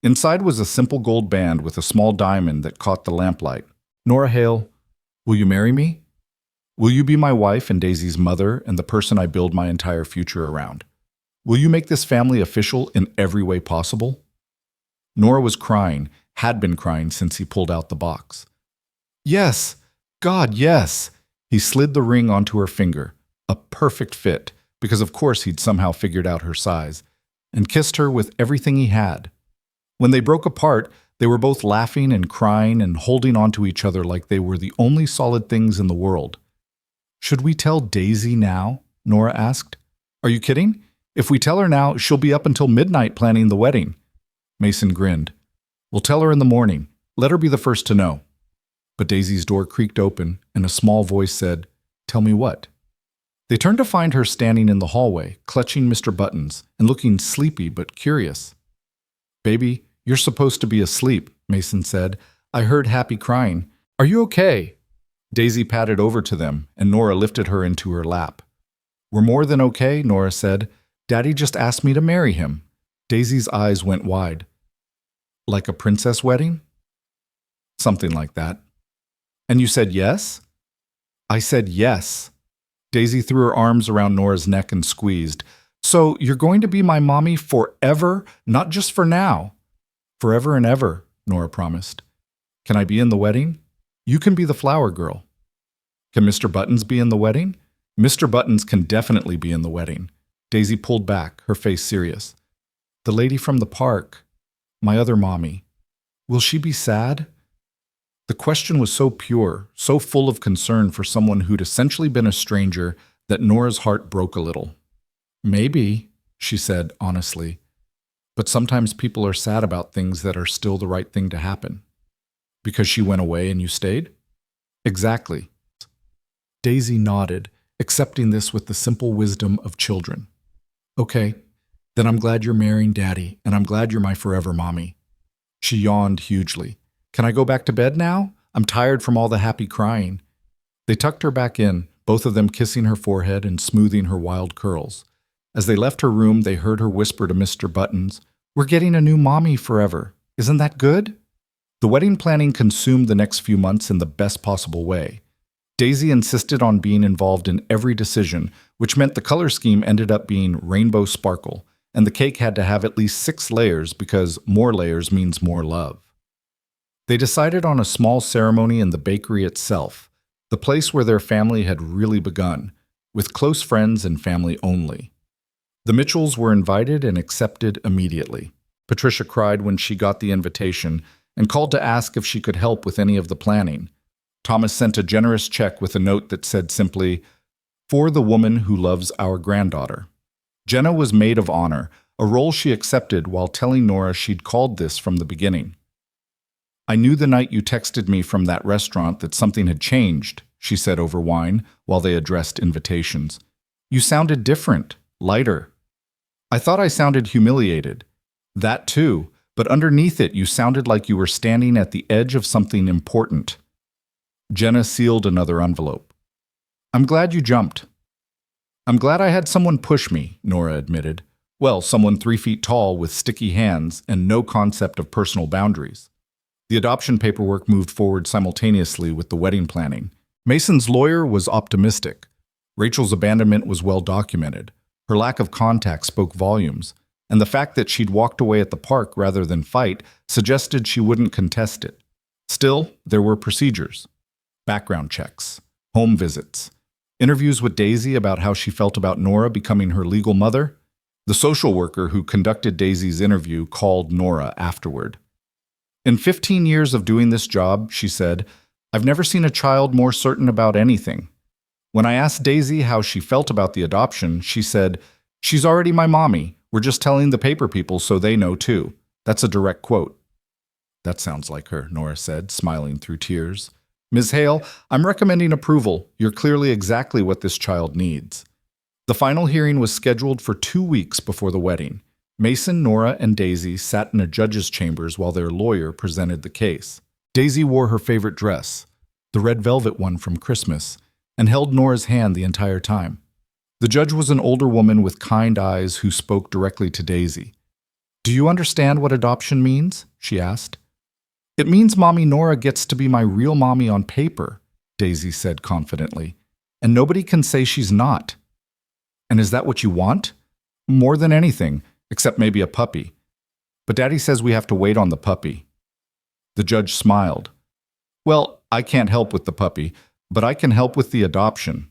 Inside was a simple gold band with a small diamond that caught the lamplight. Nora Hale, will you marry me? Will you be my wife and Daisy's mother and the person I build my entire future around? Will you make this family official in every way possible? Nora was crying, had been crying since he pulled out the box. Yes, God, yes. He slid the ring onto her finger, a perfect fit, because of course he'd somehow figured out her size, and kissed her with everything he had. When they broke apart, they were both laughing and crying and holding onto each other like they were the only solid things in the world. Should we tell Daisy now? Nora asked. Are you kidding? If we tell her now, she'll be up until midnight planning the wedding. Mason grinned. We'll tell her in the morning. Let her be the first to know. But Daisy's door creaked open, and a small voice said, Tell me what? They turned to find her standing in the hallway, clutching Mr. Buttons, and looking sleepy but curious. Baby, you're supposed to be asleep, Mason said. I heard Happy crying. Are you okay? Daisy patted over to them, and Nora lifted her into her lap. We're more than okay, Nora said. Daddy just asked me to marry him. Daisy's eyes went wide. Like a princess wedding? Something like that. And you said yes? I said yes. Daisy threw her arms around Nora's neck and squeezed. So you're going to be my mommy forever, not just for now. Forever and ever, Nora promised. Can I be in the wedding? You can be the flower girl. Can Mr. Buttons be in the wedding? Mr. Buttons can definitely be in the wedding. Daisy pulled back, her face serious. The lady from the park, my other mommy. Will she be sad? The question was so pure, so full of concern for someone who'd essentially been a stranger, that Nora's heart broke a little. Maybe, she said honestly, but sometimes people are sad about things that are still the right thing to happen. Because she went away and you stayed? Exactly. Daisy nodded, accepting this with the simple wisdom of children. Okay, then I'm glad you're marrying Daddy, and I'm glad you're my forever mommy. She yawned hugely. Can I go back to bed now? I'm tired from all the happy crying. They tucked her back in, both of them kissing her forehead and smoothing her wild curls. As they left her room, they heard her whisper to Mr. Buttons, We're getting a new mommy forever. Isn't that good? The wedding planning consumed the next few months in the best possible way. Daisy insisted on being involved in every decision, which meant the color scheme ended up being rainbow sparkle, and the cake had to have at least 6 layers because more layers means more love. They decided on a small ceremony in the bakery itself, the place where their family had really begun, with close friends and family only. The Mitchells were invited and accepted immediately. Patricia cried when she got the invitation and called to ask if she could help with any of the planning. Thomas sent a generous check with a note that said simply, For the woman who loves our granddaughter. Jenna was maid of honor, a role she accepted while telling Nora she'd called this from the beginning. "I knew the night you texted me from that restaurant that something had changed," she said over wine while they addressed invitations. "You sounded different, lighter. I thought I sounded humiliated. That too, but underneath it you sounded like you were standing at the edge of something important." Jenna sealed another envelope. "I'm glad you jumped." "I'm glad I had someone push me," Nora admitted. Well, someone 3 feet tall with sticky hands and no concept of personal boundaries. The adoption paperwork moved forward simultaneously with the wedding planning. Mason's lawyer was optimistic. Rachel's abandonment was well documented. Her lack of contact spoke volumes, and the fact that she'd walked away at the park rather than fight suggested she wouldn't contest it. Still, there were procedures. Background checks, home visits, interviews with Daisy about how she felt about Nora becoming her legal mother. The social worker who conducted Daisy's interview called Nora afterward. "In 15 years of doing this job," she said, "I've never seen a child more certain about anything. When I asked Daisy how she felt about the adoption, she said, 'She's already my mommy. We're just telling the paper people so they know too.' That's a direct quote." "That sounds like her," Nora said, smiling through tears. "Ms. Hale, I'm recommending approval. You're clearly exactly what this child needs." The final hearing was scheduled for 2 weeks before the wedding. Mason, Nora, and Daisy sat in a judge's chambers while their lawyer presented the case. Daisy wore her favorite dress, the red velvet one from Christmas, and held Nora's hand the entire time. The judge was an older woman with kind eyes who spoke directly to Daisy. "Do you understand what adoption means?" she asked. "It means Mommy Nora gets to be my real mommy on paper," Daisy said confidently, "and nobody can say she's not." "And is that what you want?" "More than anything, except maybe a puppy. But Daddy says we have to wait on the puppy." The judge smiled. "Well, I can't help with the puppy, but I can help with the adoption."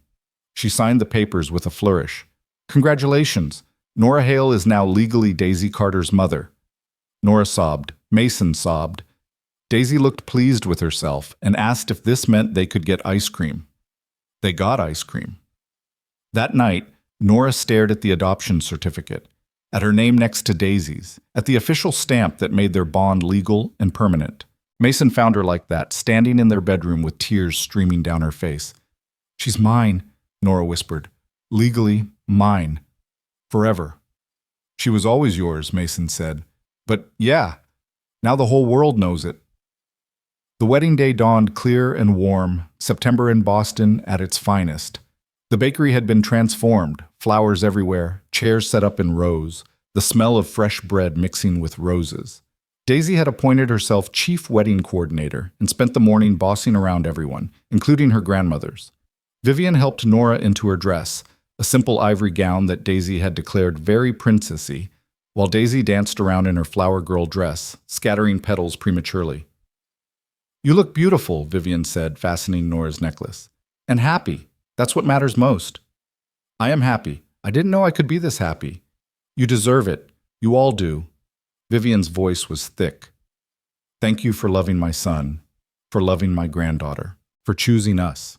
She signed the papers with a flourish. "Congratulations. Nora Hale is now legally Daisy Carter's mother." Nora sobbed. Mason sobbed. Daisy looked pleased with herself and asked if this meant they could get ice cream. They got ice cream. That night, Nora stared at the adoption certificate, at her name next to Daisy's, at the official stamp that made their bond legal and permanent. Mason found her like that, standing in their bedroom with tears streaming down her face. "She's mine," Nora whispered. "Legally mine. Forever." "She was always yours," Mason said. "But yeah, now the whole world knows it." The wedding day dawned clear and warm, September in Boston at its finest. The bakery had been transformed, flowers everywhere, chairs set up in rows, the smell of fresh bread mixing with roses. Daisy had appointed herself chief wedding coordinator and spent the morning bossing around everyone, including her grandmothers. Vivian helped Nora into her dress, a simple ivory gown that Daisy had declared very princessy, while Daisy danced around in her flower girl dress, scattering petals prematurely. "You look beautiful," Vivian said, fastening Nora's necklace. "And happy. That's what matters most." "I am happy. I didn't know I could be this happy." "You deserve it. You all do." Vivian's voice was thick. "Thank you for loving my son, for loving my granddaughter, for choosing us."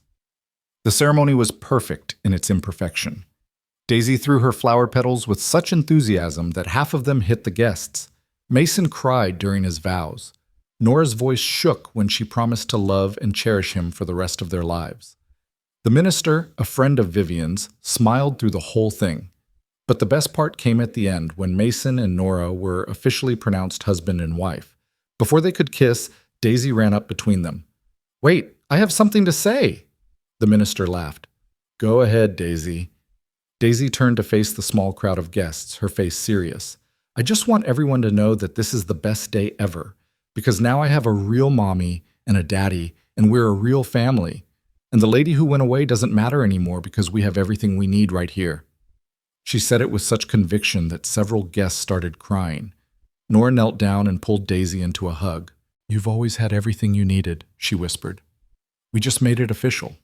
The ceremony was perfect in its imperfection. Daisy threw her flower petals with such enthusiasm that half of them hit the guests. Mason cried during his vows. Nora's voice shook when she promised to love and cherish him for the rest of their lives. The minister, a friend of Vivian's, smiled through the whole thing. But the best part came at the end when Mason and Nora were officially pronounced husband and wife. Before they could kiss, Daisy ran up between them. "Wait, I have something to say." The minister laughed. "Go ahead, Daisy." Daisy turned to face the small crowd of guests, her face serious. "I just want everyone to know that this is the best day ever, because now I have a real mommy and a daddy, and we're a real family. And the lady who went away doesn't matter anymore because we have everything we need right here." She said it with such conviction that several guests started crying. Nora knelt down and pulled Daisy into a hug. "You've always had everything you needed," she whispered. "We just made it official."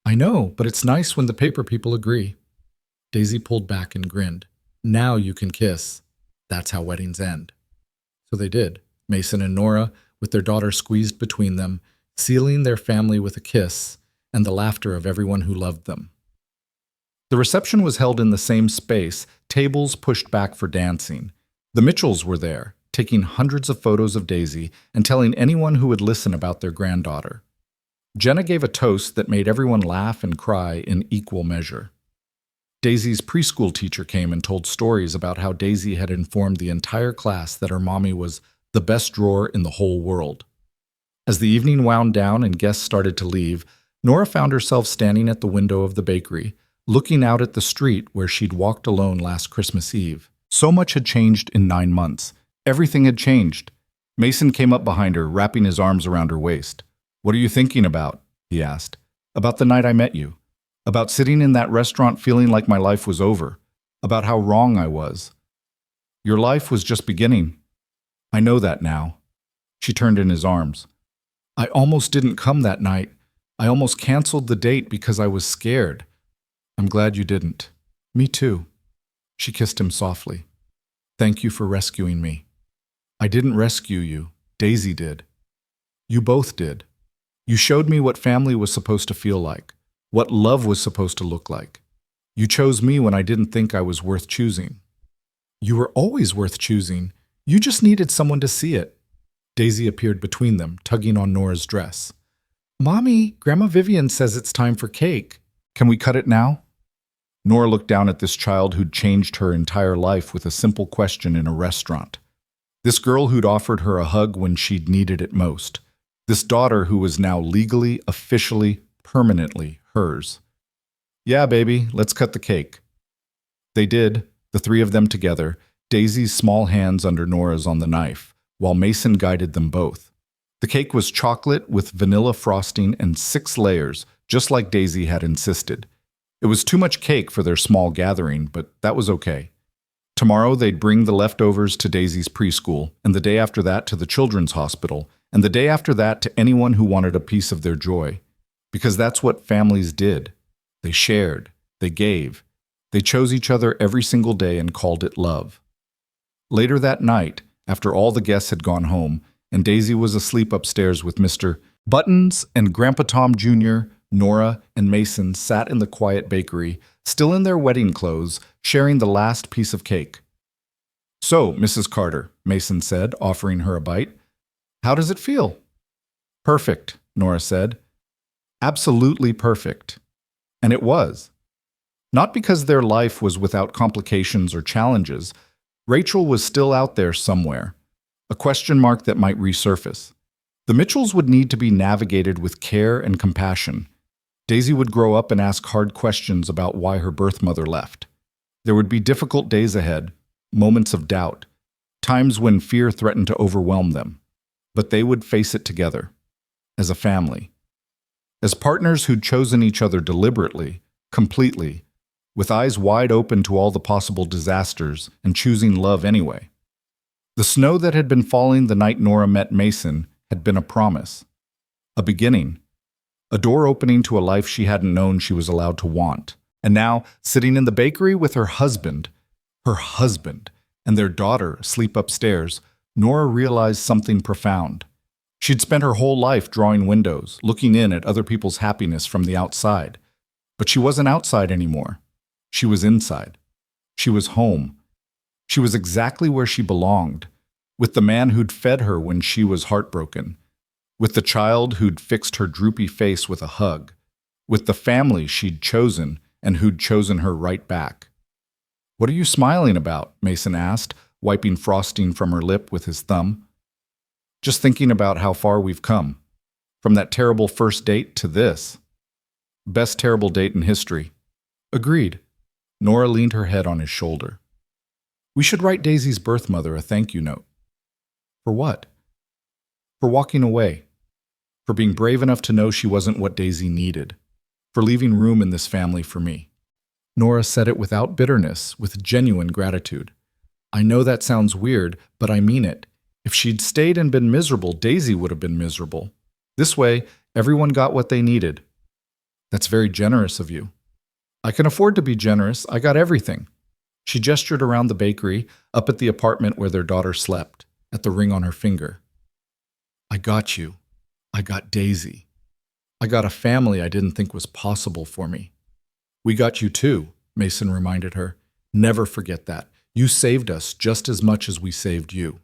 "I know, but it's nice when the paper people agree." Daisy pulled back and grinned. "Now you can kiss. That's how weddings end." So they did. Mason and Nora, with their daughter squeezed between them, sealing their family with a kiss and the laughter of everyone who loved them. The reception was held in the same space, tables pushed back for dancing. The Mitchells were there, taking hundreds of photos of Daisy and telling anyone who would listen about their granddaughter. Jenna gave a toast that made everyone laugh and cry in equal measure. Daisy's preschool teacher came and told stories about how Daisy had informed the entire class that her mommy was the best drawer in the whole world. As the evening wound down and guests started to leave, Nora found herself standing at the window of the bakery, looking out at the street where she'd walked alone last Christmas Eve. So much had changed in 9 months. Everything had changed. Mason came up behind her, wrapping his arms around her waist. "What are you thinking about?" he asked. "About the night I met you. About sitting in that restaurant feeling like my life was over. About how wrong I was. Your life was just beginning. I know that now." She turned in his arms. "I almost didn't come that night. I almost canceled the date because I was scared." "I'm glad you didn't." "Me too." She kissed him softly. "Thank you for rescuing me." "I didn't rescue you. Daisy did." "You both did. You showed me what family was supposed to feel like, what love was supposed to look like. You chose me when I didn't think I was worth choosing." "You were always worth choosing. You just needed someone to see it." Daisy appeared between them, tugging on Nora's dress. "Mommy, Grandma Vivian says it's time for cake. Can we cut it now?" Nora looked down at this child who'd changed her entire life with a simple question in a restaurant. This girl who'd offered her a hug when she'd needed it most. This daughter who was now legally, officially, permanently hers. "Yeah, baby, let's cut the cake." They did, the three of them together, Daisy's small hands under Nora's on the knife, while Mason guided them both. The cake was chocolate with vanilla frosting and 6 layers, just like Daisy had insisted. It was too much cake for their small gathering, but that was okay. Tomorrow they'd bring the leftovers to Daisy's preschool, and the day after that to the children's hospital, and the day after that to anyone who wanted a piece of their joy. Because that's what families did. They shared, they gave, they chose each other every single day and called it love. Later that night, after all the guests had gone home, and Daisy was asleep upstairs with Mr. Buttons and Grandpa Tom Jr., Nora and Mason sat in the quiet bakery, still in their wedding clothes, sharing the last piece of cake. "So, Mrs. Carter," Mason said, offering her a bite, "how does it feel?" "Perfect," Nora said. "Absolutely perfect." And it was. Not because their life was without complications or challenges. Rachel was still out there somewhere, a question mark that might resurface. The Mitchells would need to be navigated with care and compassion. Daisy would grow up and ask hard questions about why her birth mother left. There would be difficult days ahead, moments of doubt, times when fear threatened to overwhelm them. But they would face it together, as a family. As partners who'd chosen each other deliberately, completely, with eyes wide open to all the possible disasters and choosing love anyway. The snow that had been falling the night Nora met Mason had been a promise, a beginning, a door opening to a life she hadn't known she was allowed to want. And now, sitting in the bakery with her husband, and their daughter asleep upstairs, Nora realized something profound. She'd spent her whole life drawing windows, looking in at other people's happiness from the outside. But she wasn't outside anymore. She was inside. She was home. She was exactly where she belonged, with the man who'd fed her when she was heartbroken, with the child who'd fixed her droopy face with a hug, with the family she'd chosen and who'd chosen her right back. "What are you smiling about?" Mason asked, wiping frosting from her lip with his thumb. "Just thinking about how far we've come. From that terrible first date to this. Best terrible date in history." "Agreed." Nora leaned her head on his shoulder. "We should write Daisy's birth mother a thank you note." "For what?" "For walking away. For being brave enough to know she wasn't what Daisy needed. For leaving room in this family for me." Nora said it without bitterness, with genuine gratitude. "I know that sounds weird, but I mean it. If she'd stayed and been miserable, Daisy would have been miserable. This way, everyone got what they needed." "That's very generous of you." "I can afford to be generous. I got everything." She gestured around the bakery, up at the apartment where their daughter slept, at the ring on her finger. "I got you. I got Daisy. I got a family I didn't think was possible for me. We got you too. Mason reminded her. Never forget that. You saved us just as much as we saved you.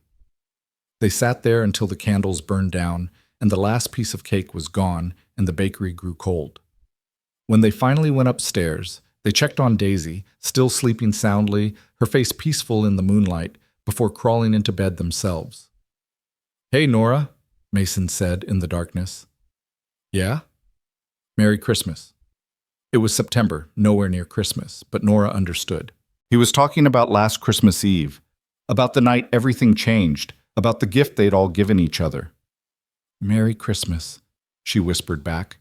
They sat there until the candles burned down and the last piece of cake was gone and the bakery grew cold. When they finally went upstairs, they checked on Daisy, still sleeping soundly, her face peaceful in the moonlight, before crawling into bed themselves. "Hey, Nora," Mason said in the darkness. "Yeah?" "Merry Christmas." It was September, nowhere near Christmas, but Nora understood. He was talking about last Christmas Eve, about the night everything changed, about the gift they'd all given each other. "Merry Christmas," she whispered back.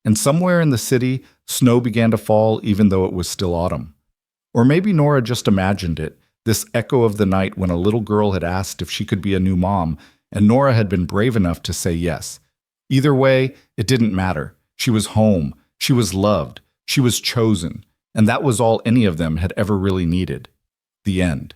And somewhere in the city, snow began to fall even though it was still autumn. Or maybe Nora just imagined it, this echo of the night when a little girl had asked if she could be a new mom, and Nora had been brave enough to say yes. Either way, it didn't matter. She was home, she was loved, she was chosen, and that was all any of them had ever really needed. The end.